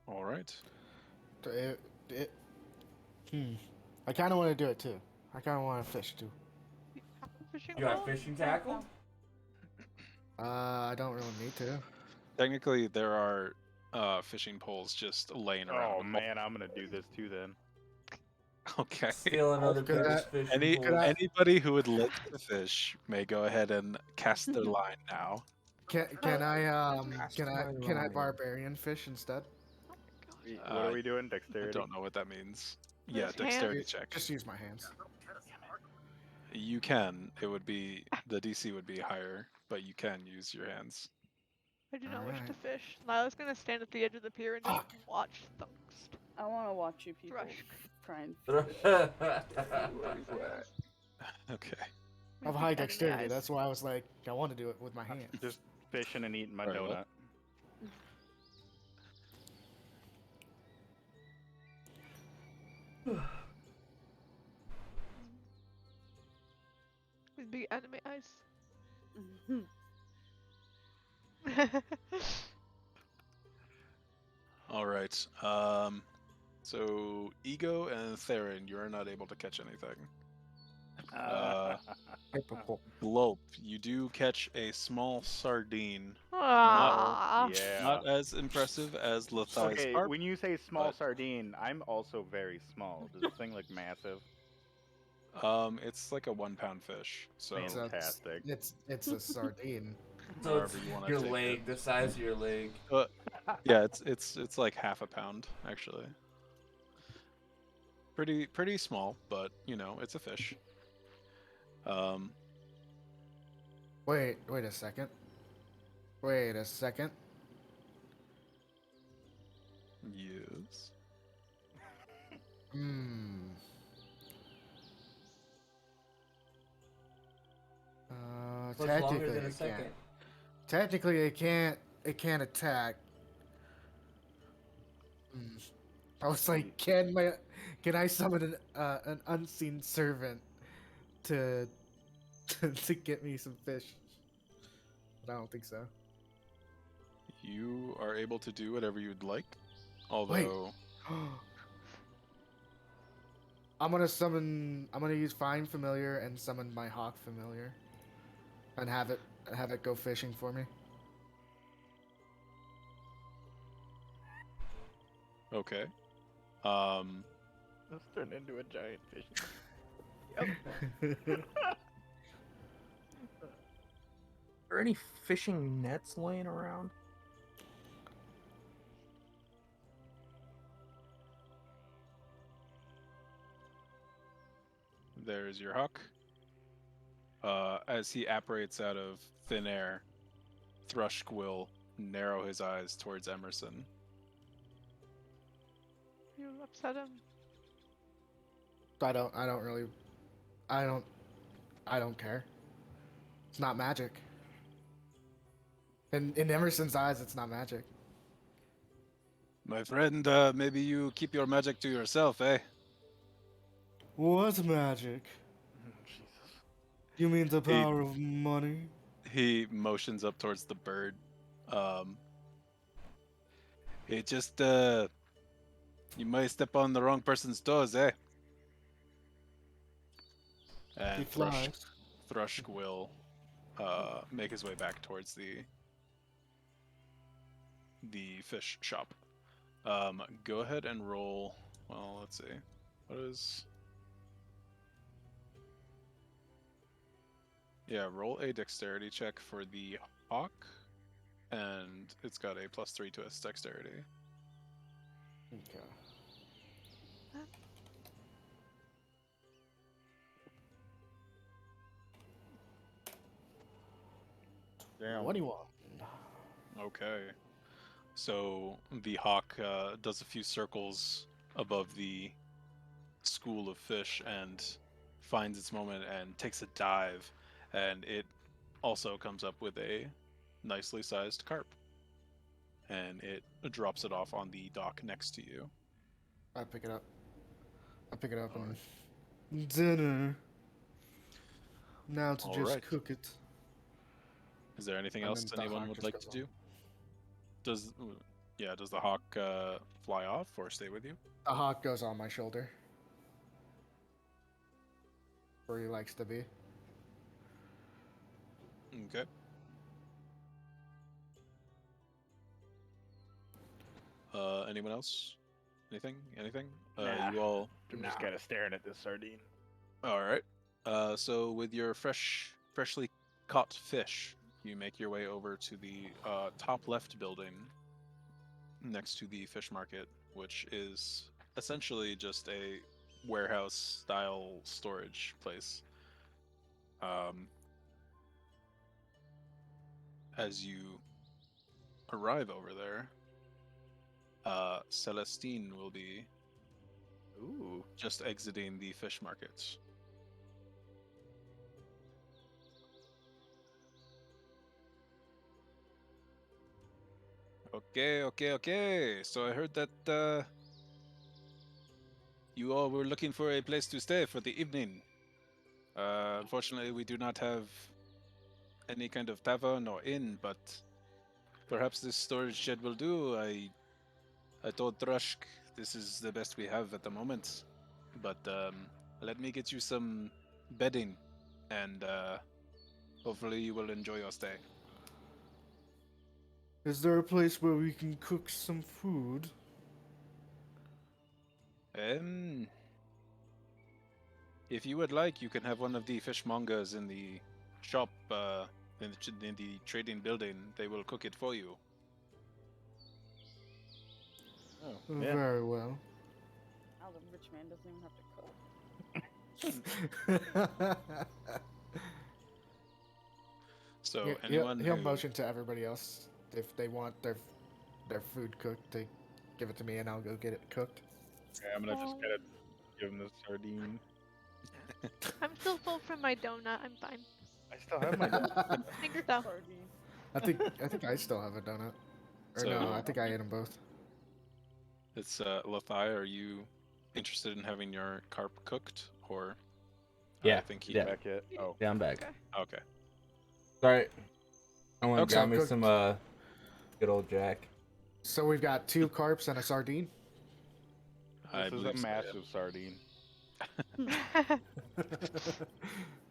All right.
I kind of want to do it too. I kind of want to fish too.
Fishing
You got
pole?
fishing tackle?
I don't really need to.
Technically, there are fishing poles just laying around.
Oh man, I'm gonna do this too then.
Okay.
Steal another
Could
people's
that-
fishing
could
pole.
I-
Anybody who would like to fish may go ahead and cast their line now.
Can I
Cast
can I
my
can I
line.
barbarian fish instead?
Oh my gosh.
What
Uh,
are we doing?
I
Dexterity.
don't know what that means.
With
Yeah,
his
dexterity
hands?
check.
Just use my hands.
You can. It would be the DC would be higher, but you can use your hands.
I do not wish to
Alright.
fish. Lila's gonna stand at the edge of the pier and just
Fuck.
watch Thunks.
I want to watch you people
Thrush.
try and.
Okay.
I have high dexterity. That's why I was like, I want to do it with my hands.
Just fishing and eating my
Alright,
donut.
well.
With big anime eyes.
All right. So Ego and Theron, you are not able to catch anything.
Typical.
Glope, you do catch a small sardine.
Aww.
yeah.
Not as impressive as Lethai's
Okay,
carp.
when you say small
but-
sardine, I'm also very small. Does this thing look massive?
It's like a 1 pound fish. So
It's a-
Fantastic.
It's a sardine.
So it's
however you wanna
your
take
leg,
it.
the size of your leg.
yeah, it's like half a pound actually. Pretty small, but you know it's a fish.
Wait a second. Wait a second.
Yes.
Hmm.
What's longer
Technically
than a
it
second?
can't. Technically it can't. It can't attack. Hmm. I was like, can I summon an unseen servant to to get me some fish? But I don't think so.
You are able to do whatever you'd like. Although
I'm gonna use Find Familiar and summon my Hawk Familiar, and have it go fishing for me.
okay.
Let's turn into a giant fish.
Are any fishing nets laying around?
There's your hawk. As he apparates out of thin air, Thrushk will narrow his eyes towards Emerson.
You upset him.
I don't care. It's not magic. In Emerson's eyes, it's not magic.
My friend, maybe you keep your magic to yourself, eh?
What's magic?
Jesus.
You mean the
Hey.
power of money?
He motions up towards the bird. It just, you might step on the wrong person's toes, eh?
He
And
flies.
Thrushk will make his way back towards the fish shop. Go ahead and roll. Well, let's see. What is? Yeah, roll a dexterity check for the hawk. and it's got a +3 to its dexterity.
Okay.
Damn.
21.
Okay. So the hawk does a few circles above the school of fish and finds its moment and takes a dive, and it also comes up with a nicely sized carp, and it drops it off on the dock next to you.
I pick it up. And dinner. Now to just
Alright.
cook it.
Is there anything
And
else
then the
anyone
hawk
would
just
like
goes
to
on.
do? Does the hawk fly off or stay with you?
The hawk goes on my shoulder. Where he likes to be.
Okay. Anyone else? Anything?
Nah.
You all.
I'm just kind of staring at this sardine.
All right. So with your freshly caught fish, you make your way over to the top left building next to the fish market, which is essentially just a warehouse style storage place. As you arrive over there, Celestine will be
Ooh.
just exiting the fish market. Okay. So I heard that you all were looking for a place to stay for the evening. Unfortunately, we do not have any kind of tavern or inn, but perhaps this storage shed will do. I told Thrushk this is the best we have at the moment, but let me get you some bedding, and hopefully you will enjoy your stay.
Is there a place where we can cook some food?
If you would like, you can have one of the fishmongers in the shop, in the trading building. They will cook it for you.
Oh, yeah.
Very well.
Oh, the rich man doesn't even have to cook.
So anyone
he'll
who
motion to everybody else if they want their food cooked. They give it to me and I'll go get it cooked.
Okay, I'm gonna just kind of give him the sardine.
I'm still full from my donut. I'm fine.
I still have my.
Think yourself.
Sardine.
I think I still have a donut. Or
So-
no, I think I ate them both.
it's Lothai, are you interested in having your carp cooked, or
Yeah,
I think he
yeah.
Back it. Oh.
Yeah, I'm back.
Okay.
Sorry. I want to
Okay.
grab me
Cooked.
some good old Jack.
So we've got 2 carps and a sardine.
I
This is a
believe so, yeah.
massive sardine.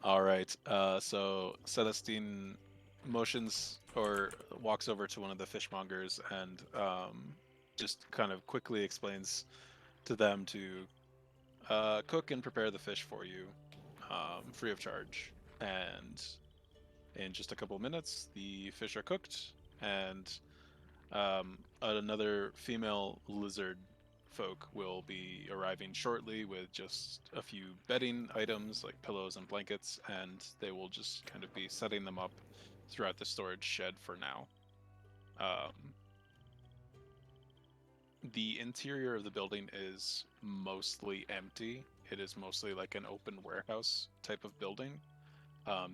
All right. So Celestine motions or walks over to one of the fishmongers and just kind of quickly explains to them to cook and prepare the fish for you, free of charge. And in just a couple minutes, the fish are cooked, and another female lizard folk will be arriving shortly with just a few bedding items like pillows and blankets, and they will just kind of be setting them up throughout the storage shed for now. The interior of the building is mostly empty. It is mostly like an open warehouse type of building.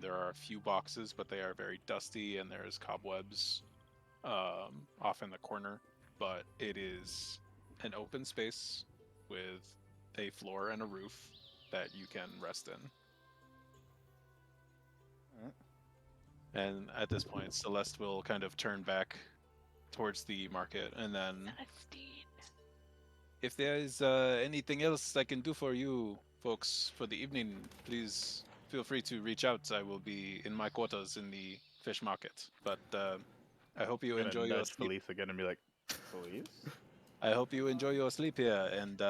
There are a few boxes, but they are very dusty, and there's cobwebs off in the corner. But it is an open space with a floor and a roof that you can rest in.
Alright.
And at this point, Celeste will kind of turn back towards the market, and then if there is anything else I can do for you folks for the evening, please feel free to reach out. I will be in my quarters in the fish market. But I hope you
I'm gonna
enjoy your
nudge
sleep.
Felice again and be like, Felice?
I hope you enjoy your sleep here, and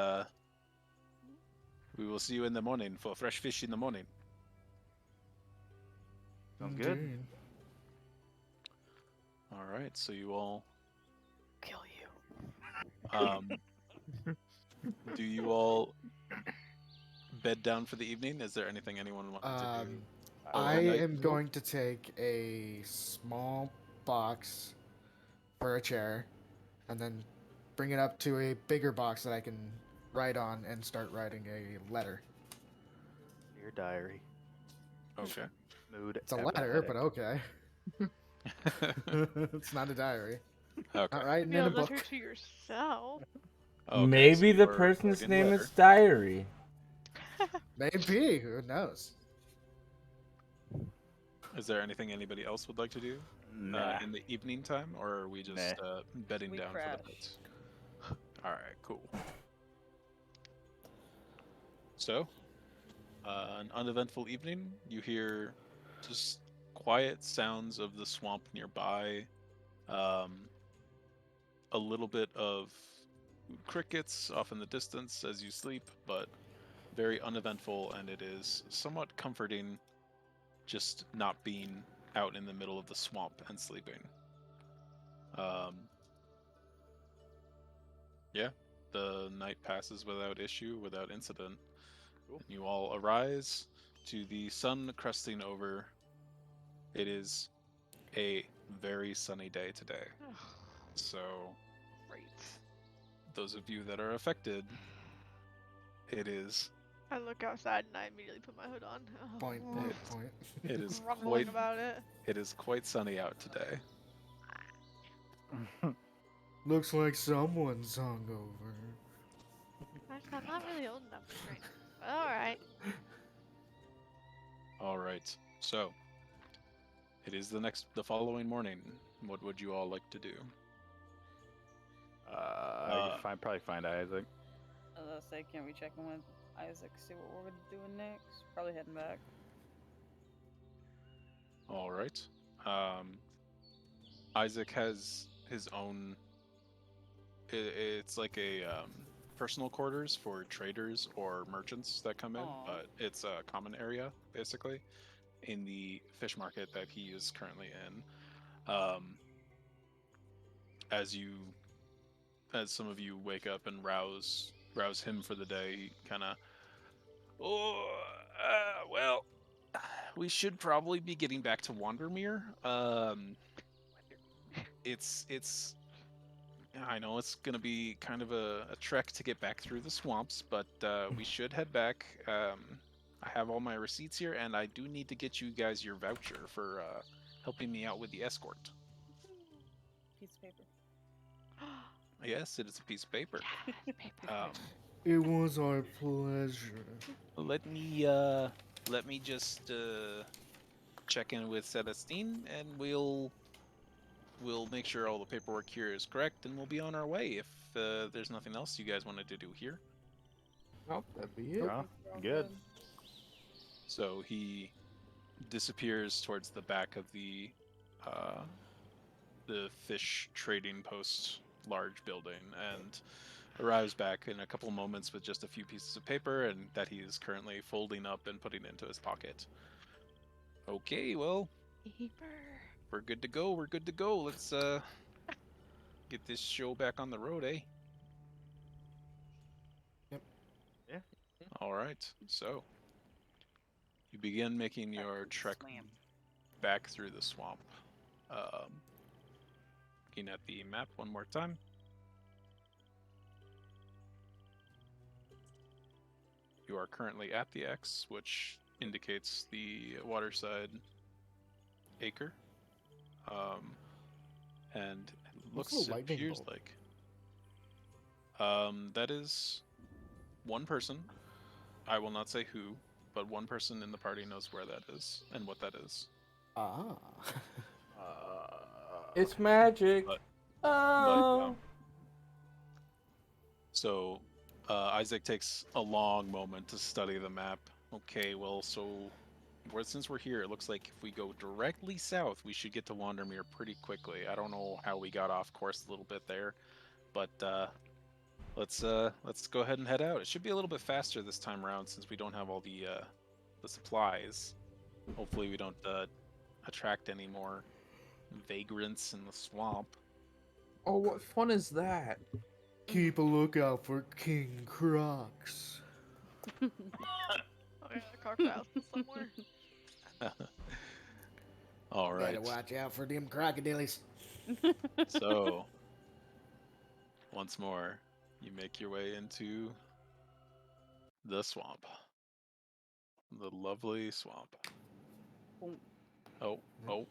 we will see you in the morning for fresh fish in the morning.
Sounds good.
Indeed.
All right, so you all
Kill you.
um, do you all bed down for the evening? Is there anything anyone wanted to do?
I
overnight?
am going to take a small box for a chair, and then bring it up to a bigger box that I can write on and start writing a letter.
Dear diary.
Okay.
Mood.
It's a letter, but
apathetic.
okay. It's not a diary.
Okay.
Not writing
Be
in
a
a book.
letter to yourself.
Okay, so
Maybe
you
the
are
person's
writing
name
letter.
is Diary.
Maybe. Who knows?
Is there anything anybody else would like to do
Nah.
in the evening time, or are we just bedding
We
down
crash.
for the night? All right, cool. So, an uneventful evening. You hear just quiet sounds of the swamp nearby. A little bit of crickets off in the distance as you sleep, but very uneventful, and it is somewhat comforting just not being out in the middle of the swamp and sleeping. Yeah, the night passes without issue, without incident. And you all arise to the sun cresting over. It is a very sunny day today. So,
Great.
those of you that are affected, it is
I look outside and I immediately put my hood on. Oh,
Point.
it is
Grumbling
quite
about it.
it is quite sunny out today.
Looks like someone's hungover.
Actually, I'm not really old enough to drink. All right.
All right. So, it is the following morning. What would you all like to do?
I could probably find Isaac.
I was gonna say, can we check in with Isaac, see what we're doing next? Probably heading back.
All right. Isaac has his own. It's like a personal quarters for traders or merchants that come in,
Aw.
but it's a common area basically in the fish market that he is currently in. As some of you wake up and rouse him for the day, he kind of, well, we should probably be getting back to Wandermere. It's I know it's gonna be kind of a trek to get back through the swamps, but we should head back. I have all my receipts here, and I do need to get you guys your voucher for helping me out with the escort.
Piece of paper.
Yes, it is a piece of paper.
It was our pleasure.
Let me just check in with Celestine, and we'll make sure all the paperwork here is correct, and we'll be on our way if there's nothing else you guys wanted to do here.
Nope, that'd be it.
Oh, good.
So he disappears towards the back of the fish trading post large building and arrives back in a couple moments with just a few pieces of paper and that he is currently folding up and putting into his pocket. Okay, well, we're good to go. We're good to go. Let's get this show back on the road, eh?
Yep.
Yeah.
All right. So you begin making your trek
Swamp.
back through the swamp. Looking at the map one more time. You are currently at the X, which indicates the waterside acre. And it
What's
looks,
the
it
lightning
appears
bolt?
like that is one person. I will not say who, but one person in the party knows where that is and what that is.
Ah.
It's magic.
But-
Oh.
So Isaac takes a long moment to study the map. Okay, well, so since we're here, it looks like if we go directly south, we should get to Wandermere pretty quickly. I don't know how we got off course a little bit there, but let's go ahead and head out. It should be a little bit faster this time around since we don't have all the supplies. Hopefully, we don't attract any more vagrants in the swamp.
Oh, what fun is that?
Keep a lookout for King Crocs.
Oh yeah, the crocodile's somewhere.
All right.
Better watch out for them crocodiles.
So, once more, you make your way into the swamp. The lovely swamp.
Boom.
Oh, oh.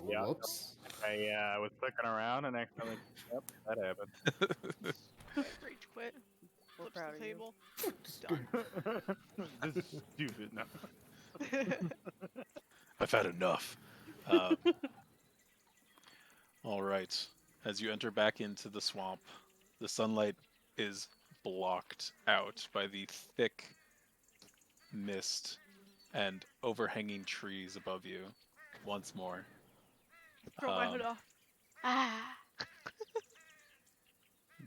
Yeah.
Whoops.
I was clicking around and accidentally. Yep, that happened.
Rage quit.
We're
Flips
proud
the
of you.
table. Done.
This is stupid. No.
I've had enough. All right. As you enter back into the swamp, the sunlight is blocked out by the thick mist and overhanging trees above you once more.
Throw my hood off. Ah.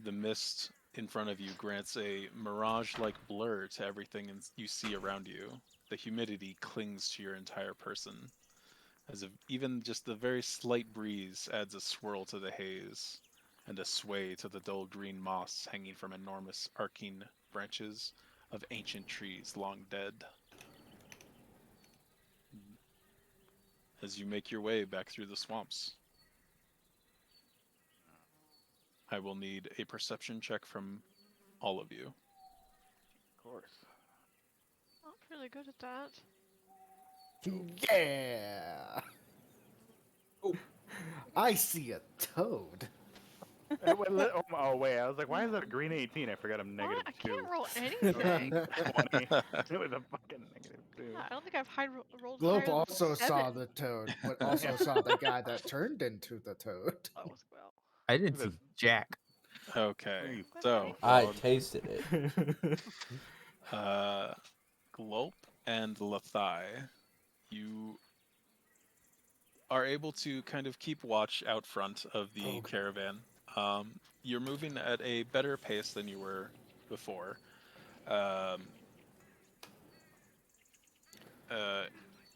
The mist in front of you grants a mirage-like blur to everything you see around you. The humidity clings to your entire person, as if even just the very slight breeze adds a swirl to the haze and a sway to the dull green moss hanging from enormous arcing branches of ancient trees long dead. As you make your way back through the swamps, I will need a perception check from all of you.
Of course.
I'm really good at that.
Yeah.
Oh.
I see a toad.
Oh wait, I was like, why is that a green 18? I forgot I'm
What?
negative
I
2.
can't roll anything.
20. It was a fucking negative 2.
Yeah, I don't think I've rolled
Globe
higher than
also saw
7.
the toad, but also saw the guy that turned into the toad.
Oh, well.
I didn't see
This-
Jack.
Okay,
You
so
I
Dog.
tasted it.
Glope and Lathai, you are able to kind of keep watch out front of the
Okay.
caravan. You're moving at a better pace than you were before.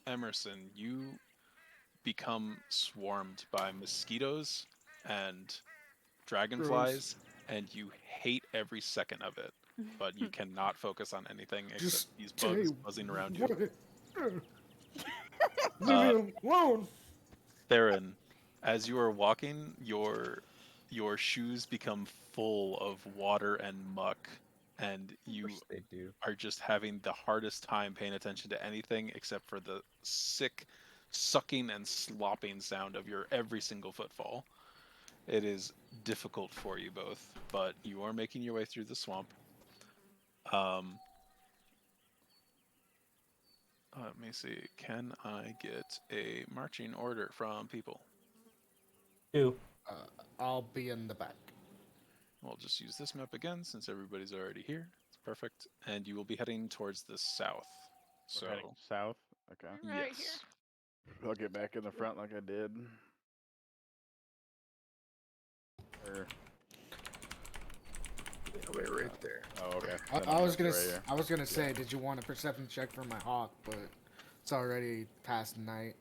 Emerson, you become swarmed by mosquitoes and dragonflies, and you hate every second of it. But you cannot focus on anything except
Just
these bugs
stay
buzzing around you.
Leave me alone.
Theron, as you are walking, your shoes become full of water and muck, and you
They do.
are just having the hardest time paying attention to anything except for the sick sucking and slopping sound of your every single footfall. It is difficult for you both, but you are making your way through the swamp. Let me see. Can I get a marching order from people?
2.
I'll be in the back.
We'll just use this map again since everybody's already here. It's perfect. And you will be heading towards the south. So,
We're heading south. Okay.
Right
yes.
I'll get back in the front like I did. Or,
Wait, right there.
oh, okay.
I was gonna,
Right here.
I was gonna say, did you want a perception check for my hawk? But it's already past night.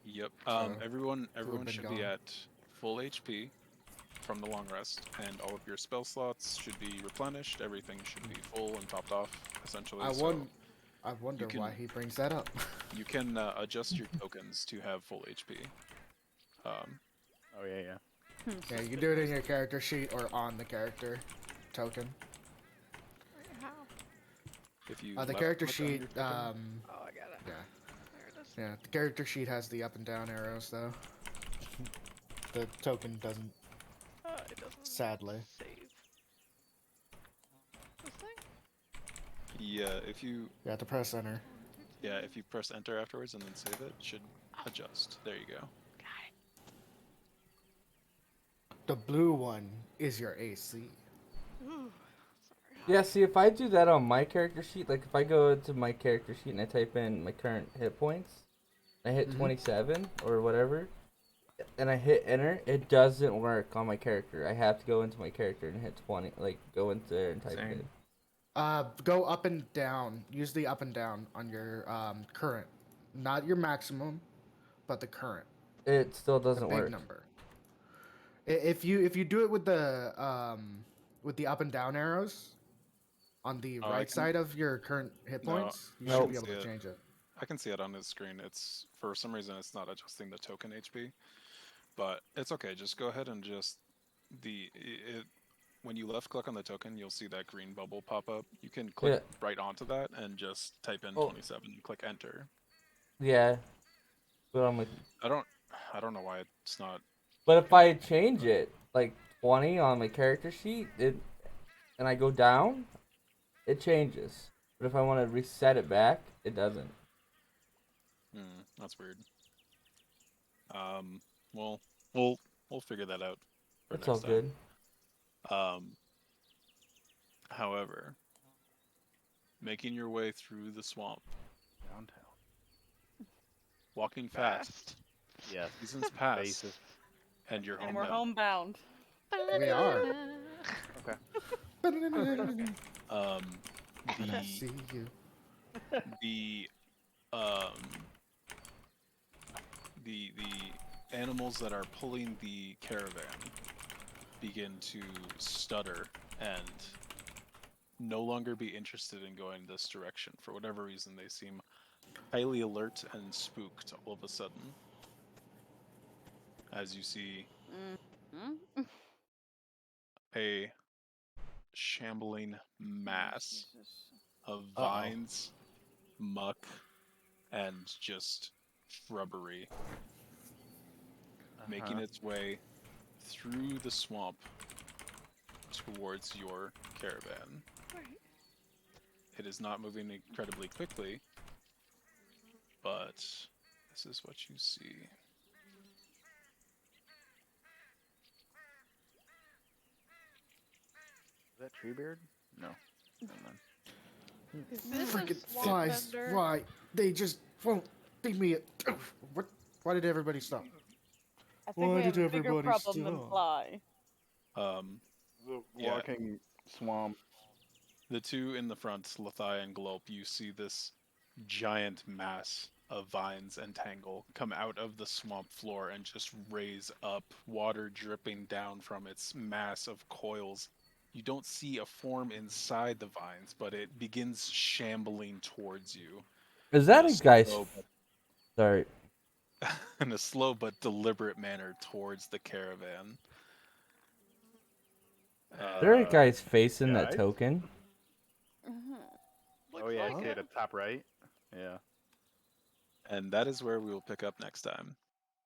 Yep.
So,
Everyone
been
should be
gone.
at full HP from the long rest, and all of your spell slots should be replenished. Everything should be full and topped off, essentially.
I
so
wonder
can-
why he brings that up.
you can adjust your tokens to have full HP.
Oh, yeah.
Yeah, you can do it in your character sheet or on the character token.
Wait, how?
If you
The
left
character
click on
sheet,
your token-
Oh, I got it.
yeah,
There it is.
yeah. The character sheet has the up and down arrows though. The token doesn't,
It doesn't
sadly.
save. This thing?
yeah, if you
You have to press enter.
if you press enter afterwards and then save it, it should adjust. There you go.
Got it.
The blue one is your AC.
Ooh, sorry.
Yeah, see, if I do that on my character sheet, like if I go into my character sheet and I type in my current hit points, I hit
Mhm.
27 or whatever, and I hit enter, it doesn't work on my character. I have to go into my character and hit 20, like go into there and type it
Same.
in.
Go up and down. Use the up and down on your current, not your maximum, but the current.
It still
The
doesn't
big
work.
number. If you do it with the up and down arrows on the
Oh, I
right
can-
side of your current hit
No,
points, you
Nope.
should be able
See
to
it.
change it.
I can see it on his screen. It's for some reason it's not adjusting the token HP, but it's okay. Just go ahead and just when you left click on the token, you'll see that green bubble pop up. You can click right onto that and just type in
Oh.
27 and click enter.
Yeah. But I'm like,
I don't know why it's not.
but if I change it like 20 on my character sheet, and I go down, it changes. But if I want to reset it back, it doesn't.
That's weird. Well, we'll figure that out for
It's
next
all
time.
good.
However, making your way through the swamp,
Downtown.
walking fast,
Yes.
seasons pass,
Basis.
and you're
And
home
we're
now.
homebound.
We are.
Okay.
And I see you.
the the animals that are pulling the caravan begin to stutter and no longer be interested in going this direction. For whatever reason, they seem highly alert and spooked all of a sudden. As you see
Mm-hmm.
a shambling mass
Jesus.
of
Uh-oh.
vines, muck, and just shrubbery making its way through the swamp towards your caravan.
Right.
It is not moving incredibly quickly, but this is what you see.
Is that Treebeard? No. Never mind.
Is this a
Freaking
swamp
flies!
bender?
Why? They just won't leave me. What? Why did everybody stop?
I think
Why
we have
did
a bigger
everybody
problem than
stop?
fly.
The
Yeah.
walking swamp.
The two in the front, Lathai and Glop, you see this giant mass of vines and tangle come out of the swamp floor and just raise up, water dripping down from its mass of coils. You don't see a form inside the vines, but it begins shambling towards you.
Is that
in
a guy's?
slow
Sorry.
in a slow but deliberate manner towards the caravan.
Is there a
And,
guy's face in that
guys?
token?
Mhm.
Oh
Looks
yeah,
like
I see
it.
it at top right. Yeah.
and that is where we will pick up next time.